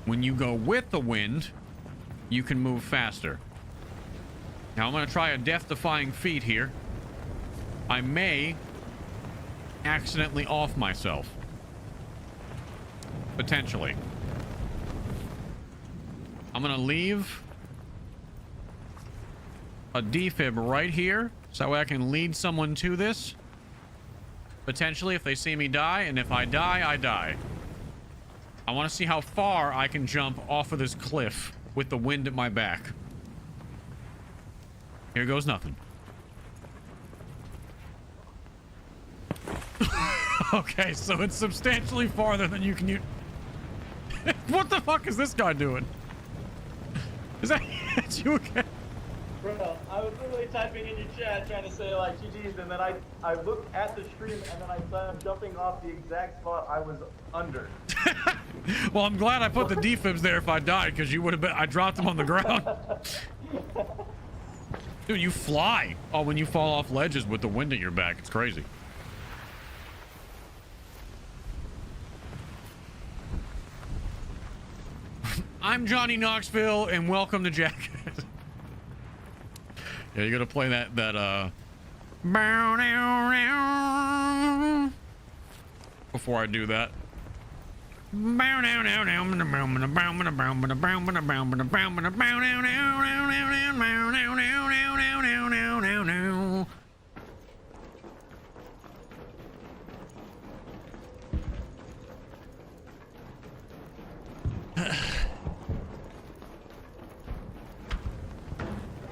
When you go with the wind, you can move faster. Now I'm going to try a death-defying feat here. I may accidentally off myself. Potentially. I'm going to leave a defib right here, so that way I can lead someone to this. Potentially, if they see me die, and if I die, I die. I want to see how far I can jump off of this cliff with the wind at my back. Here goes nothing. Okay, so it's substantially farther than you can use. What the fuck is this guy doing? Is that you again? Bro, I was literally typing in your chat trying to say like GG's, and then I looked at the stream and then I started jumping off the exact spot I was under. Well, I'm glad I put the defibs there if I died, because you would have been. I dropped them on the ground. Dude, you fly. Oh, when you fall off ledges with the wind at your back, it's crazy. I'm Johnny Knoxville, and welcome to Jack. Yeah, you gotta play that before I do that.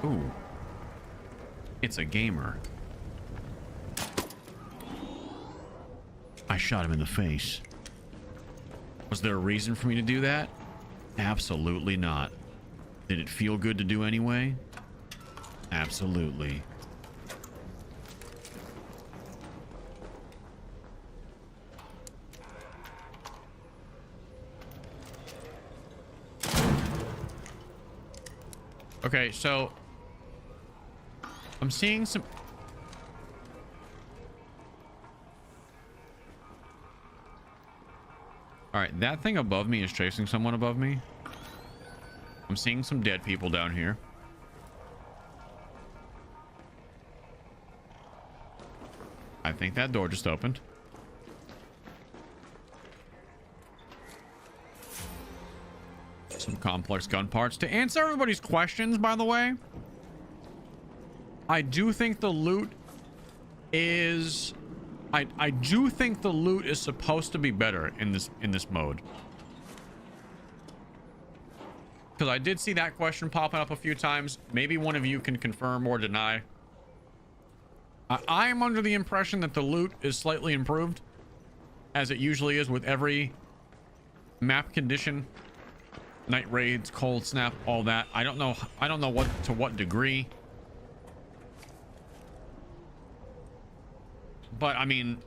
Ooh. It's a gamer. I shot him in the face. Was there a reason for me to do that? Absolutely not. Did it feel good to do anyway? Absolutely. Okay, so I'm seeing some... Alright, that thing above me is chasing someone above me. I'm seeing some dead people down here. I think that door just opened. Some complex gun parts. To answer everybody's questions, by the way, I do think the loot is... I do think the loot is supposed to be better in this mode. Because I did see that question popping up a few times. Maybe one of you can confirm or deny. I am under the impression that the loot is slightly improved, as it usually is with every map condition. Night raids, cold snap, all that. I don't know what degree. But I mean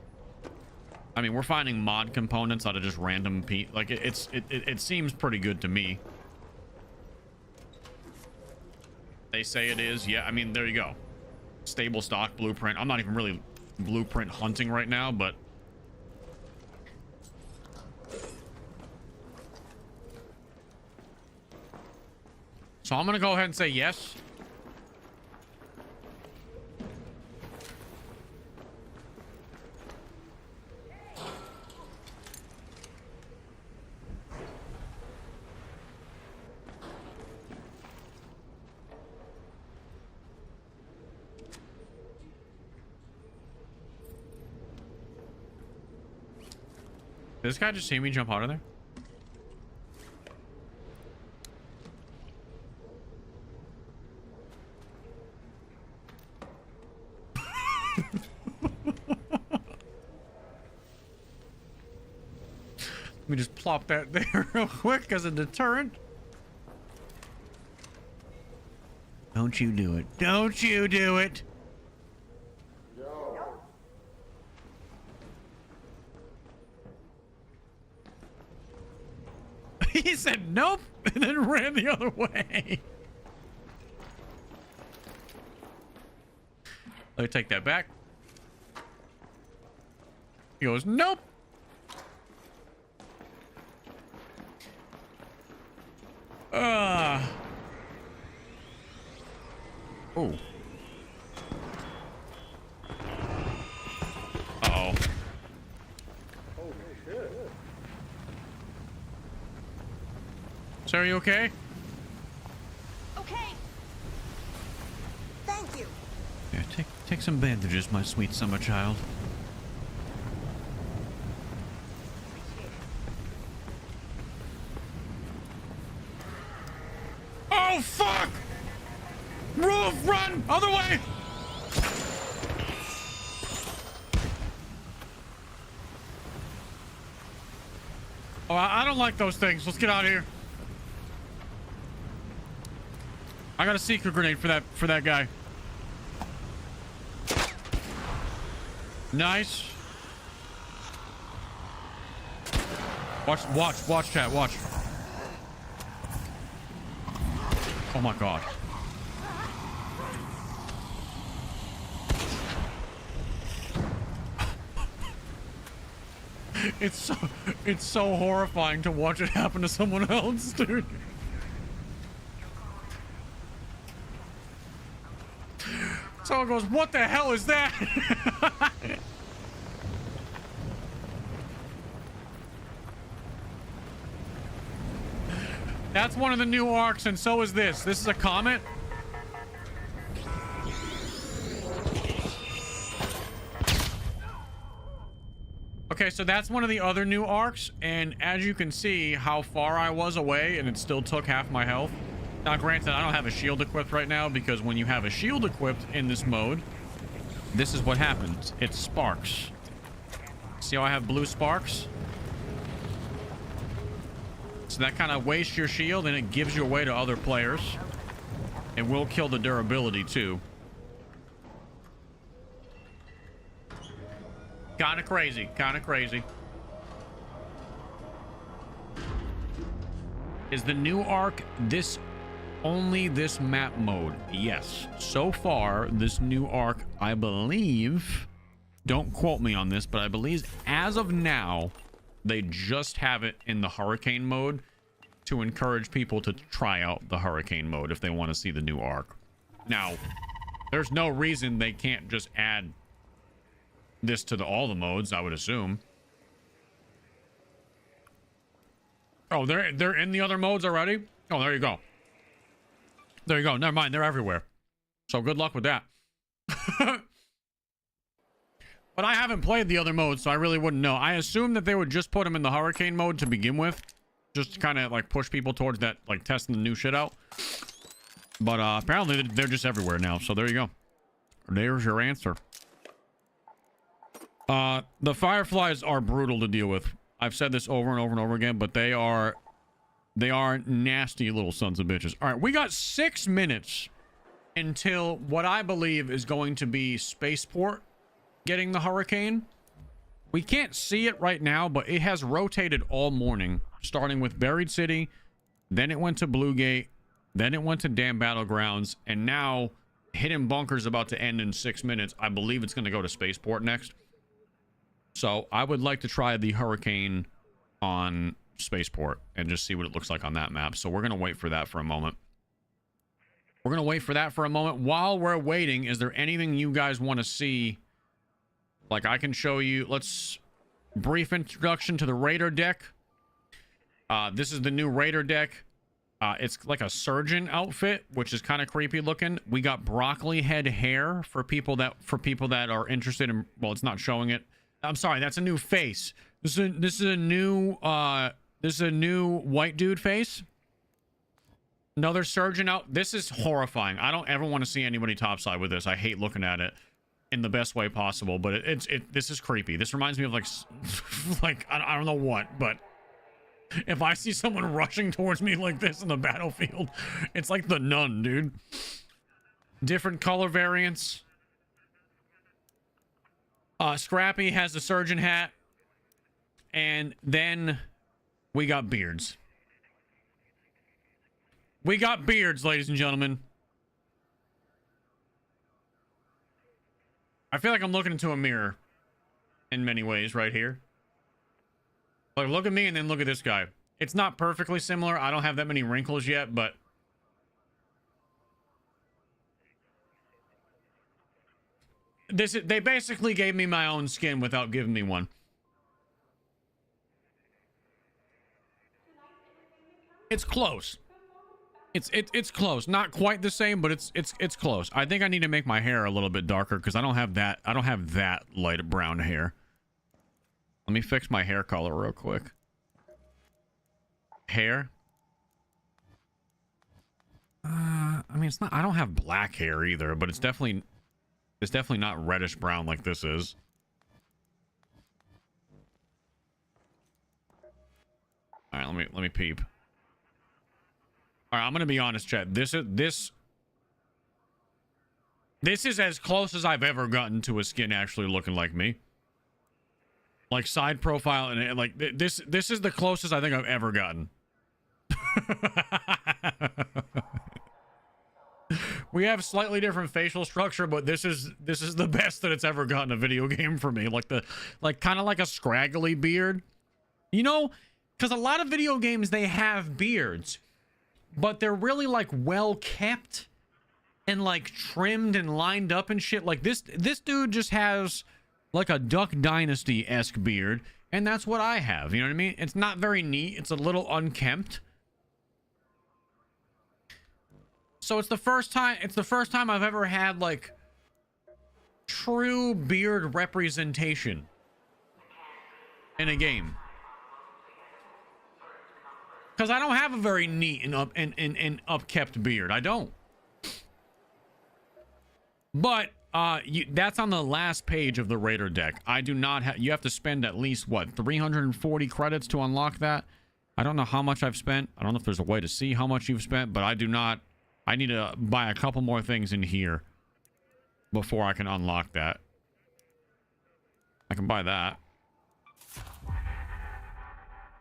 we're finding mod components out of just random like it seems pretty good to me. They say it is. Yeah, I mean, there you go. Stable stock blueprint. I'm not even really blueprint hunting right now, but so I'm gonna go ahead and say yes. Did this guy just see me jump out of there? Let me just plop that there real quick as a deterrent. Don't you do it. Don't you do it. He said nope and then ran the other way. Let me take that back. He goes nope. Oh. Uh-oh. So are you okay? Okay. Thank you. Yeah, take some bandages, my sweet summer child. Oh fuck! Roof, run! Other way! Oh, I don't like those things. Let's get out of here. I got a secret grenade for that guy. Nice. Watch, chat, watch. Oh my god. It's so horrifying to watch it happen to someone else, dude. Someone goes, what the hell is that? That's one of the new arcs, and so is this. This is a comet. Okay, so that's one of the other new arcs, and as you can see how far I was away, and it still took half my health. Now, granted, I don't have a shield equipped right now, because when you have a shield equipped in this mode, this is what happens. It sparks. See how I have blue sparks? So that kind of wastes your shield, and it gives you away to other players. It will kill the durability, too. Kind of crazy. Kind of crazy. Is the new arc only this map mode? Yes. So far, this new arc, I believe, don't quote me on this, but I believe as of now, they just have it in the hurricane mode to encourage people to try out the hurricane mode if they want to see the new arc. Now, there's no reason they can't just add this to all the modes, I would assume. Oh, they're in the other modes already? Oh, there you go. There you go. Never mind, they're everywhere. So good luck with that. But I haven't played the other modes, so I really wouldn't know. I assume that they would just put them in the hurricane mode to begin with, just to kind of like push people towards that, like testing the new shit out. But apparently they're just everywhere now, so there you go. There's your answer. The fireflies are brutal to deal with. I've said this over and over and over again, but they are nasty little sons of bitches. All right, we got 6 minutes until what I believe is going to be Spaceport getting the hurricane. We can't see it right now, but it has rotated all morning, starting with Buried City, then it went to Blue Gate, then it went to Dam Battlegrounds, and now Hidden Bunker's about to end in 6 minutes. I believe it's going to go to Spaceport next. So I would like to try the hurricane on Spaceport and just see what it looks like on that map. So we're going to wait for that for a moment. We're going to wait for that for a moment. While we're waiting, is there anything you guys want to see? Like I can show you, let's brief introduction to the Raider deck. This is the new Raider deck. It's like a surgeon outfit, which is kind of creepy looking. We got broccoli head hair for people that are interested in, well, it's not showing it. I'm sorry, that's a new face. This is a new white dude face. Another surgeon out. This is horrifying. I don't ever want to see anybody topside with this. I hate looking at it in the best way possible, but this is creepy. This reminds me of like I don't know what, but if I see someone rushing towards me like this in the battlefield, it's like the Nun, dude. Different color variants. Scrappy has the surgeon hat. And then we got beards. We got beards, ladies and gentlemen. I feel like I'm looking into a mirror in many ways right here. Like, look at me and then look at this guy. It's not perfectly similar. I don't have that many wrinkles yet, but they basically gave me my own skin without giving me one. It's close. It's close. Not quite the same, but it's close. I think I need to make my hair a little bit darker because I don't have that light brown hair. Let me fix my hair color real quick. Hair. I mean, it's not. I don't have black hair either, but it's definitely not reddish brown like this is. All right, let me peep. All right, I'm gonna be honest, chat. This This is as close as I've ever gotten to a skin actually looking like me. Like side profile and like this is the closest I think I've ever gotten. We have slightly different facial structure, but this is the best that it's ever gotten a video game for me. Like kind of like a scraggly beard. You know, because a lot of video games, they have beards, but they're really like well kept and like trimmed and lined up and shit. Like this dude just has like a Duck Dynasty-esque beard, and that's what I have. You know what I mean? It's not very neat. It's a little unkempt. So it's the first time I've ever had like true beard representation in a game. Because I don't have a very neat and upkept beard. I don't. But that's on the last page of the Raider deck. I do not have. You have to spend at least what, 340 credits to unlock that. I don't know how much I've spent. I don't know if there's a way to see how much you've spent, but I do not. I need to buy a couple more things in here before I can unlock that. I can buy that.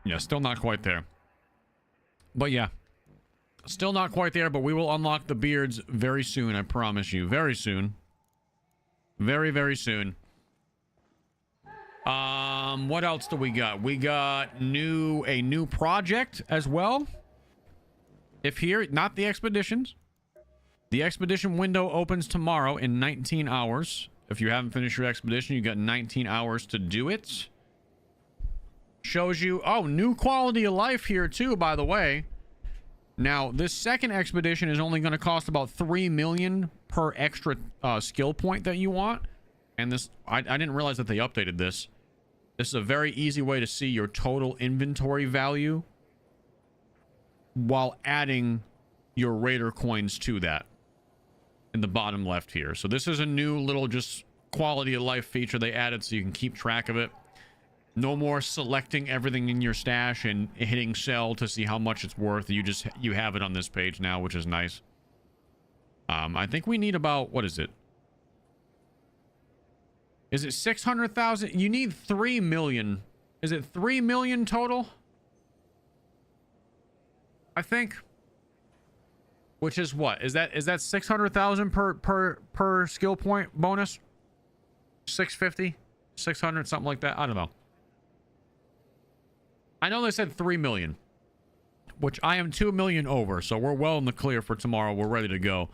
Yeah, still not quite there. But yeah, still not quite there, but we will unlock the beards very soon, I promise you. Very soon. Very, very soon. What else do we got? We got a new project as well. If here, not the expeditions. The expedition window opens tomorrow in 19 hours. If you haven't finished your expedition, you got 19 hours to do it. Shows you, oh, new quality of life here too, by the way. Now, this second expedition is only going to cost about 3 million per extra skill point that you want. And this, I didn't realize that they updated this. This is a very easy way to see your total inventory value while adding your Raider coins to that in the bottom left here. So this is a new little just quality of life feature they added so you can keep track of it. No more selecting everything in your stash and hitting sell to see how much it's worth. You have it on this page now, which is nice. I think we need about, what is it? Is it 600,000? You need 3 million. Is it 3 million total? I think. Which is what? Is that 600,000 per skill point bonus? 650? 600, something like that? I don't know. I know they said 3 million, which I am 2 million over, so we're well in the clear for tomorrow. We're ready to go.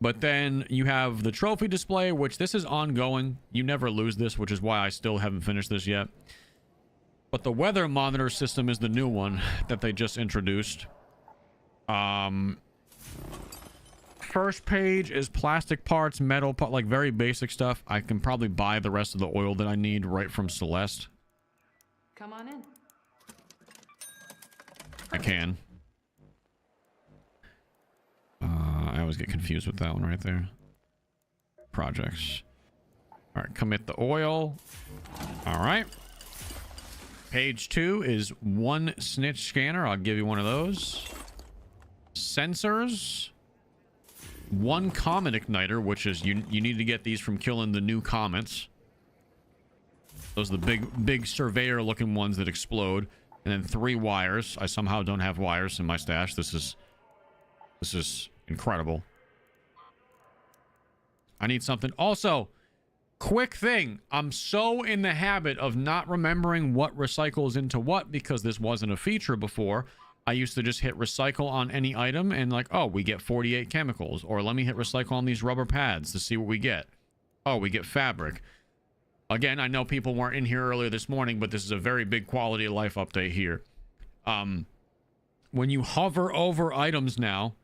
But then you have the trophy display, which this is ongoing. You never lose this, which is why I still haven't finished this yet. But the weather monitor system is the new one that they just introduced. First page is plastic parts, metal part, like very basic stuff. I can probably buy the rest of the oil that I need right from Celeste. Come on in. I can. I always get confused with that one right there. Projects. All right, commit the oil. All right. Page 2 is 1 snitch scanner. I'll give you one of those. Sensors. 1 comet igniter, which is you need to get these from killing the new comets. Those are the big surveyor looking ones that explode. And then 3 wires. I somehow don't have wires in my stash. This is incredible. I need something. Also, quick thing. I'm so in the habit of not remembering what recycles into what because this wasn't a feature before. I used to just hit recycle on any item and like, oh, we get 48 chemicals. Or let me hit recycle on these rubber pads to see what we get. Oh, we get fabric. Again, I know people weren't in here earlier this morning, but this is a very big quality of life update here. When you hover over items now,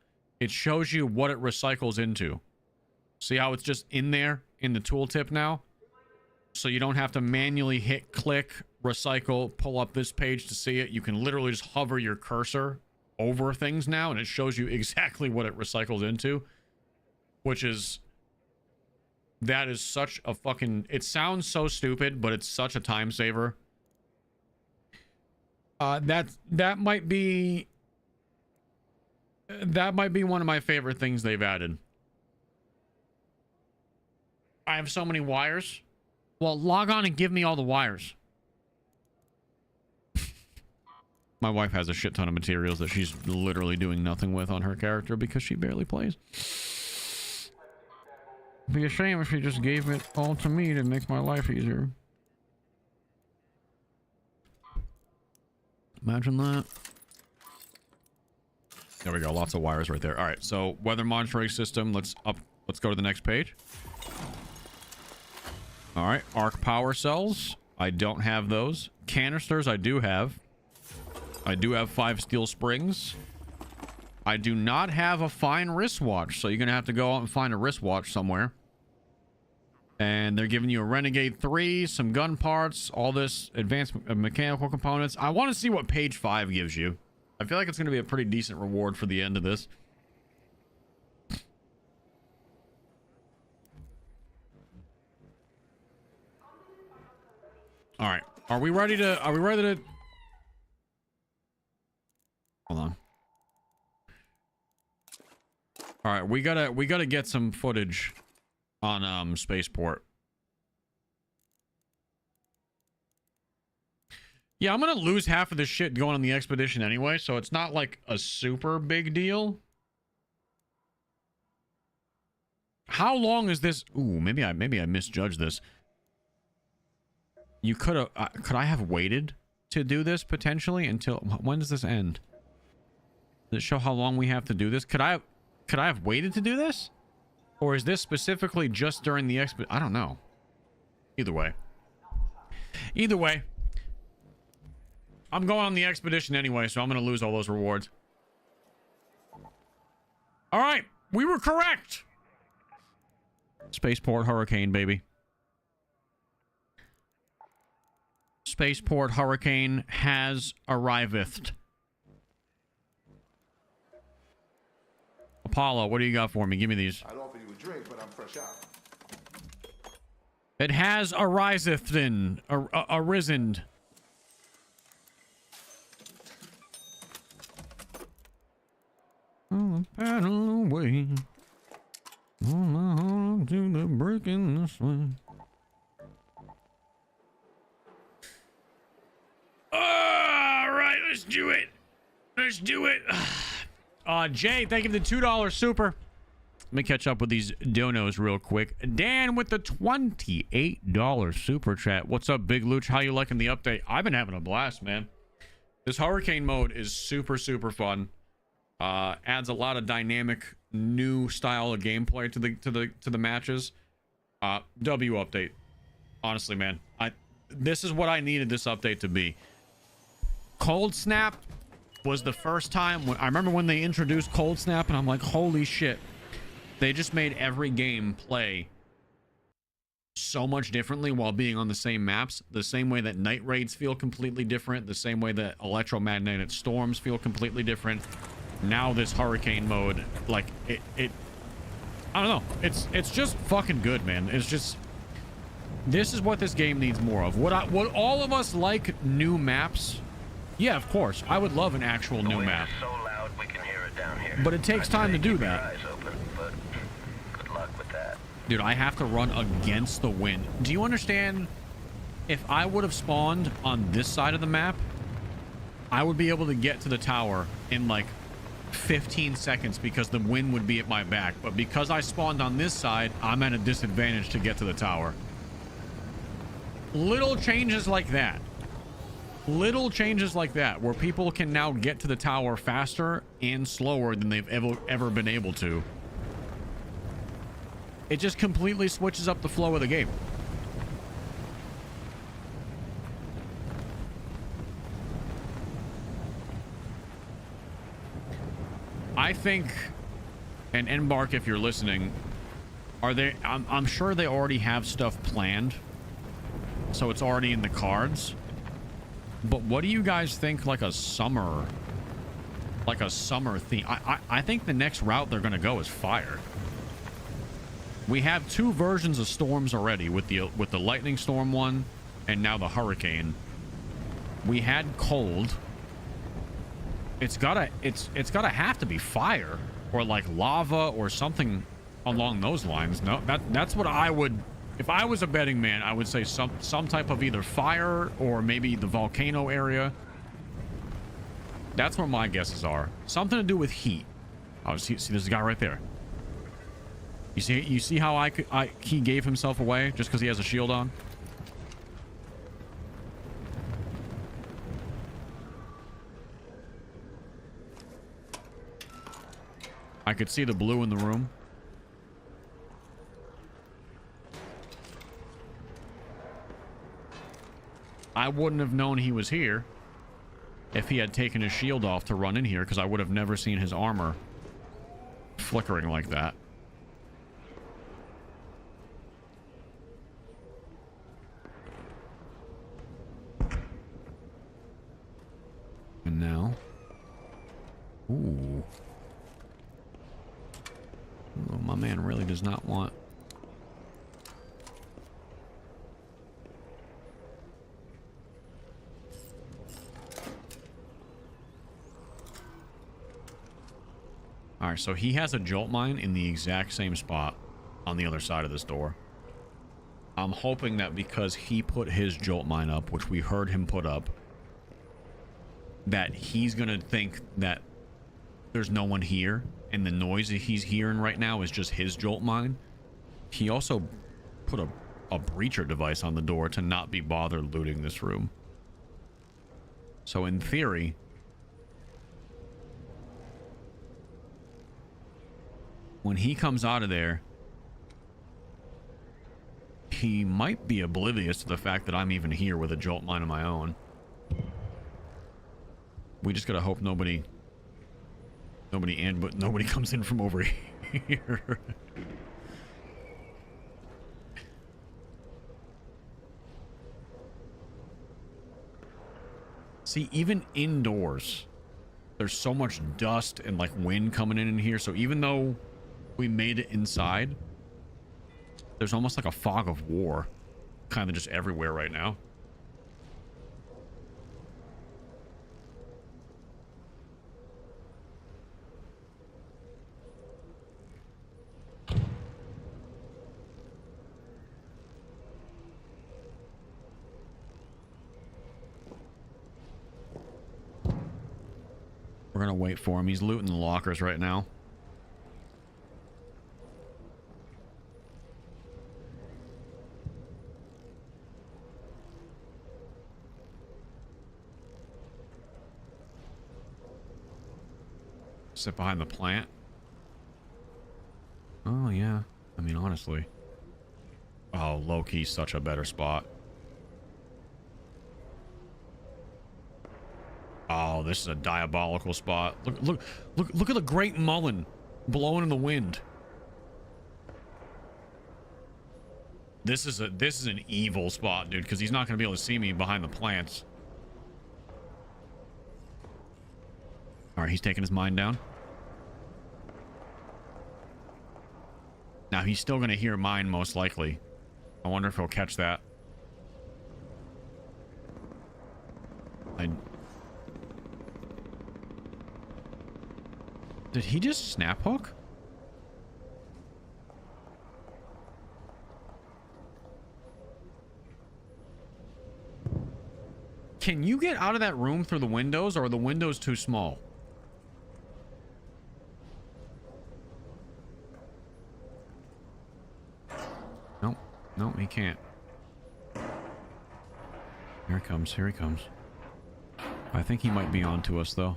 it shows you what it recycles into. See how it's just in there in the tooltip now? So you don't have to manually hit click, recycle, pull up this page to see it. You can literally just hover your cursor over things now, and it shows you exactly what it recycles into. Which is... That is such a fucking... It sounds so stupid, but it's such a time saver. That might be one of my favorite things they've added. I have so many wires. Well, log on and give me all the wires. My wife has a shit ton of materials that she's literally doing nothing with on her character because she barely plays. It'd be a shame if she just gave it all to me to make my life easier. Imagine that. There we go. Lots of wires right there. All right. So weather monitoring system. Let's go to the next page. All right. Arc power cells. I don't have those. Canisters I do have. I do have 5 steel springs. I do not have a fine wristwatch, so you're going to have to go out and find a wristwatch somewhere. And they're giving you a Renegade 3, some gun parts, all this advanced mechanical components. I want to see what page 5 gives you. I feel like it's going to be a pretty decent reward for the end of this. All right. Are we ready to... Hold on. All right, we gotta get some footage on Spaceport. Yeah, I'm gonna lose half of this shit going on the expedition anyway, so it's not like a super big deal. How long is this? Ooh, maybe I misjudged this. You could have could I have waited to do this potentially until when does this end? Does it show how long we have to do this? Could I have waited to do this? Or is this specifically just during the expedition? I don't know. Either way. Either way. I'm going on the expedition anyway, so I'm going to lose all those rewards. All right. We were correct. Spaceport Hurricane, baby. Spaceport Hurricane has arrived. Apollo, what do you got for me? Give me these. I'd offer you a drink, but I'm fresh out. It has arisen. Oh, paddle away. Oh, to the break in the swing. All right, let's do it. Let's do it. Jay, thank you for the $2 super. Let me catch up with these donos real quick. Dan with the $28 super chat. What's up, Big Looch? How you liking the update? I've been having a blast, man. This hurricane mode is super fun. Adds a lot of dynamic new style of gameplay to the matches. W update. Honestly, man, this is what I needed this update to be. Cold Snap was the first time I remember when they introduced Cold Snap, and I'm like, holy shit. They just made every game play so much differently while being on the same maps. The same way that night raids feel completely different. The same way that electromagnetic storms feel completely different. Now this hurricane mode, like it I don't know. It's just fucking good, man. It's just, this is what this game needs more of. Would all of us like new maps? Yeah, of course. I would love an actual new map. So loud we can hear it down here. But it takes time to do that. Eyes open, but good luck with that. Dude, I have to run against the wind. Do you understand? If I would have spawned on this side of the map, I would be able to get to the tower in like 15 seconds because the wind would be at my back. But because I spawned on this side, I'm at a disadvantage to get to the tower. Little changes like that. Little changes like that where people can now get to the tower faster and slower than they've ever been able to. It just completely switches up the flow of the game. I think, and Embark, if you're listening, I'm sure they already have stuff planned, so it's already in the cards. But what do you guys think, like a summer theme? I think the next route they're gonna go is fire. We have 2 versions of storms already with the lightning storm one, and now the hurricane. We had cold. It's gotta have to be fire or like lava or something along those lines. No, that's what I would If I was a betting man, I would say some type of either fire or maybe the volcano area. That's where my guesses are. Something to do with heat. Oh, see there's a guy right there. You see how he gave himself away just because he has a shield on? I could see the blue in the room. I wouldn't have known he was here if he had taken his shield off to run in here, because I would have never seen his armor flickering like that. And now... Ooh. Oh, my man really does not want... Alright, so he has a jolt mine in the exact same spot on the other side of this door. I'm hoping that because he put his jolt mine up, which we heard him put up, that he's gonna think that there's no one here, and the noise that he's hearing right now is just his jolt mine. He also put a breacher device on the door to not be bothered looting this room. So in theory, when he comes out of there, he might be oblivious to the fact that I'm even here with a jolt mine of my own. We just gotta hope nobody comes in from over here. See, even indoors, there's so much dust and like wind coming in here. So even though we made it inside, there's almost like a fog of war kind of just everywhere right now. We're gonna wait for him. He's looting the lockers right now. Sit behind the plant. Oh yeah, I mean honestly. Oh, Loochy's such a better spot. Oh, this is a diabolical spot. Look at the great mullen blowing in the wind. This is an evil spot, dude, because he's not going to be able to see me behind the plants. All right, he's taking his mine down. Now he's still going to hear mine most likely. I wonder if he'll catch that. Did he just snap hook? Can you get out of that room through the windows, or are the windows too small? Nope. Nope, he can't. Here he comes. Here he comes. I think he might be on to us, though.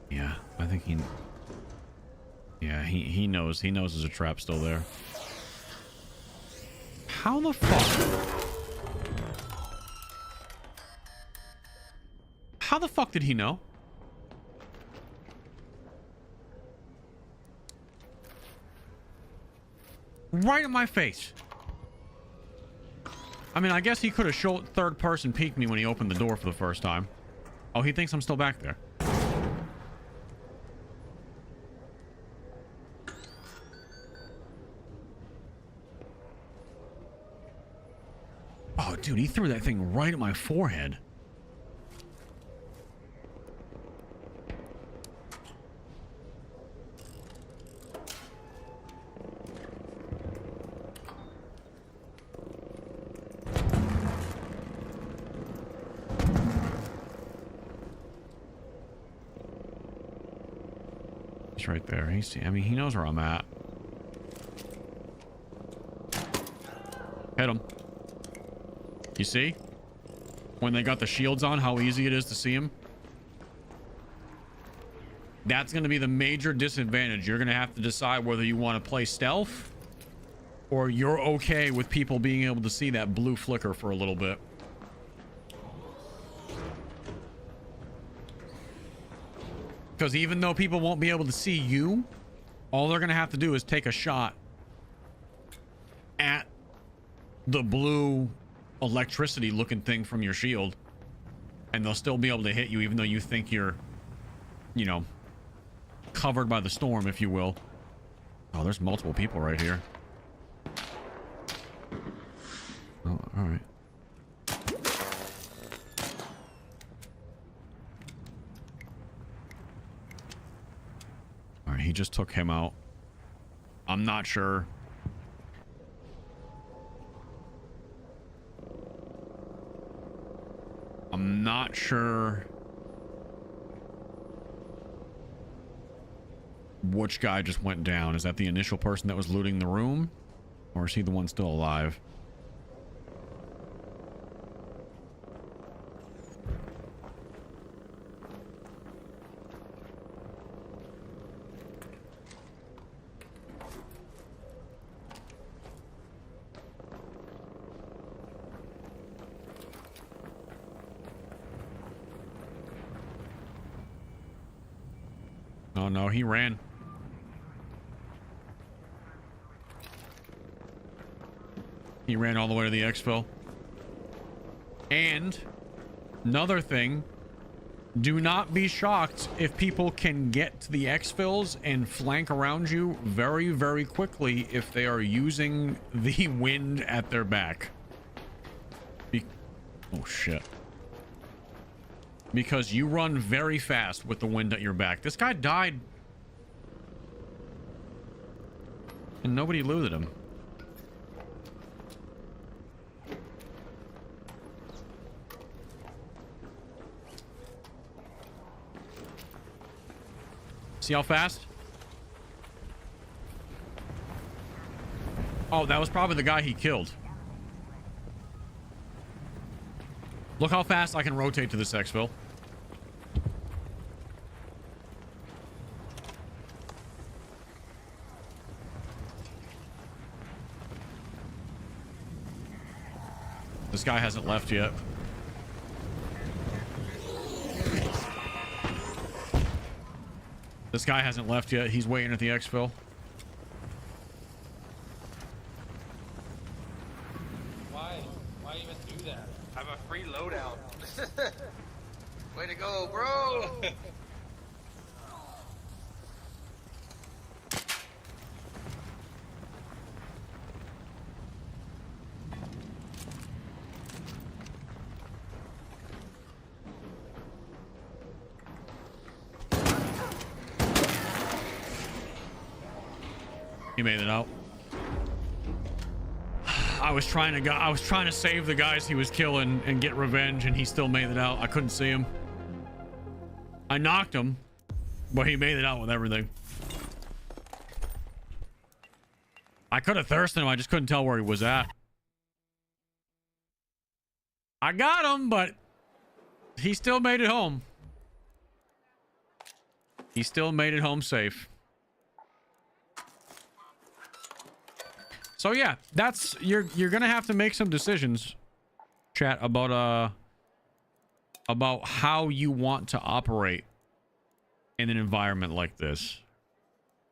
Yeah, I think he... Yeah, he knows. He knows there's a trap still there. How the fuck? How the fuck did he know? Right in my face. I mean, I guess he could have showed third person peeked me when he opened the door for the first time. Oh, he thinks I'm still back there. Oh, dude, he threw that thing right at my forehead. He's right there. I mean, he knows where I'm at. Hit him. You see? When they got the shields on, how easy it is to see him. That's going to be the major disadvantage. You're going to have to decide whether you want to play stealth or you're okay with people being able to see that blue flicker for a little bit. Because even though people won't be able to see you, all they're going to have to do is take a shot at the blue electricity looking thing from your shield, and they'll still be able to hit you even though you think you're, you know, covered by the storm, if you will. Oh, there's multiple people right here. Oh, all right. All right, he just took him out. I'm not sure. I'm not sure which guy just went down. Is that the initial person that was looting the room? Or is he the one still alive? Oh no, he ran. He ran all the way to the exfil. And another thing, do not be shocked if people can get to the exfils and flank around you very, very quickly if they are using the wind at their back. Oh shit. Because you run very fast with the wind at your back. This guy died and nobody looted him. See how fast? Oh, that was probably the guy he killed. Look how fast I can rotate to this exfil. This guy hasn't left yet. This guy hasn't left yet. He's waiting at the exfil. Why? Why even do that? Have a free loadout. Way to go, bro! He made it out. I was trying to save the guys he was killing and get revenge, and he still made it out. I couldn't see him. I knocked him, but he made it out with everything. I could have thirsted him. I just couldn't tell where he was at. I got him, but he still made it home. He still made it home safe. So yeah, that's you're gonna have to make some decisions, chat, about how you want to operate in an environment like this.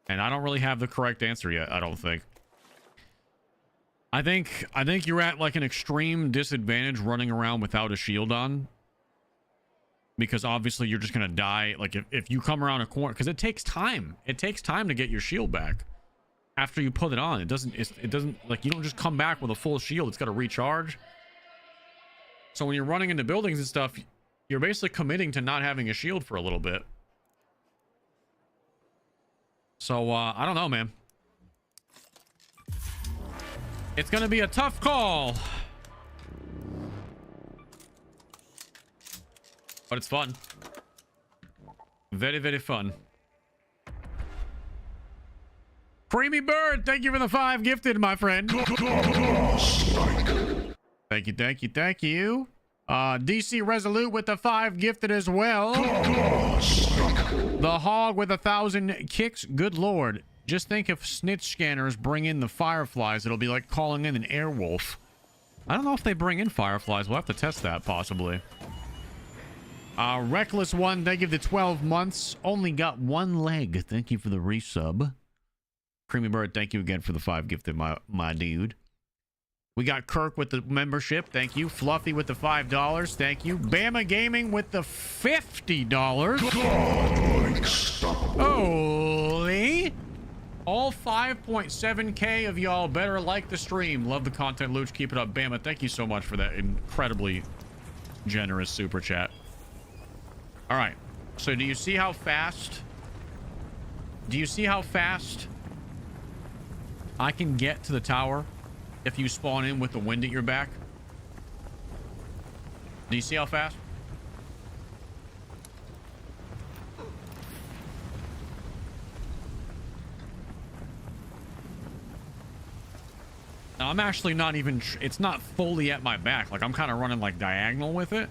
And I don't really have the correct answer yet, I don't think. I think you're at like an extreme disadvantage running around without a shield on. Because obviously you're just gonna die. Like if you come around a corner, because it takes time. It takes time to get your shield back. After you put it on, it doesn't like, you don't just come back with a full shield. It's got to recharge. So when you're running into buildings and stuff, you're basically committing to not having a shield for a little bit. So I don't know, man. It's gonna be a tough call, but it's fun. Very, very fun. Creamy Bird, thank you for the 5 gifted, my friend. Thank you, thank you, thank you. DC Resolute with the 5 gifted as well. The Hog with 1,000 kicks. Good lord. Just think if snitch scanners bring in the fireflies, it'll be like calling in an airwolf. I don't know if they bring in fireflies. We'll have to test that, possibly. Reckless One, thank you for the 12 months. Only got 1 leg. Thank you for the resub. Creamy Bird, thank you again for the 5 gifted, my dude. We got Kirk with the membership. Thank you. Fluffy with the $5. Thank you. Bama Gaming with the $50. Holy. All 5.7K of y'all better like the stream. Love the content, Looch. Keep it up. Bama, thank you so much for that incredibly generous super chat. All right. So do you see how fast? Do you see how fast I can get to the tower if you spawn in with the wind at your back? Do you see how fast? Now, I'm actually not even... It's not fully at my back. Like, I'm kind of running, like, diagonal with it.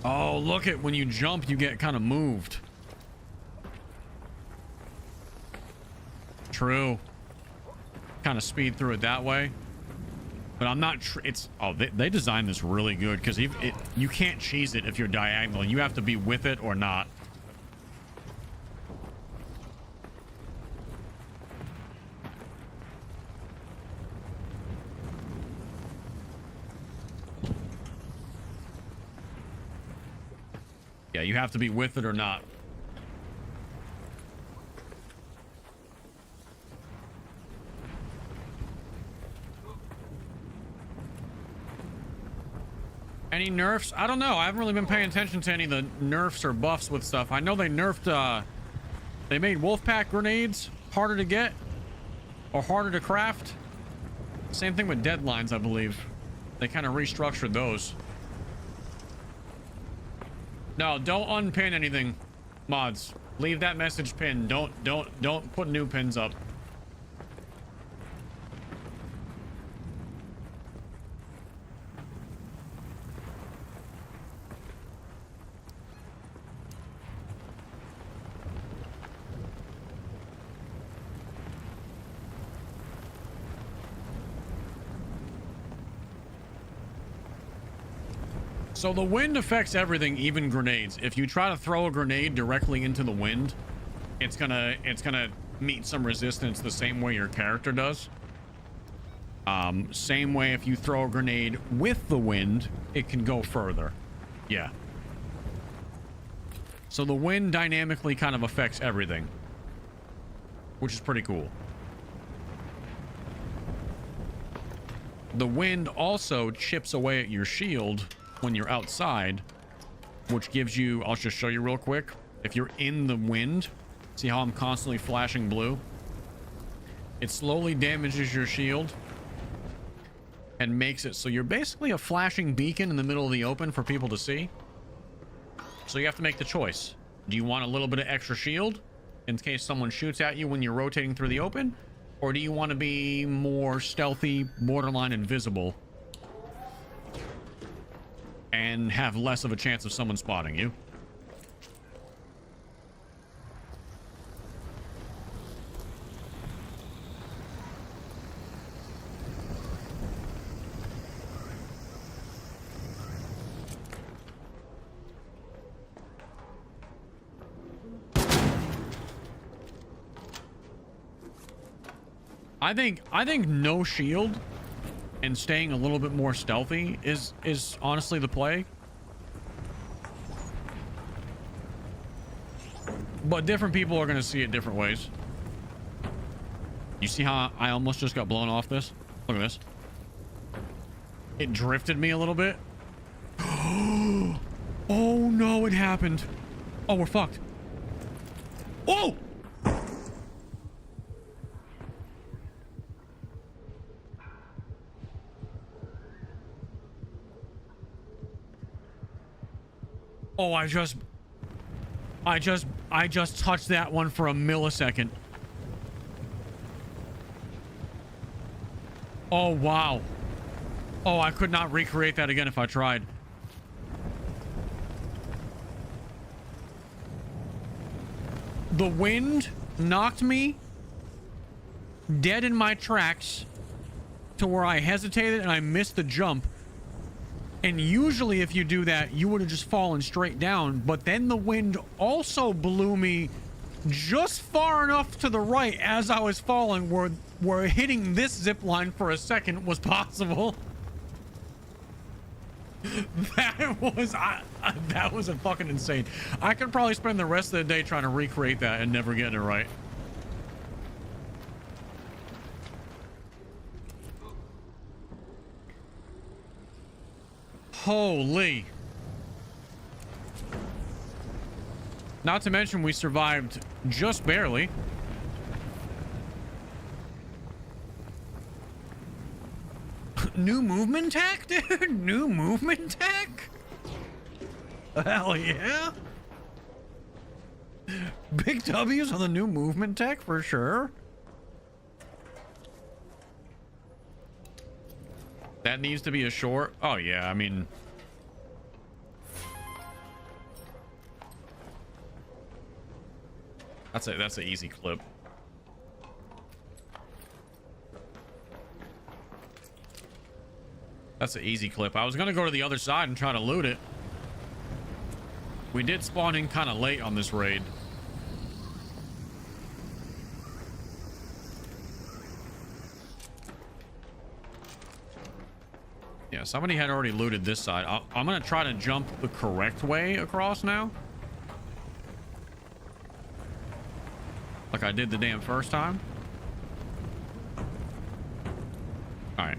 Oh, look at when you jump, you get kind of moved. True. Kind of speed through it that way. But I'm not... It's... Oh, they designed this really good because you can't cheese it if you're diagonal. You have to be with it or not. Yeah, you have to be with it or not. Any nerfs? I don't know. I haven't really been paying attention to any of the nerfs or buffs with stuff. I know they nerfed, they made Wolfpack grenades harder to get or harder to craft. Same thing with deadlines, I believe. They kind of restructured those. No, don't unpin anything, mods. Leave that message pinned. Don't put new pins up. So the wind affects everything, even grenades. If you try to throw a grenade directly into the wind, it's gonna meet some resistance the same way your character does. Same way if you throw a grenade with the wind, it can go further. Yeah. So the wind dynamically kind of affects everything, which is pretty cool. The wind also chips away at your shield when you're outside, which gives you... I'll just show you real quick. If you're in the wind, see how I'm constantly flashing blue? It slowly damages your shield and makes it so you're basically a flashing beacon in the middle of the open for people to see. So you have to make the choice. Do you want a little bit of extra shield in case someone shoots at you when you're rotating through the open? Or do you want to be more stealthy, borderline invisible, and have less of a chance of someone spotting you? I think no shield and staying a little bit more stealthy is honestly the play. But different people are going to see it different ways. You see how I almost just got blown off this? Look at this. It drifted me a little bit. Oh no, it happened. Oh, we're fucked. Oh! Oh, I just touched that one for a millisecond. Oh, wow. Oh, I could not recreate that again if I tried. The wind knocked me dead in my tracks to where I hesitated and I missed the jump. And usually if you do that, you would have just fallen straight down. But then the wind also blew me just far enough to the right as I was falling where hitting this zip line for a second was possible. That was a fucking insane. I could probably spend the rest of the day trying to recreate that and never getting it right. Holy. Not to mention we survived just barely. New movement tech, dude? New movement tech? Hell yeah. Big W's on the new movement tech for sure. That needs to be a short. Oh yeah, I mean, that's an easy clip. That's an easy clip. I was gonna go to the other side and try to loot it. We did spawn in kind of late on this raid. Yeah, somebody had already looted this side. I'm gonna try to jump the correct way across now. Like I did the damn first time. All right.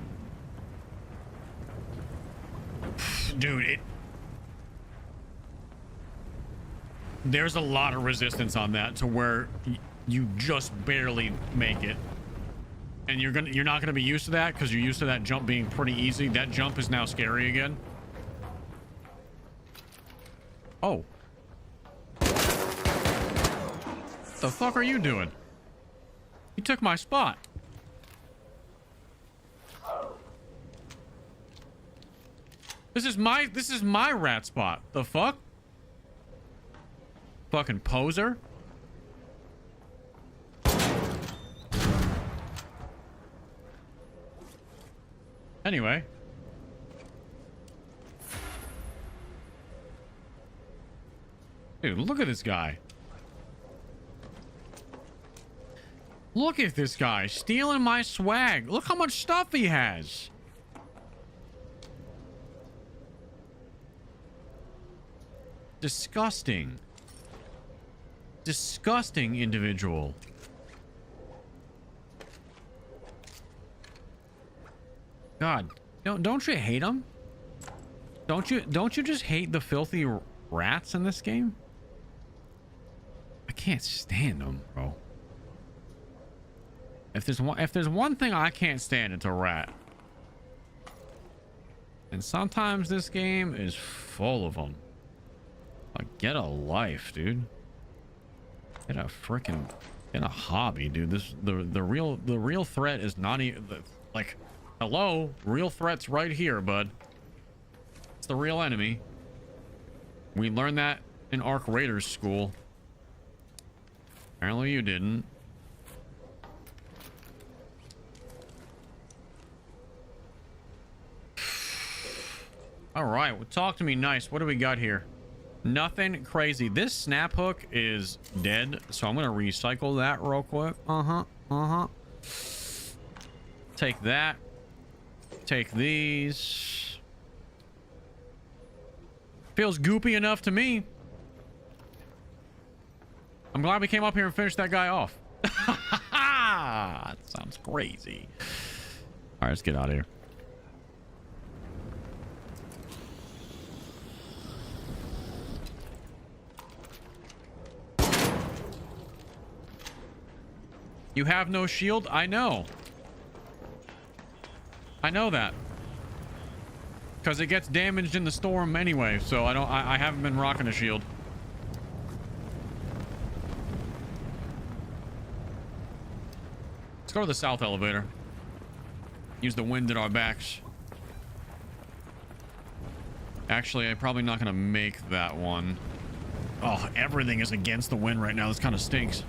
Dude, there's a lot of resistance on that to where you just barely make it. And you're not gonna be used to that because you're used to that jump being pretty easy. That jump is now scary again. Oh. The fuck are you doing? You took my spot. This is my rat spot. The fuck? Fucking poser. Anyway. Dude, look at this guy. Look at this guy stealing my swag. Look how much stuff he has. Disgusting. Disgusting individual. God, don't you hate him? Don't you just hate the filthy rats in this game? I can't stand them, bro. If there's one thing I can't stand, it's a rat. And sometimes this game is full of them. Like, get a life, dude. Get a hobby, dude. The real threat is not even like, hello, real threat's right here, bud. It's the real enemy. We learned that in Arc Raiders school. Apparently you didn't. All right, well, talk to me nice. What do we got here? Nothing crazy. This snap hook is dead, so I'm gonna recycle that real quick. Take that. Take these. Feels goopy enough to me. I'm glad we came up here and finished that guy off. That sounds crazy. All right, let's get out of here. You have no shield? I know. I know that. Because it gets damaged in the storm anyway, so I haven't been rocking a shield. Let's go to the south elevator. Use the wind at our backs. Actually, I'm probably not going to make that one. Oh, everything is against the wind right now. This kind of stinks.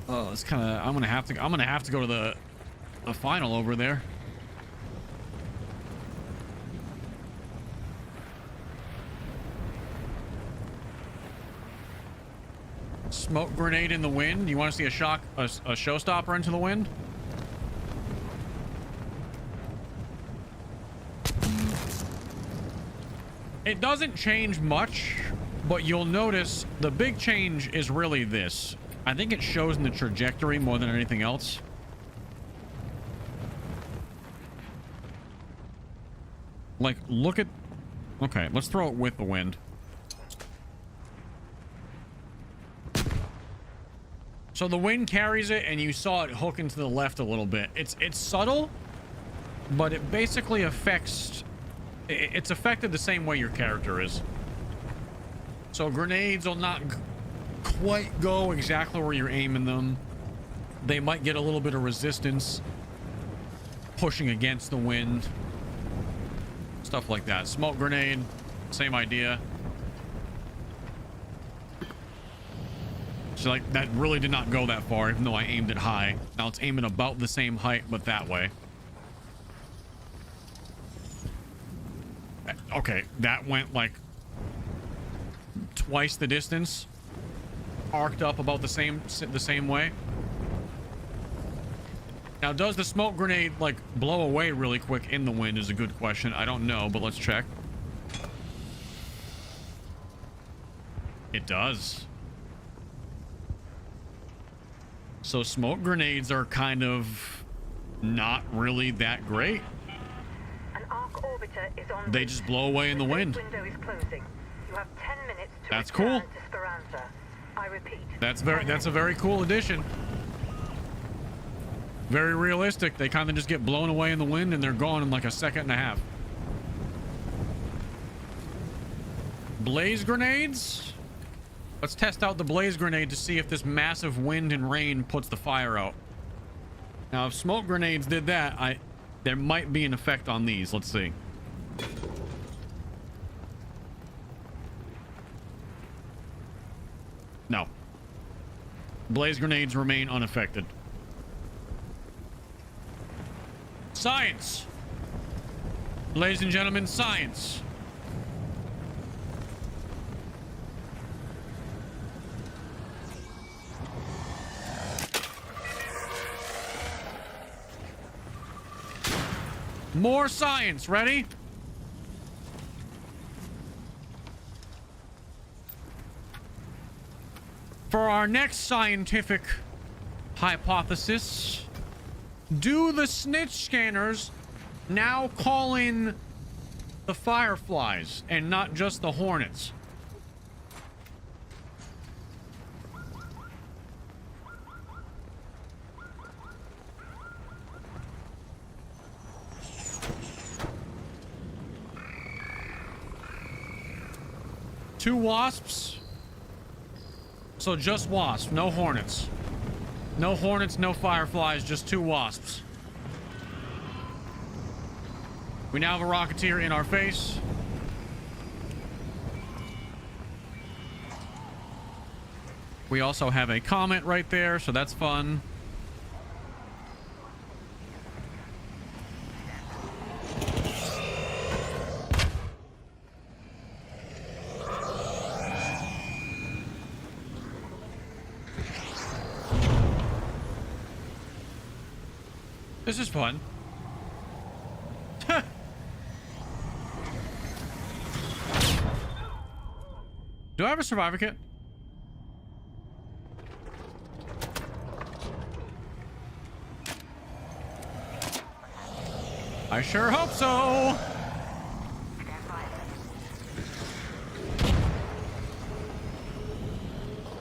Oh, it's kind of. I'm gonna have to go to the final over there. Smoke grenade in the wind. You want to see a showstopper into the wind? It doesn't change much, but you'll notice the big change is really this. I think it shows in the trajectory more than anything else. Like, look at... Okay, let's throw it with the wind. So the wind carries it, and you saw it hook into the left a little bit. It's subtle, but it basically affects... It's affected the same way your character is. So grenades will not quite go exactly where you're aiming them. They might get a little bit of resistance pushing against the wind. Stuff like that. Smoke grenade, same idea. So like that really did not go that far, even though I aimed it high. Now it's aiming about the same height, but that way. Okay, that went like twice the distance, arced up about the same way. Now, does the smoke grenade like blow away really quick in the wind is a good question. I don't know, but let's check. It does. So smoke grenades are kind of not really that great. They just blow away in the wind. You have 10 minutes to That's cool. to Speranza. I repeat. That's a very cool addition. Very realistic. They kind of just get blown away in the wind and they're gone in like a second and a half. Blaze grenades? Let's test out the blaze grenade to see if this massive wind and rain puts the fire out. Now, if smoke grenades did that, there might be an effect on these. Let's see. No. Blaze grenades remain unaffected. Science! Ladies and gentlemen, science! More science. Ready? For our next scientific hypothesis, do the snitch scanners now call in the fireflies and not just the hornets? Two wasps. So just wasps, no hornets. No hornets, no fireflies, just two wasps. We now have a rocketeer in our face. We also have a comet right there, so that's fun. This is fun. Do I have a survivor kit? I sure hope so.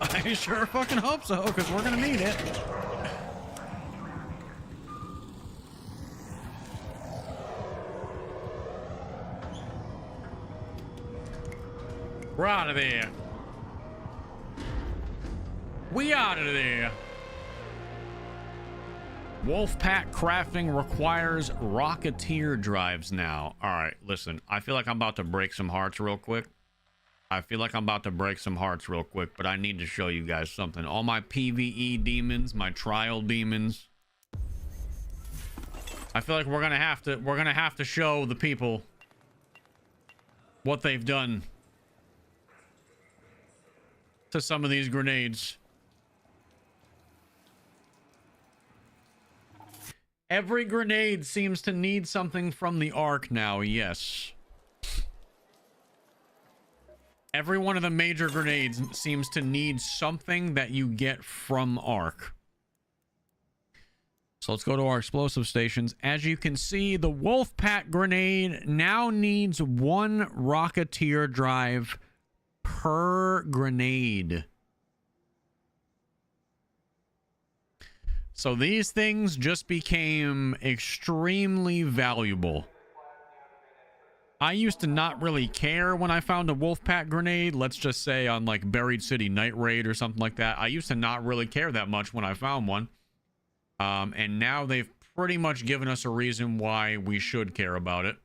I sure fucking hope so, because we're gonna need it. We're out of there. We out of there. Wolfpack crafting requires Rocketeer drives now. All right, listen. I feel like I'm about to break some hearts real quick. But I need to show you guys something. All my PvE demons, my trial demons. I feel like we're gonna have to show the people what they've done to some of these grenades. Every grenade seems to need something from the Ark now, yes. Every one of the major grenades seems to need something that you get from Ark. So let's go to our explosive stations. As you can see, the Wolfpack grenade now needs 1 Rocketeer drive per grenade. So these things just became extremely valuable. I used to not really care when I found a Wolfpack grenade, let's just say on like Buried City Night Raid or something like that. I used to not really care that much when I found one. And now they've pretty much given us a reason why we should care about it.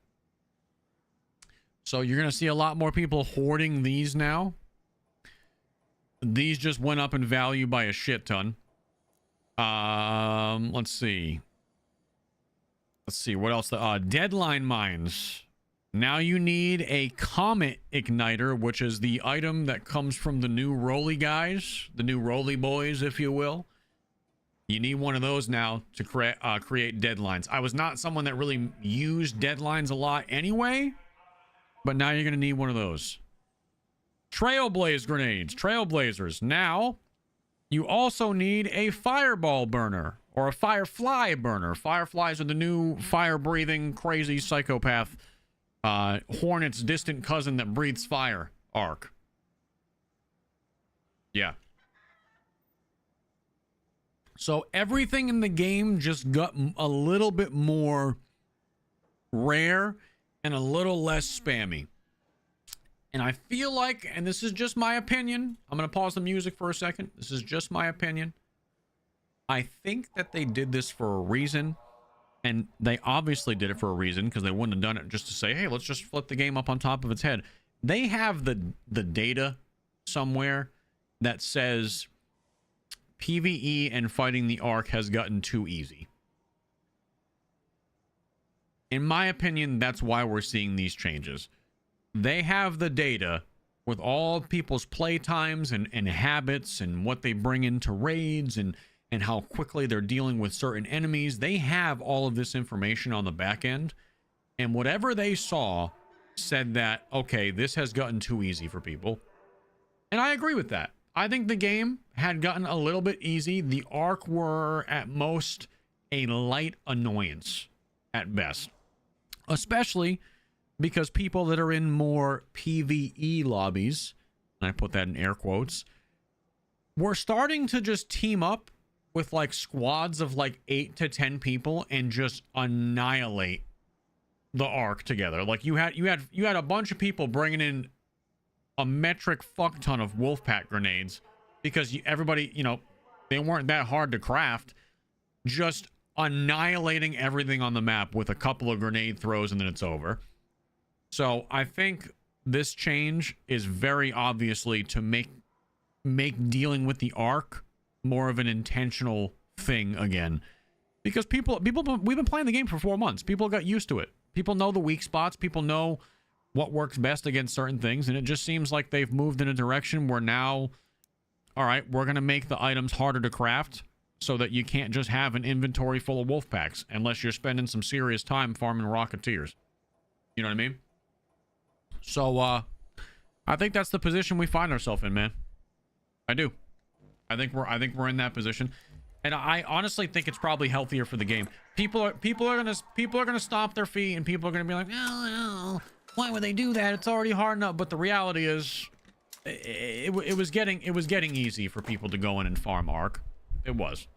So you're going to see a lot more people hoarding these now. These just went up in value by a shit ton. Let's see what else. Deadline mines. Now you need a comet igniter, which is the item that comes from the new Rolly guys, the new Rolly boys, if you will. You need one of those now to create deadlines. I was not someone that really used deadlines a lot anyway, but now you're going to need one of those. Trailblaze grenades, trailblazers. Now you also need a fireball burner or a firefly burner. Fireflies are the new fire-breathing, crazy psychopath Hornet's distant cousin that breathes fire. Ark. Yeah. So everything in the game just got a little bit more rare and a little less spammy. And I feel like, and this is just my opinion, I'm going to pause the music for a second. This is just my opinion. I think that they did this for a reason. And they obviously did it for a reason, because they wouldn't have done it just to say, hey, let's just flip the game up on top of its head. They have the data somewhere that says PvE and fighting the Ark has gotten too easy. In my opinion, that's why we're seeing these changes. They have the data with all people's play times and habits and what they bring into raids and how quickly they're dealing with certain enemies. They have all of this information on the back end. And whatever they saw said that, okay, this has gotten too easy for people. And I agree with that. I think the game had gotten a little bit easy. The Ark were at most a light annoyance at best. Especially because people that are in more PvE lobbies, and I put that in air quotes, were starting to just team up with like squads of like 8 to 10 people and just annihilate the Ark together. Like you had a bunch of people bringing in a metric fuck ton of Wolfpack grenades because everybody, you know, they weren't that hard to craft, just annihilating everything on the map with a couple of grenade throws and then it's over. So I think this change is very obviously to make dealing with the Ark more of an intentional thing again, because people we've been playing the game for 4 months. People got used to it. People know the weak spots. People know what works best against certain things, and it just seems like they've moved in a direction where now, all right, we're gonna make the items harder to craft so that you can't just have an inventory full of wolf packs unless you're spending some serious time farming Rocketeers. You know what I mean? So I think that's the position we find ourselves in, man. I do. I think we're in that position, and I honestly think it's probably healthier for the game. People are gonna stomp their feet, and people are gonna be like, no, why would they do that? It's already hard enough. But the reality is, it was getting easy for people to go in and farm Ark. It was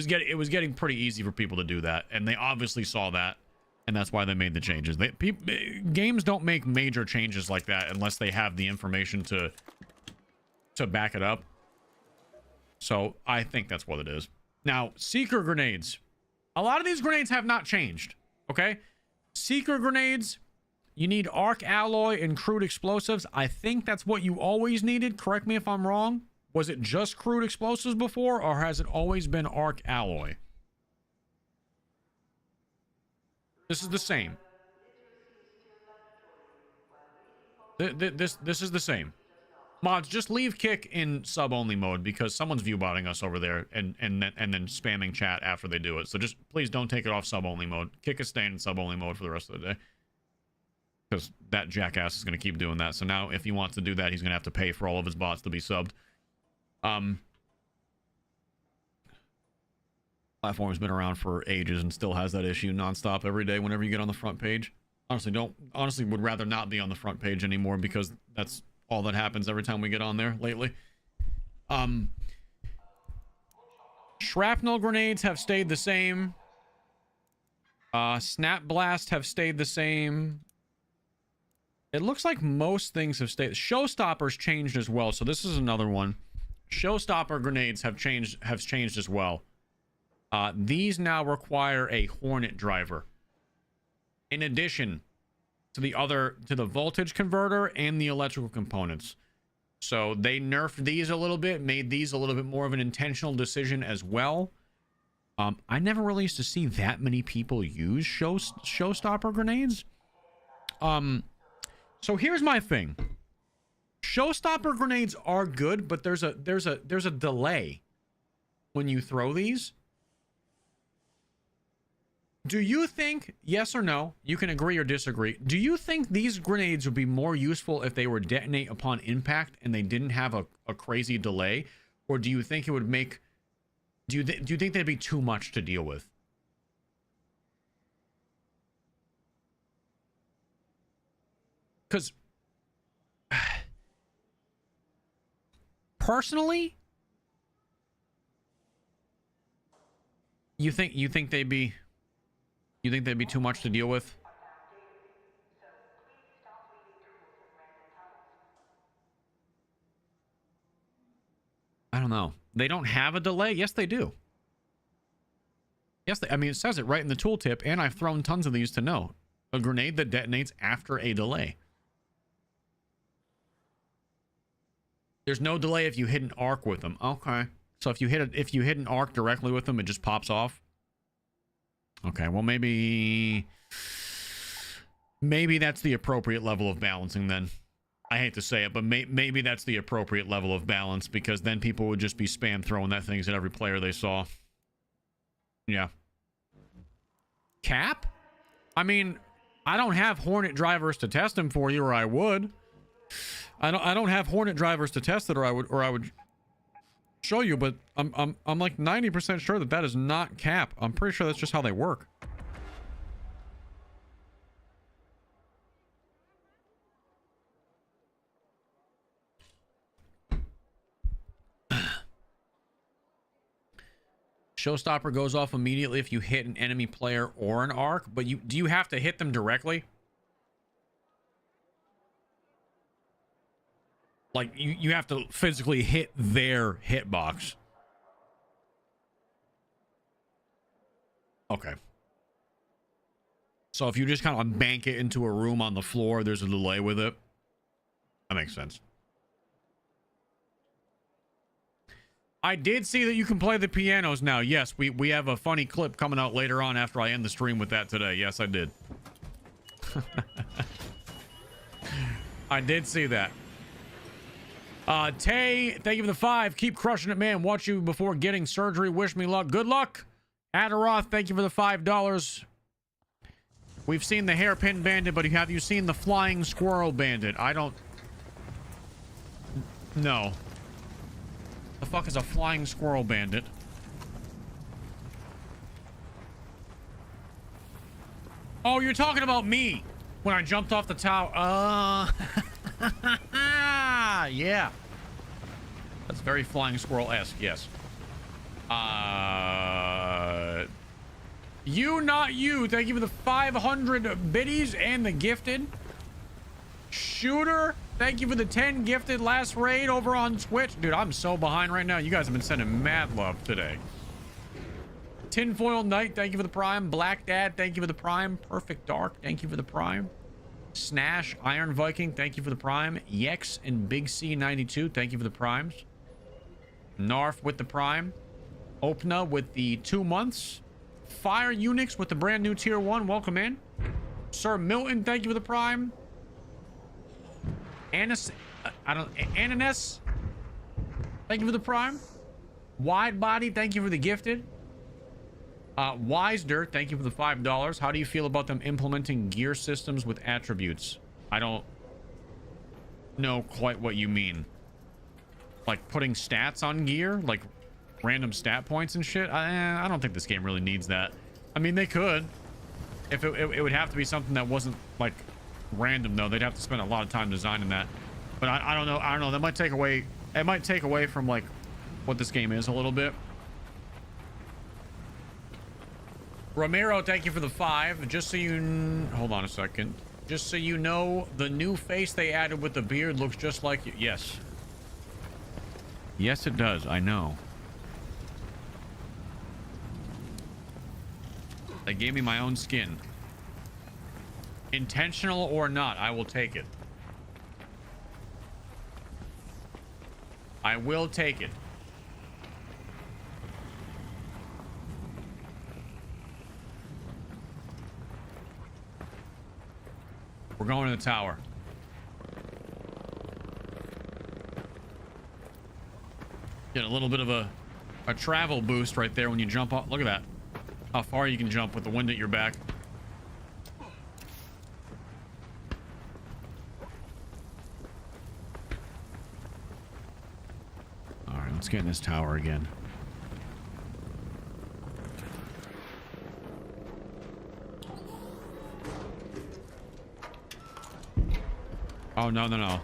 getting pretty easy for people to do that, and they obviously saw that, And that's why they made the changes. Games don't make major changes like that unless they have the information to back it up. So I think that's what it is. Now, Seeker grenades. A lot of these grenades have not changed. Okay? Seeker grenades, you need arc alloy and crude explosives. I think that's what you always needed. Correct me if I'm wrong. Was it just crude explosives before, or has it always been arc alloy? This is the same. This is the same. Mods, just leave kick in sub-only mode because someone's viewbotting us over there and then spamming chat after they do it. So just please don't take it off sub-only mode. Kick is staying in sub-only mode for the rest of the day. Because that jackass is going to keep doing that. So now if he wants to do that, he's going to have to pay for all of his bots to be subbed. Platform's been around for ages and still has that issue nonstop every day whenever you get on the front page. Honestly would rather not be on the front page anymore because that's all that happens every time we get on there lately. Shrapnel grenades have stayed the same. Snap blast have stayed the same. It looks like most things have stayed. Showstoppers changed as well, so this is another one. Showstopper grenades have changed as well. These now require a Hornet driver. In addition to the voltage converter and the electrical components. So they nerfed these a little bit, made these a little bit more of an intentional decision as well. I never really used to see that many people use showstopper grenades. So here's my thing. Showstopper grenades are good, but there's a delay when you throw these. Do you think, yes or no, you can agree or disagree, do you think these grenades would be more useful if they were detonate upon impact and they didn't have a crazy delay? Or do you think it would make, do you think they'd be too much to deal with? Because personally, you think they'd be too much to deal with? I don't know. They don't have a delay? Yes, they do. Yes, I mean, it says it right in the tooltip, and I've thrown tons of these to know. A grenade that detonates after a delay. There's no delay if you hit an arc with them. Okay. So if you hit an arc directly with them, it just pops off. Okay, well maybe that's the appropriate level of balancing then. I hate to say it, but maybe that's the appropriate level of balance, because then people would just be spam throwing that things at every player they saw. Yeah. Cap? I mean, I don't have Hornet drivers to test them for you, or I would. I don't have Hornet drivers to test it, or I would show you, but I'm like 90% sure that is not cap. I'm pretty sure that's just how they work. Showstopper goes off immediately if you hit an enemy player or an arc, but do you have to hit them directly? Like, you have to physically hit their hitbox. Okay. So if you just kind of bank it into a room on the floor, there's a delay with it. That makes sense. I did see that you can play the pianos now. Yes, we have a funny clip coming out later on after I end the stream with that today. Yes, I did. I did see that. Tay, thank you for the 5. Keep crushing it, man. Watch you before getting surgery. Wish me luck. Good luck. Adaroth, thank you for the $5. We've seen the hairpin bandit, but have you seen the flying squirrel bandit? I don't... No. The fuck is a flying squirrel bandit? Oh, you're talking about me when I jumped off the tower. Yeah. That's very flying squirrel-esque, yes. You Not You, thank you for the 500 biddies and the gifted. Shooter, thank you for the 10 gifted last raid over on Twitch. Dude, I'm so behind right now. You guys have been sending mad love today. Tinfoil Knight, thank you for the prime. Black Dad, thank you for the prime. Perfect Dark, thank you for the prime. Snash, Iron Viking, thank you for the prime. Yex and Big C92, thank you for the primes. Narf with the prime. Opna with the 2 months. Fire Unix with the brand new tier 1, welcome in. Sir Milton, thank you for the prime. Ananas, thank you for the prime. Wide Body, thank you for the gifted. Wise Dirt, thank you for the $5. How do you feel about them implementing gear systems with attributes? I don't know quite what you mean. Like putting stats on gear, like random stat points and shit. I don't think this game really needs that. I mean, they could. If it would have to be something that wasn't like random though. They'd have to spend a lot of time designing that. But I don't know. I don't know. That might take away. It might take away from like what this game is a little bit. Romero, thank you for the 5. Just so you... Hold on a second. Just so you know, the new face they added with the beard looks just like you. Yes. Yes, it does. I know. They gave me my own skin. Intentional or not, I will take it. I will take it. We're going to the tower. Get a little bit of a travel boost right there when you jump off. Look at that. How far you can jump with the wind at your back. All right, let's get in this tower again. Oh, no, no, no.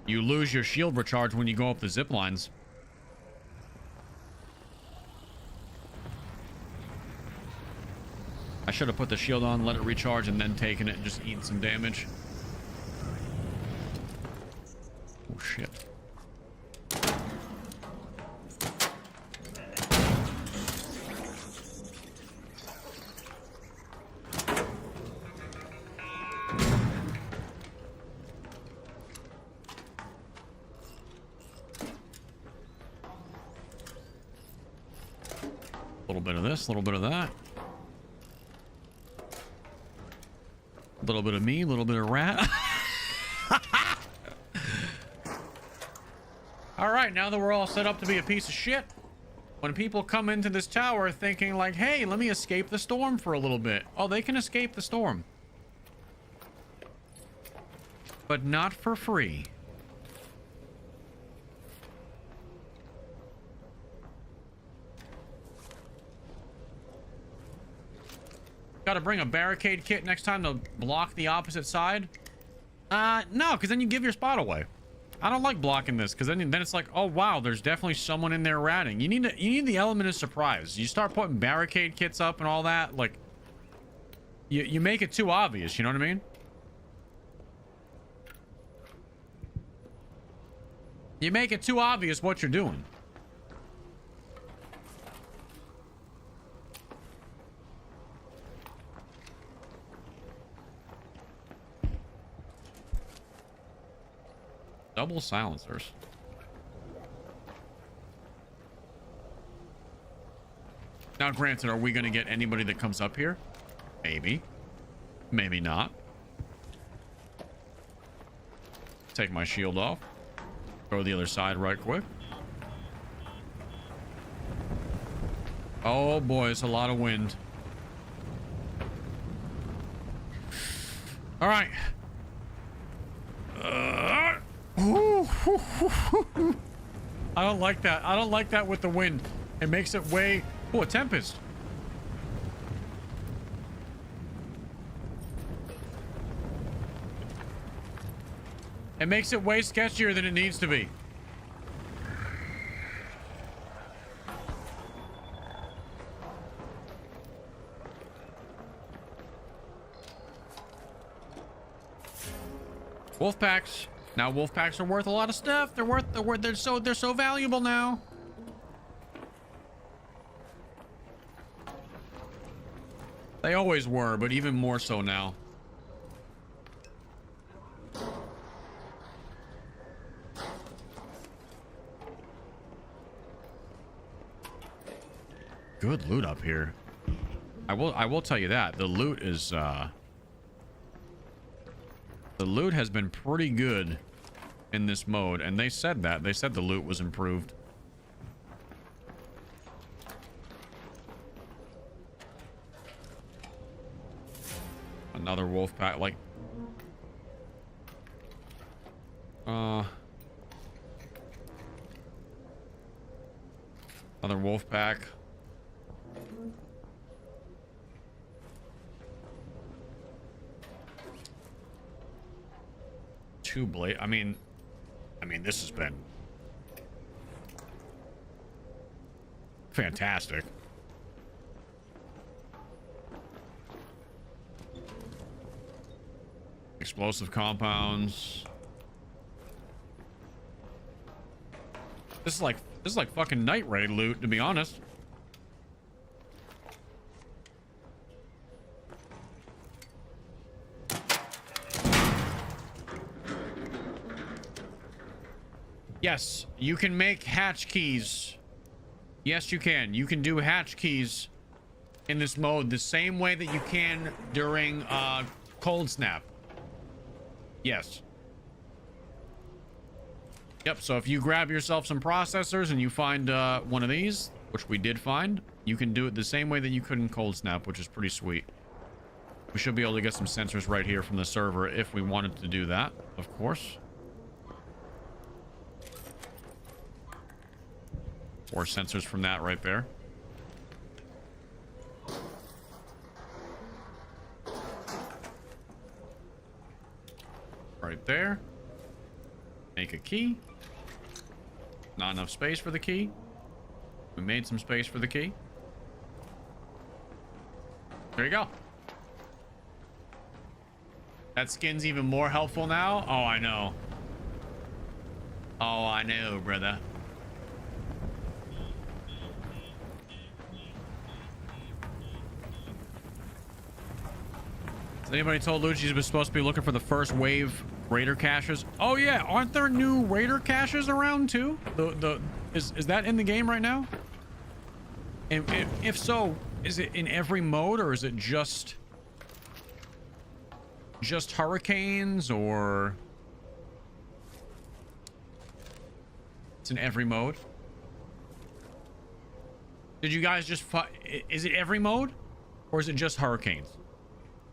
You lose your shield recharge when you go up the zip lines. I should have put the shield on, let it recharge, and then taken it and just eaten some damage. Oh, shit. A little bit of this, a little bit of that. A little bit of me, a little bit of rat. All right, now that we're all set up to be a piece of shit, when people come into this tower thinking like, hey, let me escape the storm for a little bit. Oh, they can escape the storm. But not for free. Got to bring a barricade kit next time to block the opposite side? No, because then you give your spot away. I don't like blocking this because then it's like, oh wow, there's definitely someone in there ratting. You need the element of surprise. You start putting barricade kits up and all that, like you make it too obvious. You know what I mean? You make it too obvious what you're doing. Double silencers. Now, granted, are we going to get anybody that comes up here? Maybe. Maybe not. Take my shield off. Go to the other side right quick. Oh boy, it's a lot of wind. All right. I don't like that. I don't like that with the wind. It makes it way... Oh, a tempest. It makes it way sketchier than it needs to be. Wolf packs. Now wolf packs are worth a lot of stuff. They're so valuable now. They always were, but even more so now. Good loot up here. I will tell you that the loot is the loot has been pretty good in this mode, and they said the loot was improved. Another wolf pack, like another wolf pack. Two blade. I mean, this has been fantastic. Explosive compounds. This is like fucking night raid loot, to be honest. Yes, you can make hatch keys. Yes, you can. You can do hatch keys in this mode the same way that you can during cold snap. Yes. Yep, so if you grab yourself some processors and you find one of these, which we did find, you can do it the same way that you could in cold snap, which is pretty sweet. We should be able to get some sensors right here from the server if we wanted to do that, of course. Or sensors from that right there. Right there. Make a key. Not enough space for the key. We made some space for the key. There you go. That skin's even more helpful now. Oh, I know. Oh, I know, brother. Has anybody told Loochy he was supposed to be looking for the first wave raider caches? Oh yeah, aren't there new raider caches around too? Is that in the game right now? And if so, is it in every mode, or is it just hurricanes, or it's in every mode? Did you guys just is it every mode, or is it just hurricanes?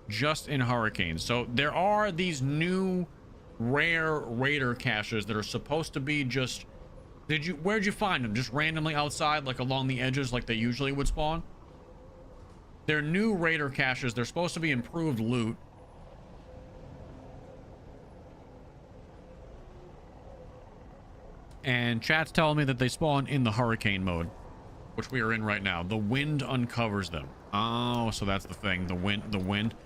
Just in hurricanes. So there are these new rare raider caches that are supposed to be just, where'd you find them? Just randomly outside, like along the edges, like they usually would spawn? They're new raider caches. They're supposed to be improved loot. And chat's telling me that they spawn in the hurricane mode, which we are in right now. The wind uncovers them. Oh, so that's the thing. The wind.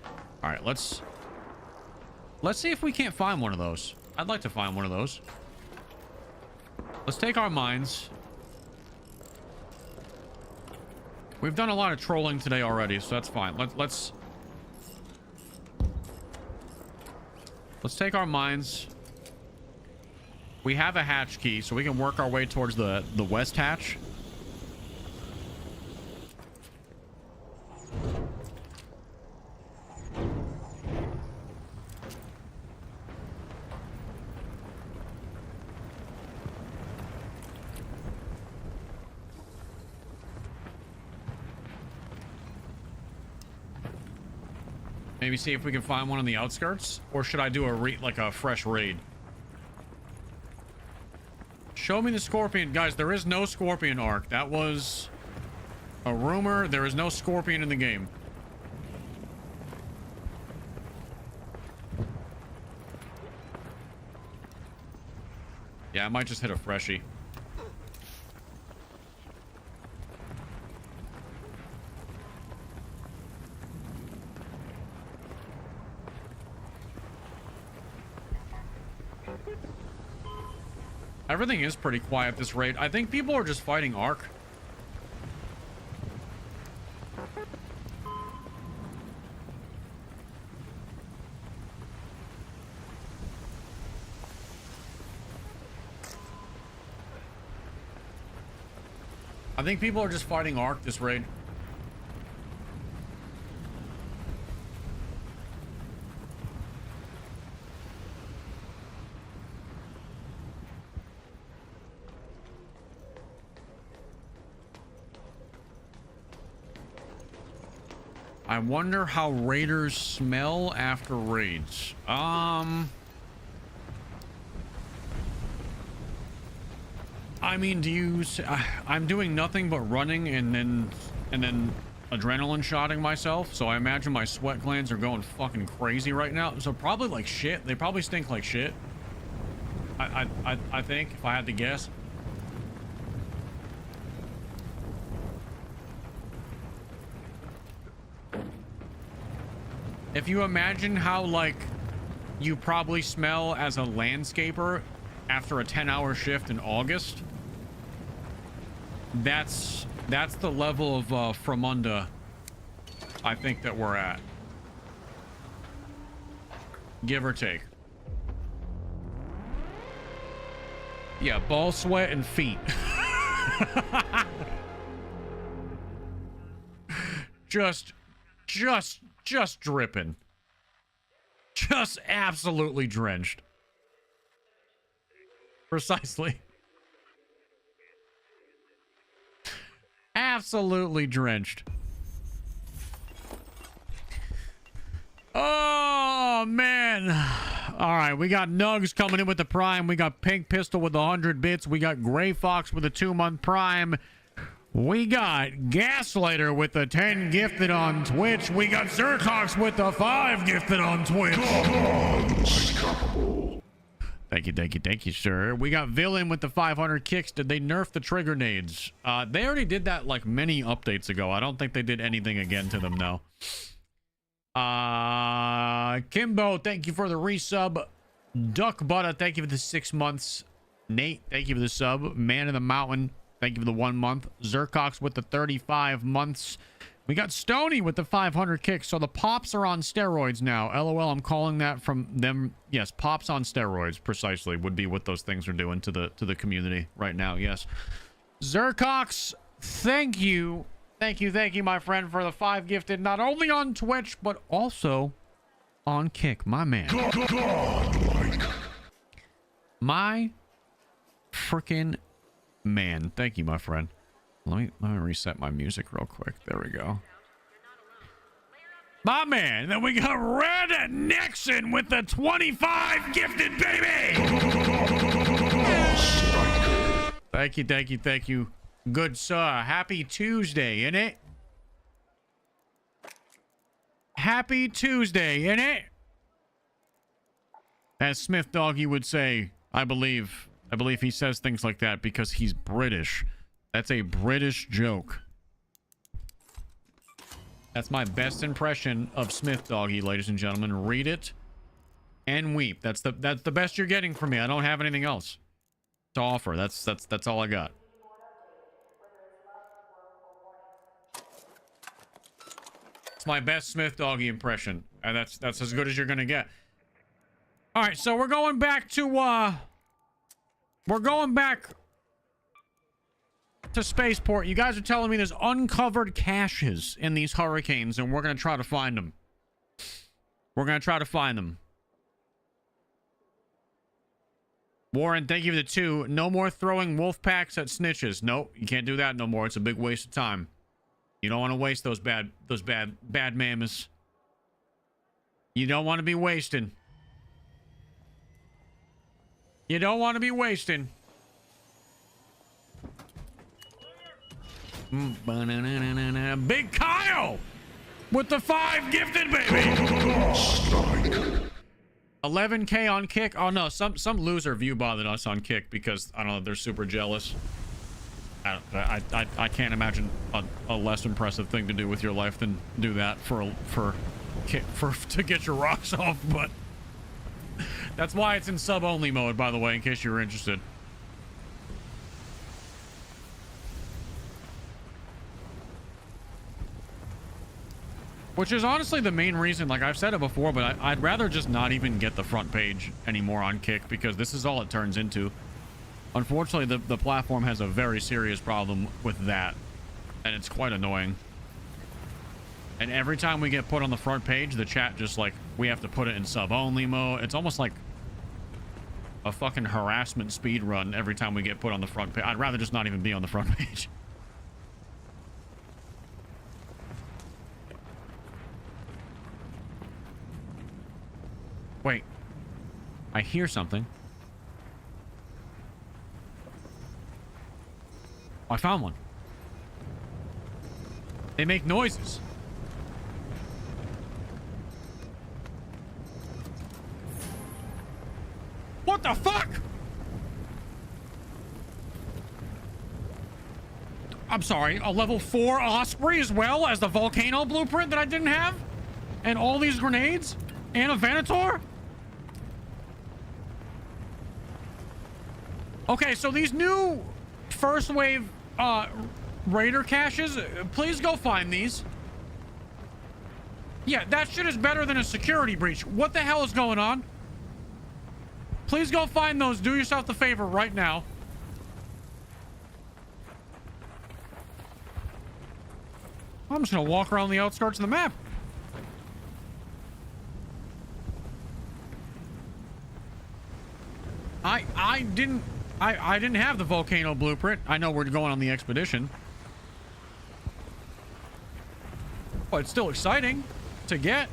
All right, let's see if we can't find one of those. I'd like to find one of those. Let's take our mines. We've done a lot of trolling today already, so that's fine. Let's take our mines. We have a hatch key, so we can work our way towards the west hatch. Maybe see if we can find one on the outskirts, or should I do a fresh raid? Show me the scorpion. Guys, there is no scorpion arc. That was a rumor. There is no scorpion in the game. Yeah, I might just hit a freshie. Everything is pretty quiet this raid. I think people are just fighting Ark. I think people are just fighting Ark this raid. I wonder how raiders smell after raids. I mean, do you? I'm doing nothing but running and then adrenaline shotting myself. So I imagine my sweat glands are going fucking crazy right now. So probably like shit. They probably stink like shit. I think if I had to guess. If you imagine how, like, you probably smell as a landscaper after a 10-hour shift in August, that's the level of Fremunda I think that we're at. Give or take. Yeah, ball sweat and feet. Just dripping. Just absolutely drenched. Precisely. Absolutely drenched. Oh, man. All right, we got Nugs coming in with the Prime. We got Pink Pistol with 100 bits. We got Gray Fox with a 2-month Prime. We got Gaslighter with the 10 gifted on Twitch. We got Zercox with the 5 gifted on Twitch. Thank you, sir. We got Villain with the 500 kicks. Did they nerf the trigger nades? They already did that like many updates ago. I don't think they did anything again to them now. Kimbo, thank you for the resub. Duck Butter, thank you for the 6 months. Nate, thank you for the sub. Man of the Mountain, thank you for the 1 month. Zercox with the 35 months. We got Stony with the 500 kicks. So the pops are on steroids now. LOL, I'm calling that from them. Yes, pops on steroids, precisely, would be what those things are doing to the community right now. Yes. Zercox, thank you. Thank you, my friend, for the 5 gifted, not only on Twitch, but also on Kick. My man. My freaking man. Thank you, my friend. Let me reset my music real quick. There we go. My man. Then we got Red Nixon with the 25 gifted, baby. Thank you. Good sir. Happy Tuesday, innit? Happy Tuesday, innit? As Smith Doggy would say, I believe he says things like that because he's British. That's a British joke. That's my best impression of Smith Doggy, ladies and gentlemen. Read it and weep. That's the best you're getting from me. I don't have anything else to offer. That's all I got. It's my best Smith Doggy impression, and that's as good as you're gonna get. All right, so we're going back to Spaceport. You guys are telling me there's uncovered caches in these hurricanes, and we're gonna try to find them. Warren, thank you for the 2. No more throwing wolf packs at snitches. Nope, you can't do that no more. It's a big waste of time. You don't want to waste those bad mammas. You don't want to be wasting. You don't want to be wasting. Big Kyle with the 5 gifted, baby. 11K on Kick. Oh no, some loser view bothered us on Kick because I don't know, they're super jealous. I can't imagine a less impressive thing to do with your life than do that to get your rocks off, but That's why it's in sub-only mode, by the way, in case you were interested. Which is honestly the main reason, like I've said it before, but I'd rather just not even get the front page anymore on Kick, because this is all it turns into. Unfortunately, the platform has a very serious problem with that, and it's quite annoying. And every time we get put on the front page, the chat just like, we have to put it in sub-only mode. It's almost like a fucking harassment speed run every time we get put on the front page. I'd rather just not even be on the front page. Wait, I hear something. Oh, I found one. They make noises. What the fuck? I'm sorry, a level 4 Osprey as well as the volcano blueprint that I didn't have? And all these grenades? And a Venator? Okay, so these new first wave raider caches, please go find these. Yeah, that shit is better than a security breach. What the hell is going on? Please go find those. Do yourself the favor right now. I'm just gonna walk around the outskirts of the map. I didn't have the volcano blueprint. I know we're going on the expedition. But it's still exciting to get.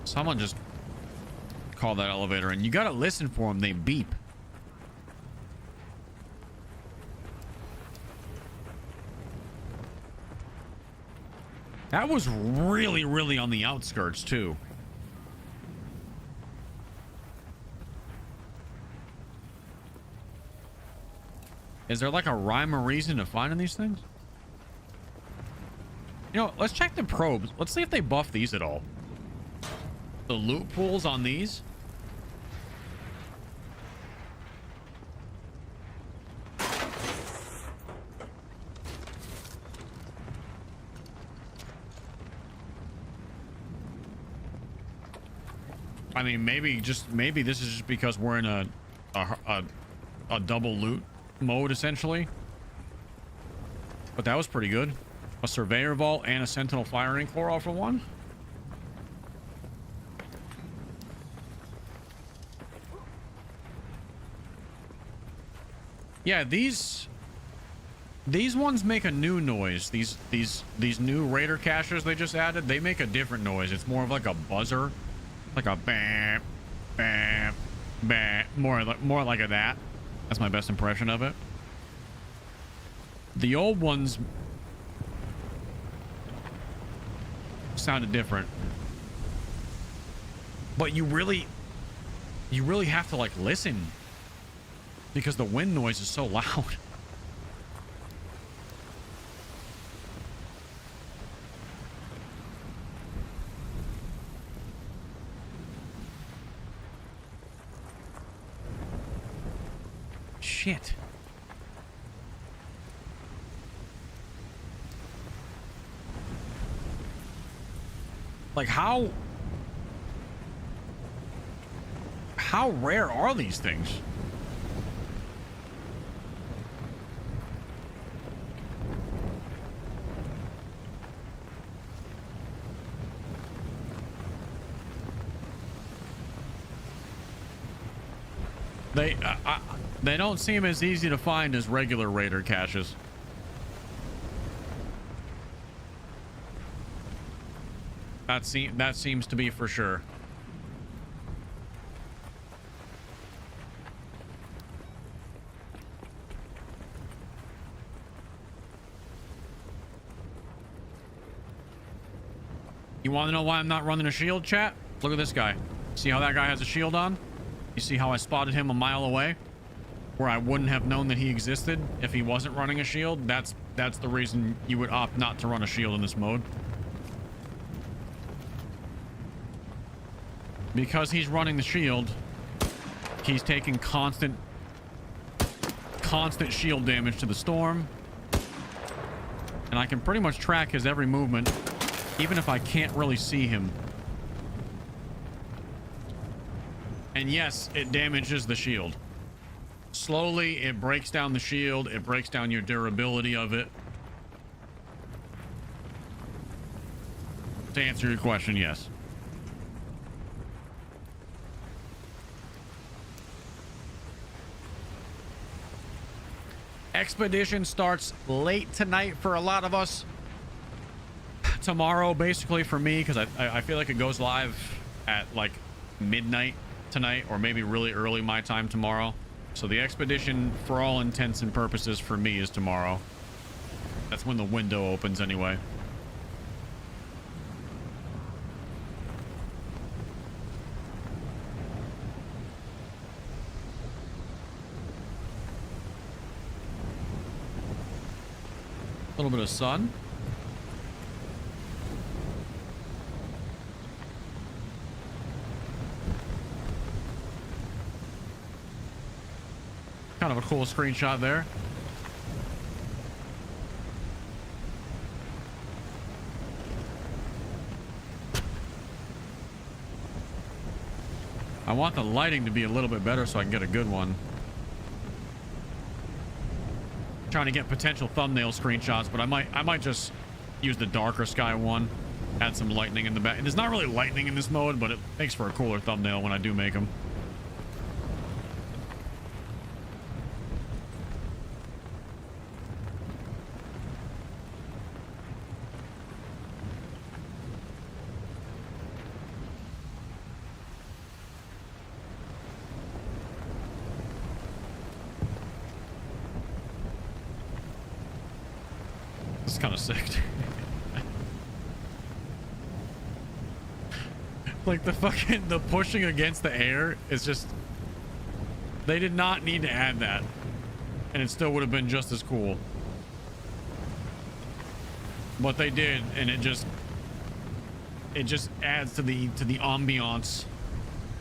Someone just called that elevator, and you gotta listen for them. They beep. That was really, really on the outskirts, too. Is there like a rhyme or reason to finding these things? You know, let's check the probes. Let's see if they buff these at all. The loot pools on these. I mean, maybe this is just because we're in a double loot mode essentially. But that was pretty good. A surveyor vault and a sentinel firing core all for one. Yeah, these ones make a new noise. These new raider caches they just added, they make a different noise. It's more of like a buzzer, like a bam, bam, bam, more like a that. That's my best impression of it. The old ones sounded different, but you really have to like listen because the wind noise is so loud. Shit. Like how rare are these things? They don't seem as easy to find as regular raider caches. That seems to be for sure. You want to know why I'm not running a shield, chat? Look at this guy. See how that guy has a shield on? You see how I spotted him a mile away? Where I wouldn't have known that he existed if he wasn't running a shield? That's the reason you would opt not to run a shield in this mode. Because he's running the shield, he's taking constant shield damage to the storm. And I can pretty much track his every movement, even if I can't really see him. And yes, it damages the shield. Slowly, it breaks down the shield. It breaks down your durability of it. To answer your question, yes. Expedition starts late tonight for a lot of us. Tomorrow, basically, for me, because I feel like it goes live at like midnight tonight, or maybe really early my time tomorrow. So the expedition, for all intents and purposes, for me is tomorrow. That's when the window opens anyway. A little bit of sun. Kind of a cool screenshot there. I want the lighting to be a little bit better so I can get a good one. Trying to get potential thumbnail screenshots, but I might just use the darker sky one. Add some lightning in the back. There's not really lightning in this mode, but it makes for a cooler thumbnail when I do make them. It's kind of sick. Like the pushing against the air is just, they did not need to add that, and it still would have been just as cool, but they did, and it just adds to the ambiance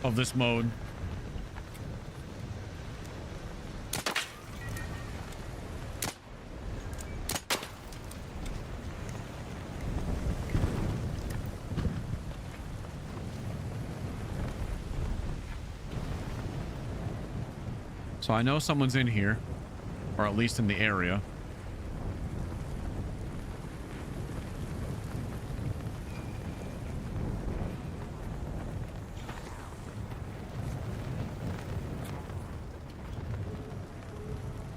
of this mode. So I know someone's in here, or at least in the area.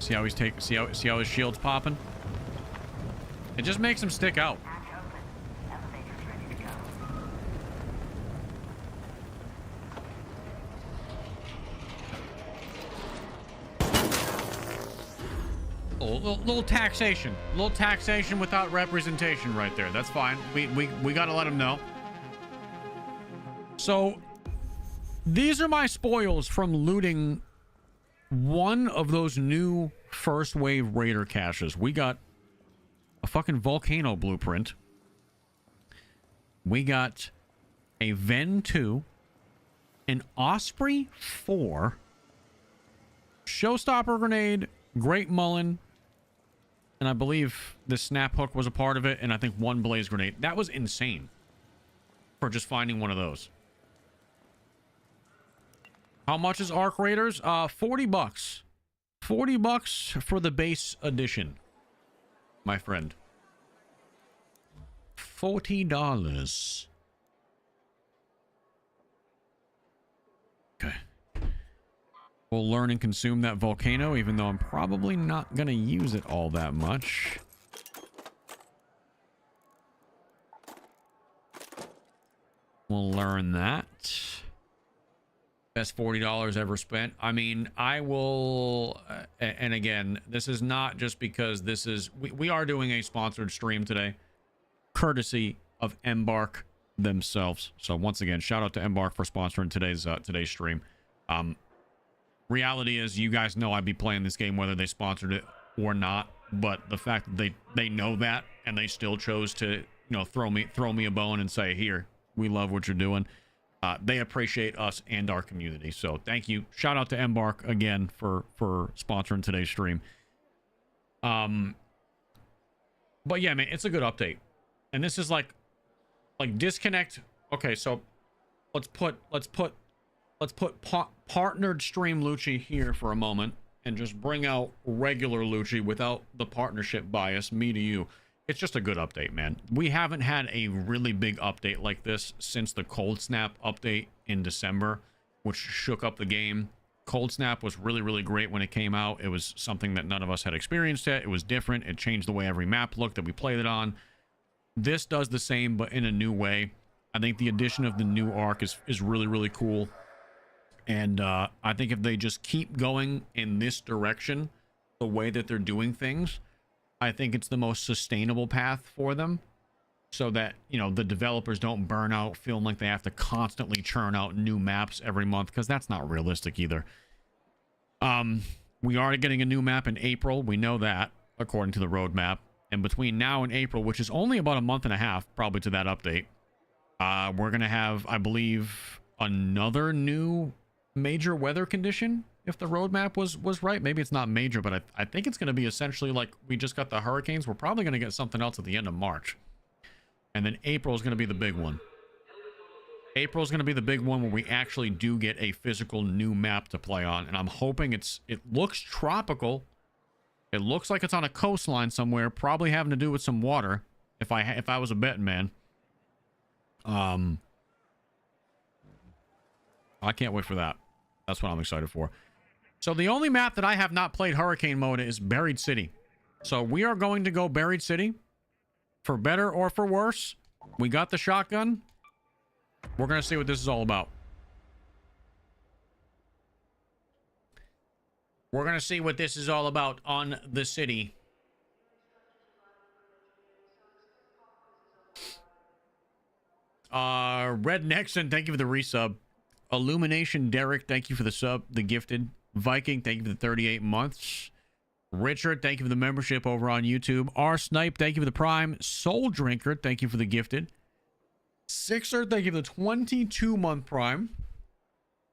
See how see how his shield's popping? It just makes him stick out. Little taxation without representation right there. That's fine. We gotta let him know. So these are my spoils from looting one of those new first wave raider caches. We got a fucking volcano blueprint. We got a Ven 2, an Osprey 4, Showstopper grenade, Great Mullen, and I believe the snap hook was a part of it, and I think one blaze grenade. That was insane for just finding one of those. How much is Arc Raiders? $40. $40 for the base edition, my friend. $40. Okay. We'll learn and consume that volcano, even though I'm probably not going to use it all that much. We'll learn that. Best $40 ever spent. I mean, I will... and again, this is not just because this is... We are doing a sponsored stream today, courtesy of Embark. themselves. So once again, shout out to Embark for sponsoring today's stream. Reality is, you guys know I'd be playing this game whether they sponsored it or not, but the fact that they know that and they still chose to, you know, throw me a bone and say, here, we love what you're doing. They appreciate us and our community. So thank you. Shout out to Embark again for sponsoring today's stream. But yeah, man, it's a good update. And this is like disconnect. Okay, so let's put partnered stream Loochy here for a moment and just bring out regular Loochy without the partnership bias, me to you. It's just a good update, man. We haven't had a really big update like this since the Cold Snap update in December, which shook up the game. Cold Snap was really, really great when it came out. It was something that none of us had experienced yet. It was different. It changed the way every map looked that we played it on. This does the same, but in a new way. I think the addition of the new arc is really, really cool. And I think if they just keep going in this direction, the way that they're doing things, I think it's the most sustainable path for them, so that, you know, the developers don't burn out feeling like they have to constantly churn out new maps every month, because that's not realistic either. We are getting a new map in April. We know that, according to the roadmap. And between now and April, which is only about a month and a half, probably, to that update, we're going to have, I believe, another new major weather condition, if the roadmap was right. Maybe it's not major, but I think it's going to be essentially like we just got the hurricanes. We're probably going to get something else at the end of March. And then April is going to be the big one. April is going to be the big one where we actually do get a physical new map to play on. And I'm hoping it looks tropical. It looks like it's on a coastline somewhere, probably having to do with some water, if I was a betting man. I can't wait for that. That's what I'm excited for. So the only map that I have not played hurricane mode is Buried City. So we are going to go Buried City. For better or for worse, we got the shotgun. We're going to see what this is all about. We're going to see what this is all about on the city. Red Nexon, thank you for the resub. Illumination Derek, thank you for the sub, the gifted. Viking, thank you for the 38 months. Richard, thank you for the membership over on YouTube. R Snipe, thank you for the prime. Soul Drinker, thank you for the gifted. Sixer, thank you for the 22-month prime.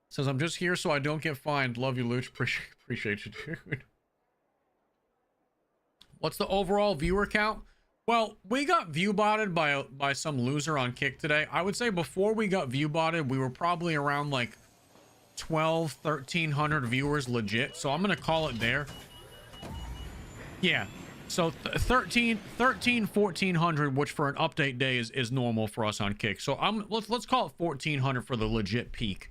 Says, I'm just here so I don't get fined. Love you, Luch. Appreciate you, dude. What's the overall viewer count? Well, we got view botted by some loser on Kick today. I would say before we got view botted, we were probably around like 1,300 viewers legit. So I'm going to call it there. Yeah. So 1,400, which for an update day is normal for us on Kick. So let's call it 1,400 for the legit peak.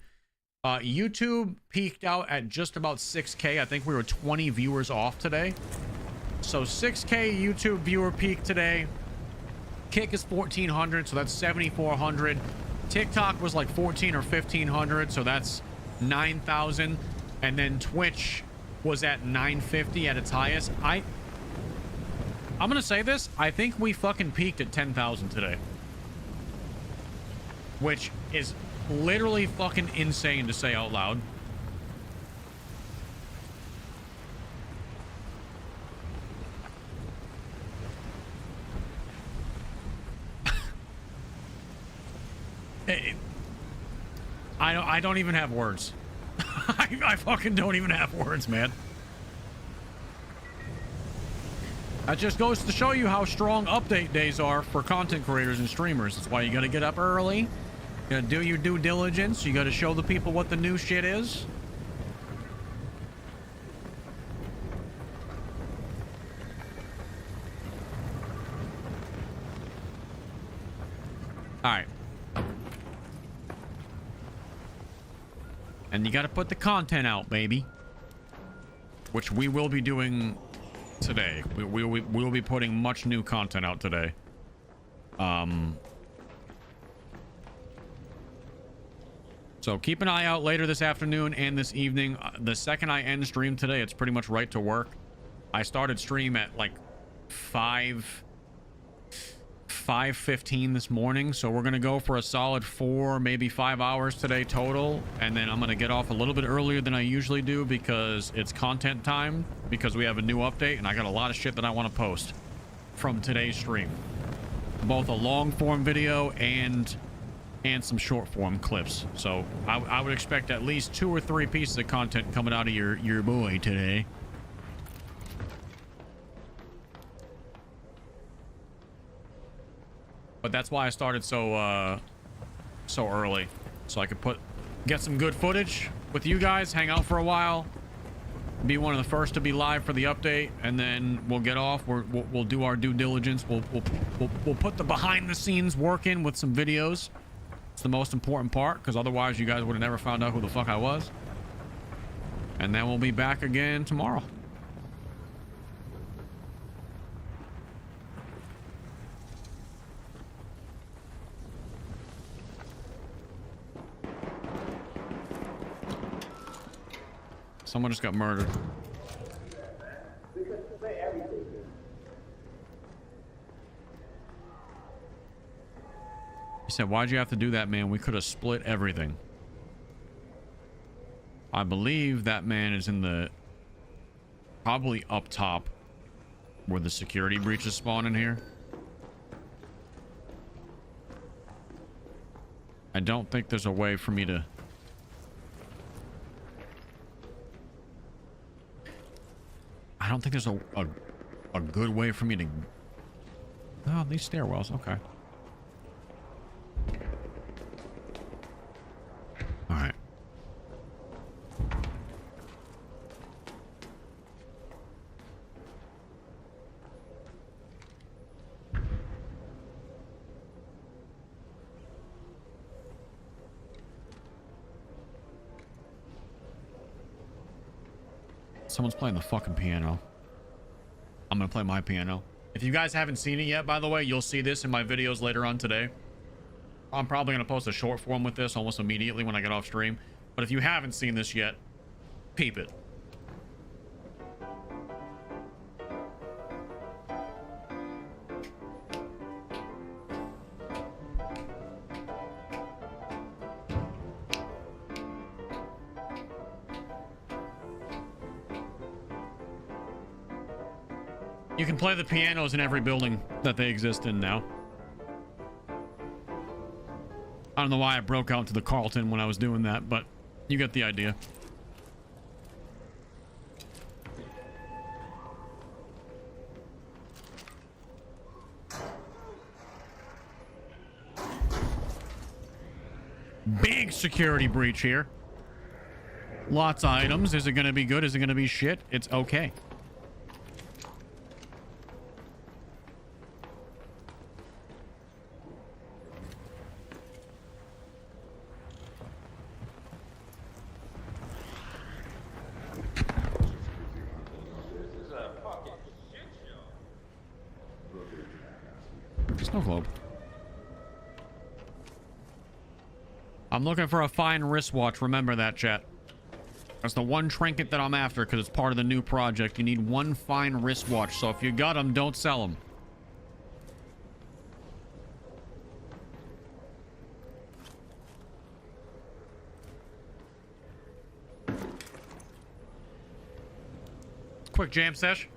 YouTube peaked out at just about 6K. I think we were 20 viewers off today. So 6K YouTube viewer peak today. Kick is 1,400, so that's 7,400. TikTok was like 1,400 or 1,500, so that's 9,000. And then Twitch was at 950 at its highest. I'm gonna say this. I think we fucking peaked at 10,000 today, which is literally fucking insane to say out loud. I don't even have words. I fucking don't even have words, man. That just goes to show you how strong update days are for content creators and streamers. That's why you gotta get up early. You gotta do your due diligence. You gotta show the people what the new shit is. Alright. And you gotta put the content out, baby. Which we will be doing today. We'll be putting much new content out today. So keep an eye out later this afternoon and this evening. The second I end stream today, it's pretty much right to work. I started stream at like 5 5:15 this morning, so we're gonna go for a solid 4, maybe 5 hours today total, and then I'm gonna get off a little bit earlier than I usually do because it's content time, because we have a new update and I got a lot of shit that I want to post from today's stream, both a long form video and some short form clips. So I would expect at least 2 or 3 pieces of content coming out of your boy today. But that's why I started so early, so I could get some good footage with you guys, hang out for a while, be one of the first to be live for the update, and then we'll get off. We'll do our due diligence. We'll put the behind the scenes work in with some videos. It's the most important part, because otherwise you guys would have never found out who the fuck I was. And then we'll be back again tomorrow. Someone just got murdered. He said, why'd you have to do that, man? We could have split everything. I believe that man is in the... probably up top where the security breaches spawn in here. I don't think there's a way for me to... I don't think there's a good way for me to... Oh, these stairwells. Okay. All right. Someone's playing the fucking piano. I'm gonna play my piano. If you guys haven't seen it yet, by the way, you'll see this in my videos later on today. I'm probably gonna post a short form with this almost immediately when I get off stream. But if you haven't seen this yet, peep it. You can play the pianos in every building that they exist in now. I don't know why I broke out to the Carlton when I was doing that, but you get the idea. Big security breach here. Lots of items. Is it going to be good? Is it going to be shit? It's okay. Snow globe. I'm looking for a fine wristwatch. Remember that, chat. That's the one trinket that I'm after because it's part of the new project. You need one fine wristwatch. So if you got them, don't sell them. Quick jam sesh.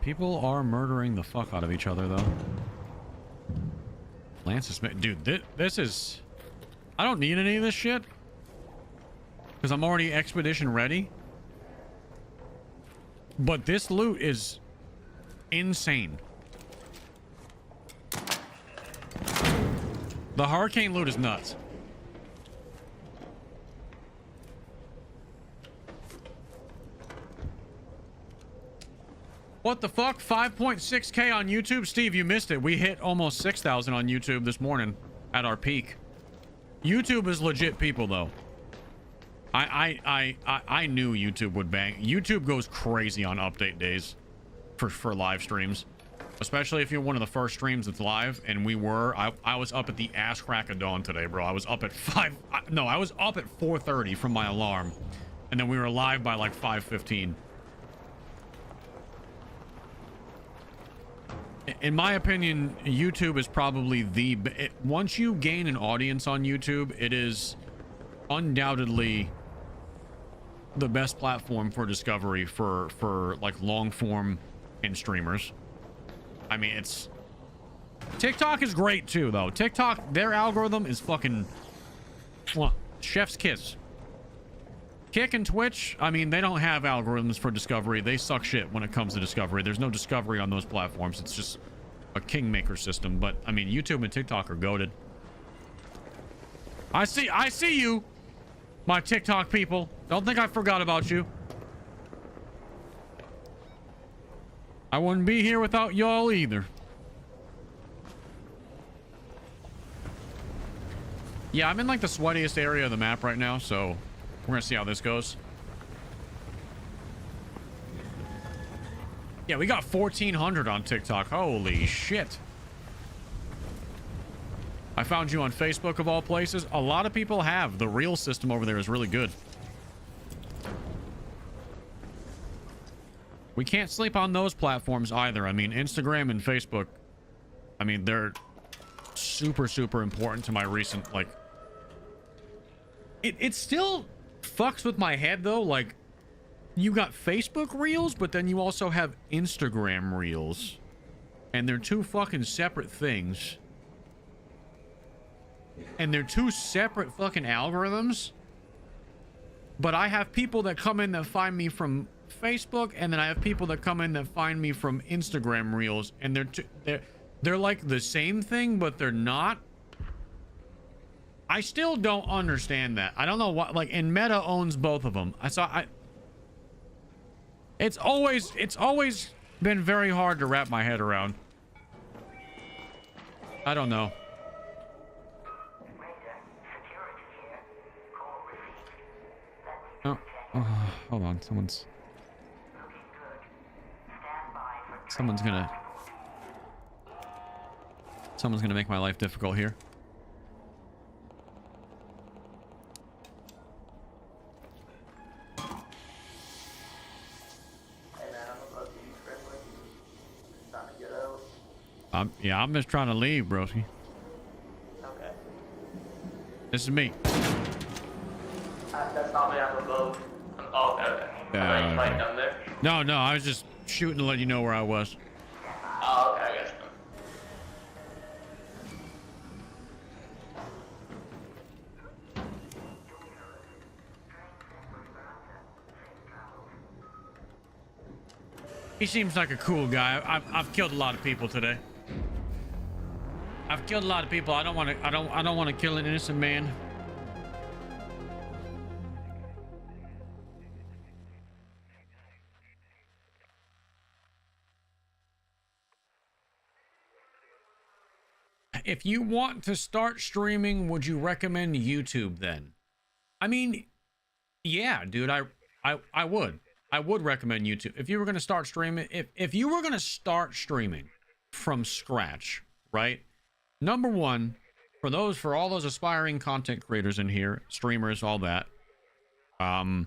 People are murdering the fuck out of each other, though. Lance is... Dude, this is... I don't need any of this shit. Because I'm already expedition ready. But this loot is insane. The hurricane loot is nuts. What the fuck? 5.6K on YouTube? Steve, you missed it. We hit almost 6,000 on YouTube this morning at our peak. YouTube is legit people though. I knew YouTube would bang. YouTube goes crazy on update days for live streams, especially if you're one of the first streams that's live. And I was up at the ass crack of dawn today, bro. I was up at I was up at 4:30 from my alarm, and then we were live by like 5:15. In my opinion, YouTube is probably once you gain an audience on YouTube, it is undoubtedly the best platform for discovery for like long form and streamers. I mean, TikTok is great too though. TikTok, their algorithm is fucking chef's kiss. Kick and Twitch, I mean, they don't have algorithms for discovery. They suck shit when it comes to discovery. There's no discovery on those platforms. It's just a kingmaker system. But I mean, YouTube and TikTok are goated. I see you, my TikTok people. Don't think I forgot about you. I wouldn't be here without y'all either. Yeah, I'm in like the sweatiest area of the map right now, so we're gonna see how this goes. Yeah, we got 1,400 on TikTok. Holy shit. I found you on Facebook of all places. A lot of people have. The reel system over there is really good. We can't sleep on those platforms either. I mean, Instagram and Facebook, I mean, they're super, super important to my recent, like... It still fucks with my head, though. Like, you got Facebook Reels, but then you also have Instagram Reels. And they're two fucking separate things. And they're two separate fucking algorithms. But I have people that come in that find me from Facebook, and then I have people that come in that find me from Instagram Reels, and they're like the same thing, but they're not. I still don't understand that. I don't know what, like, and Meta owns both of them. It's always been very hard to wrap my head around. I don't know. Oh, hold on. Someone's gonna make my life difficult here. Yeah, I'm just trying to leave, broski. Okay. This is me. That's not me on the boat. Oh, okay. Right down there. No, I was just shooting to let you know where I was. Oh, okay, I guess. He seems like a cool guy. I've killed a lot of people today. I've killed a lot of people. I don't want to kill an innocent man. If you want to start streaming, would you recommend YouTube then? I mean, yeah, dude, I would. I would recommend YouTube. If you were going to start streaming, if you were going to start streaming from scratch, right? Number one, for all those aspiring content creators in here, streamers, all that, my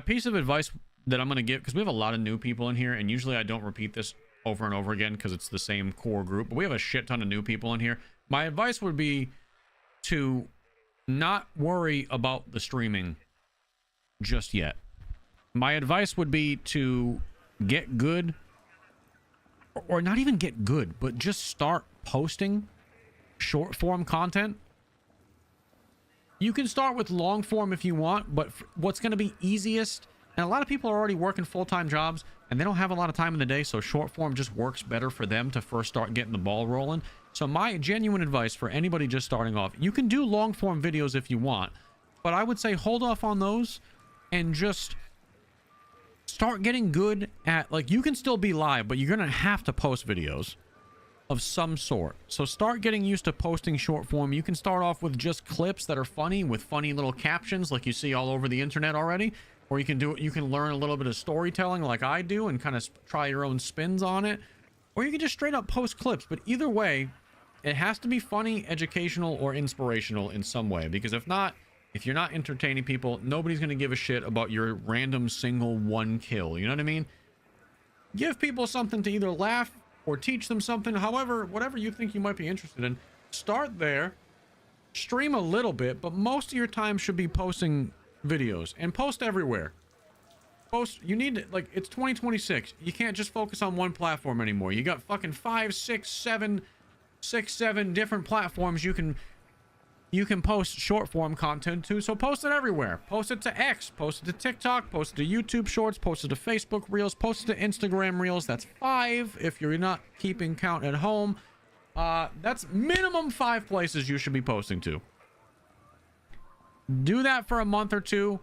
piece of advice that I'm going to give, because we have a lot of new people in here, and usually I don't repeat this over and over again because it's the same core group, but we have a shit ton of new people in here. My advice would be to not worry about the streaming just yet. My advice would be to get good, or not even get good, but just start posting short form content. You can start with long form if you want, but what's going to be easiest, and a lot of people are already working full-time jobs and they don't have a lot of time in the day, so short form just works better for them to first start getting the ball rolling. So my genuine advice for anybody just starting off, you can do long form videos if you want, but I would say hold off on those and just start getting good at, like, you can still be live, but you're gonna have to post videos. of some sort. So start getting used to posting short form. You can start off with just clips that are funny with funny little captions like you see all over the internet already. Or you can learn a little bit of storytelling like I do and kind of try your own spins on it. Or you can just straight up post clips. But either way, it has to be funny, educational, or inspirational in some way. Because if not, if you're not entertaining people, nobody's going to give a shit about your random single one kill. You know what I mean? Give people something to either laugh or teach them something. However, whatever you think you might be interested in, start there. Stream a little bit, but most of your time should be posting videos. And post everywhere. Post, you need to, like, it's 2026. You can't just focus on one platform anymore. You got fucking 5, 6, 7 different platforms you can post short form content to. So post it everywhere. Post it to X, post it to TikTok, post it to YouTube Shorts, post it to Facebook Reels, post it to Instagram Reels. That's 5 if you're not keeping count at home. That's minimum 5 places you should be posting to. Do that for a month or two.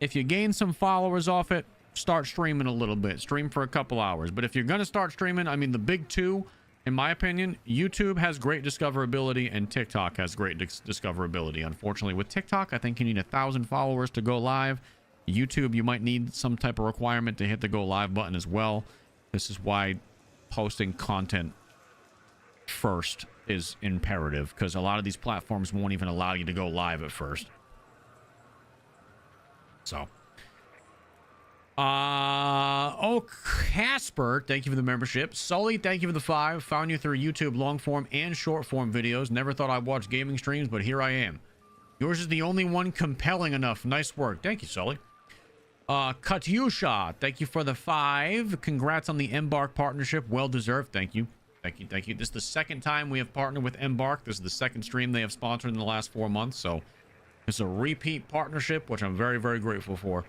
If you gain some followers off it, start streaming a little bit. Stream for a couple hours. But if you're going to start streaming, I mean, the big two, in my opinion, YouTube has great discoverability and TikTok has great discoverability. Unfortunately, with TikTok, I think you need 1,000 followers to go live. YouTube, you might need some type of requirement to hit the go live button as well. This is why posting content first is imperative, because a lot of these platforms won't even allow you to go live at first. So, oh, Casper, thank you for the membership. Sully, thank you for the 5. Found you through YouTube long form and short form videos. Never thought I'd watch gaming streams, but here I am. Yours is the only one compelling enough. Nice work. Thank you, Sully. Katyusha, thank you for the 5. Congrats on the Embark partnership. Well deserved. Thank you. Thank you. Thank you. This is the second time we have partnered with Embark. This is the second stream they have sponsored in the last 4 months. So it's a repeat partnership, which I'm very, very grateful for.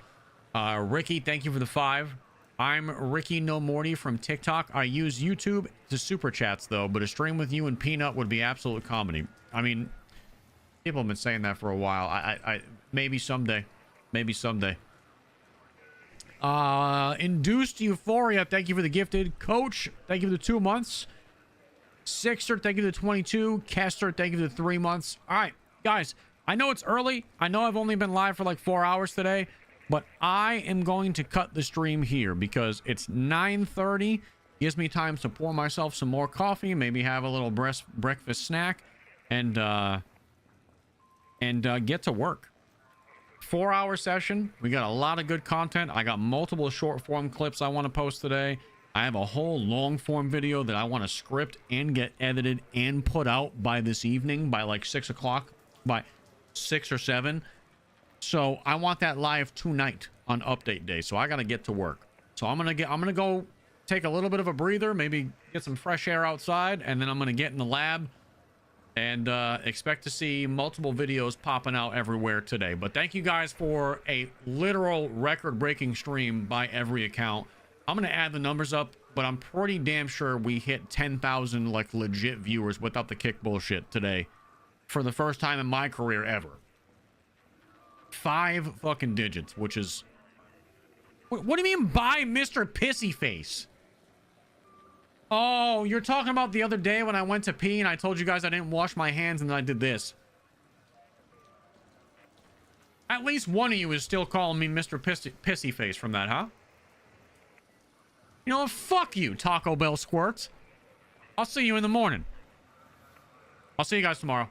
Ricky, thank you for the 5. I'm Ricky No Morty from TikTok. I use YouTube to super chats though, but a stream with you and Peanut would be absolute comedy. I mean, people have been saying that for a while. I maybe someday. Maybe someday. Induced Euphoria, thank you for the gifted. Coach, thank you for the 2 months. Sixer, thank you for the 22. Kester, thank you for the 3 months. All right, guys, I know it's early. I know I've only been live for like 4 hours today, but I am going to cut the stream here because it's 9:30. Gives me time to pour myself some more coffee, maybe have a little breakfast snack, and get to work. 4-hour session. We got a lot of good content. I got multiple short form clips I want to post today. I have a whole long form video that I want to script and get edited and put out by this evening by like 6 o'clock, by 6 or 7. So I want that live tonight on update day. So I got to get to work. So I'm going to go take a little bit of a breather, maybe get some fresh air outside, and then I'm going to get in the lab and expect to see multiple videos popping out everywhere today. But thank you guys for a literal record-breaking stream by every account. I'm going to add the numbers up, but I'm pretty damn sure we hit 10,000 like legit viewers without the kick bullshit today for the first time in my career ever. 5 fucking digits, which is... What do you mean by Mr. Pissy Face? Oh, you're talking about the other day when I went to pee and I told you guys I didn't wash my hands and then I did this. At least one of you is still calling me Mr. Pissy Face from that, huh? You know what? Fuck you, Taco Bell squirts. I'll see you in the morning. I'll see you guys tomorrow.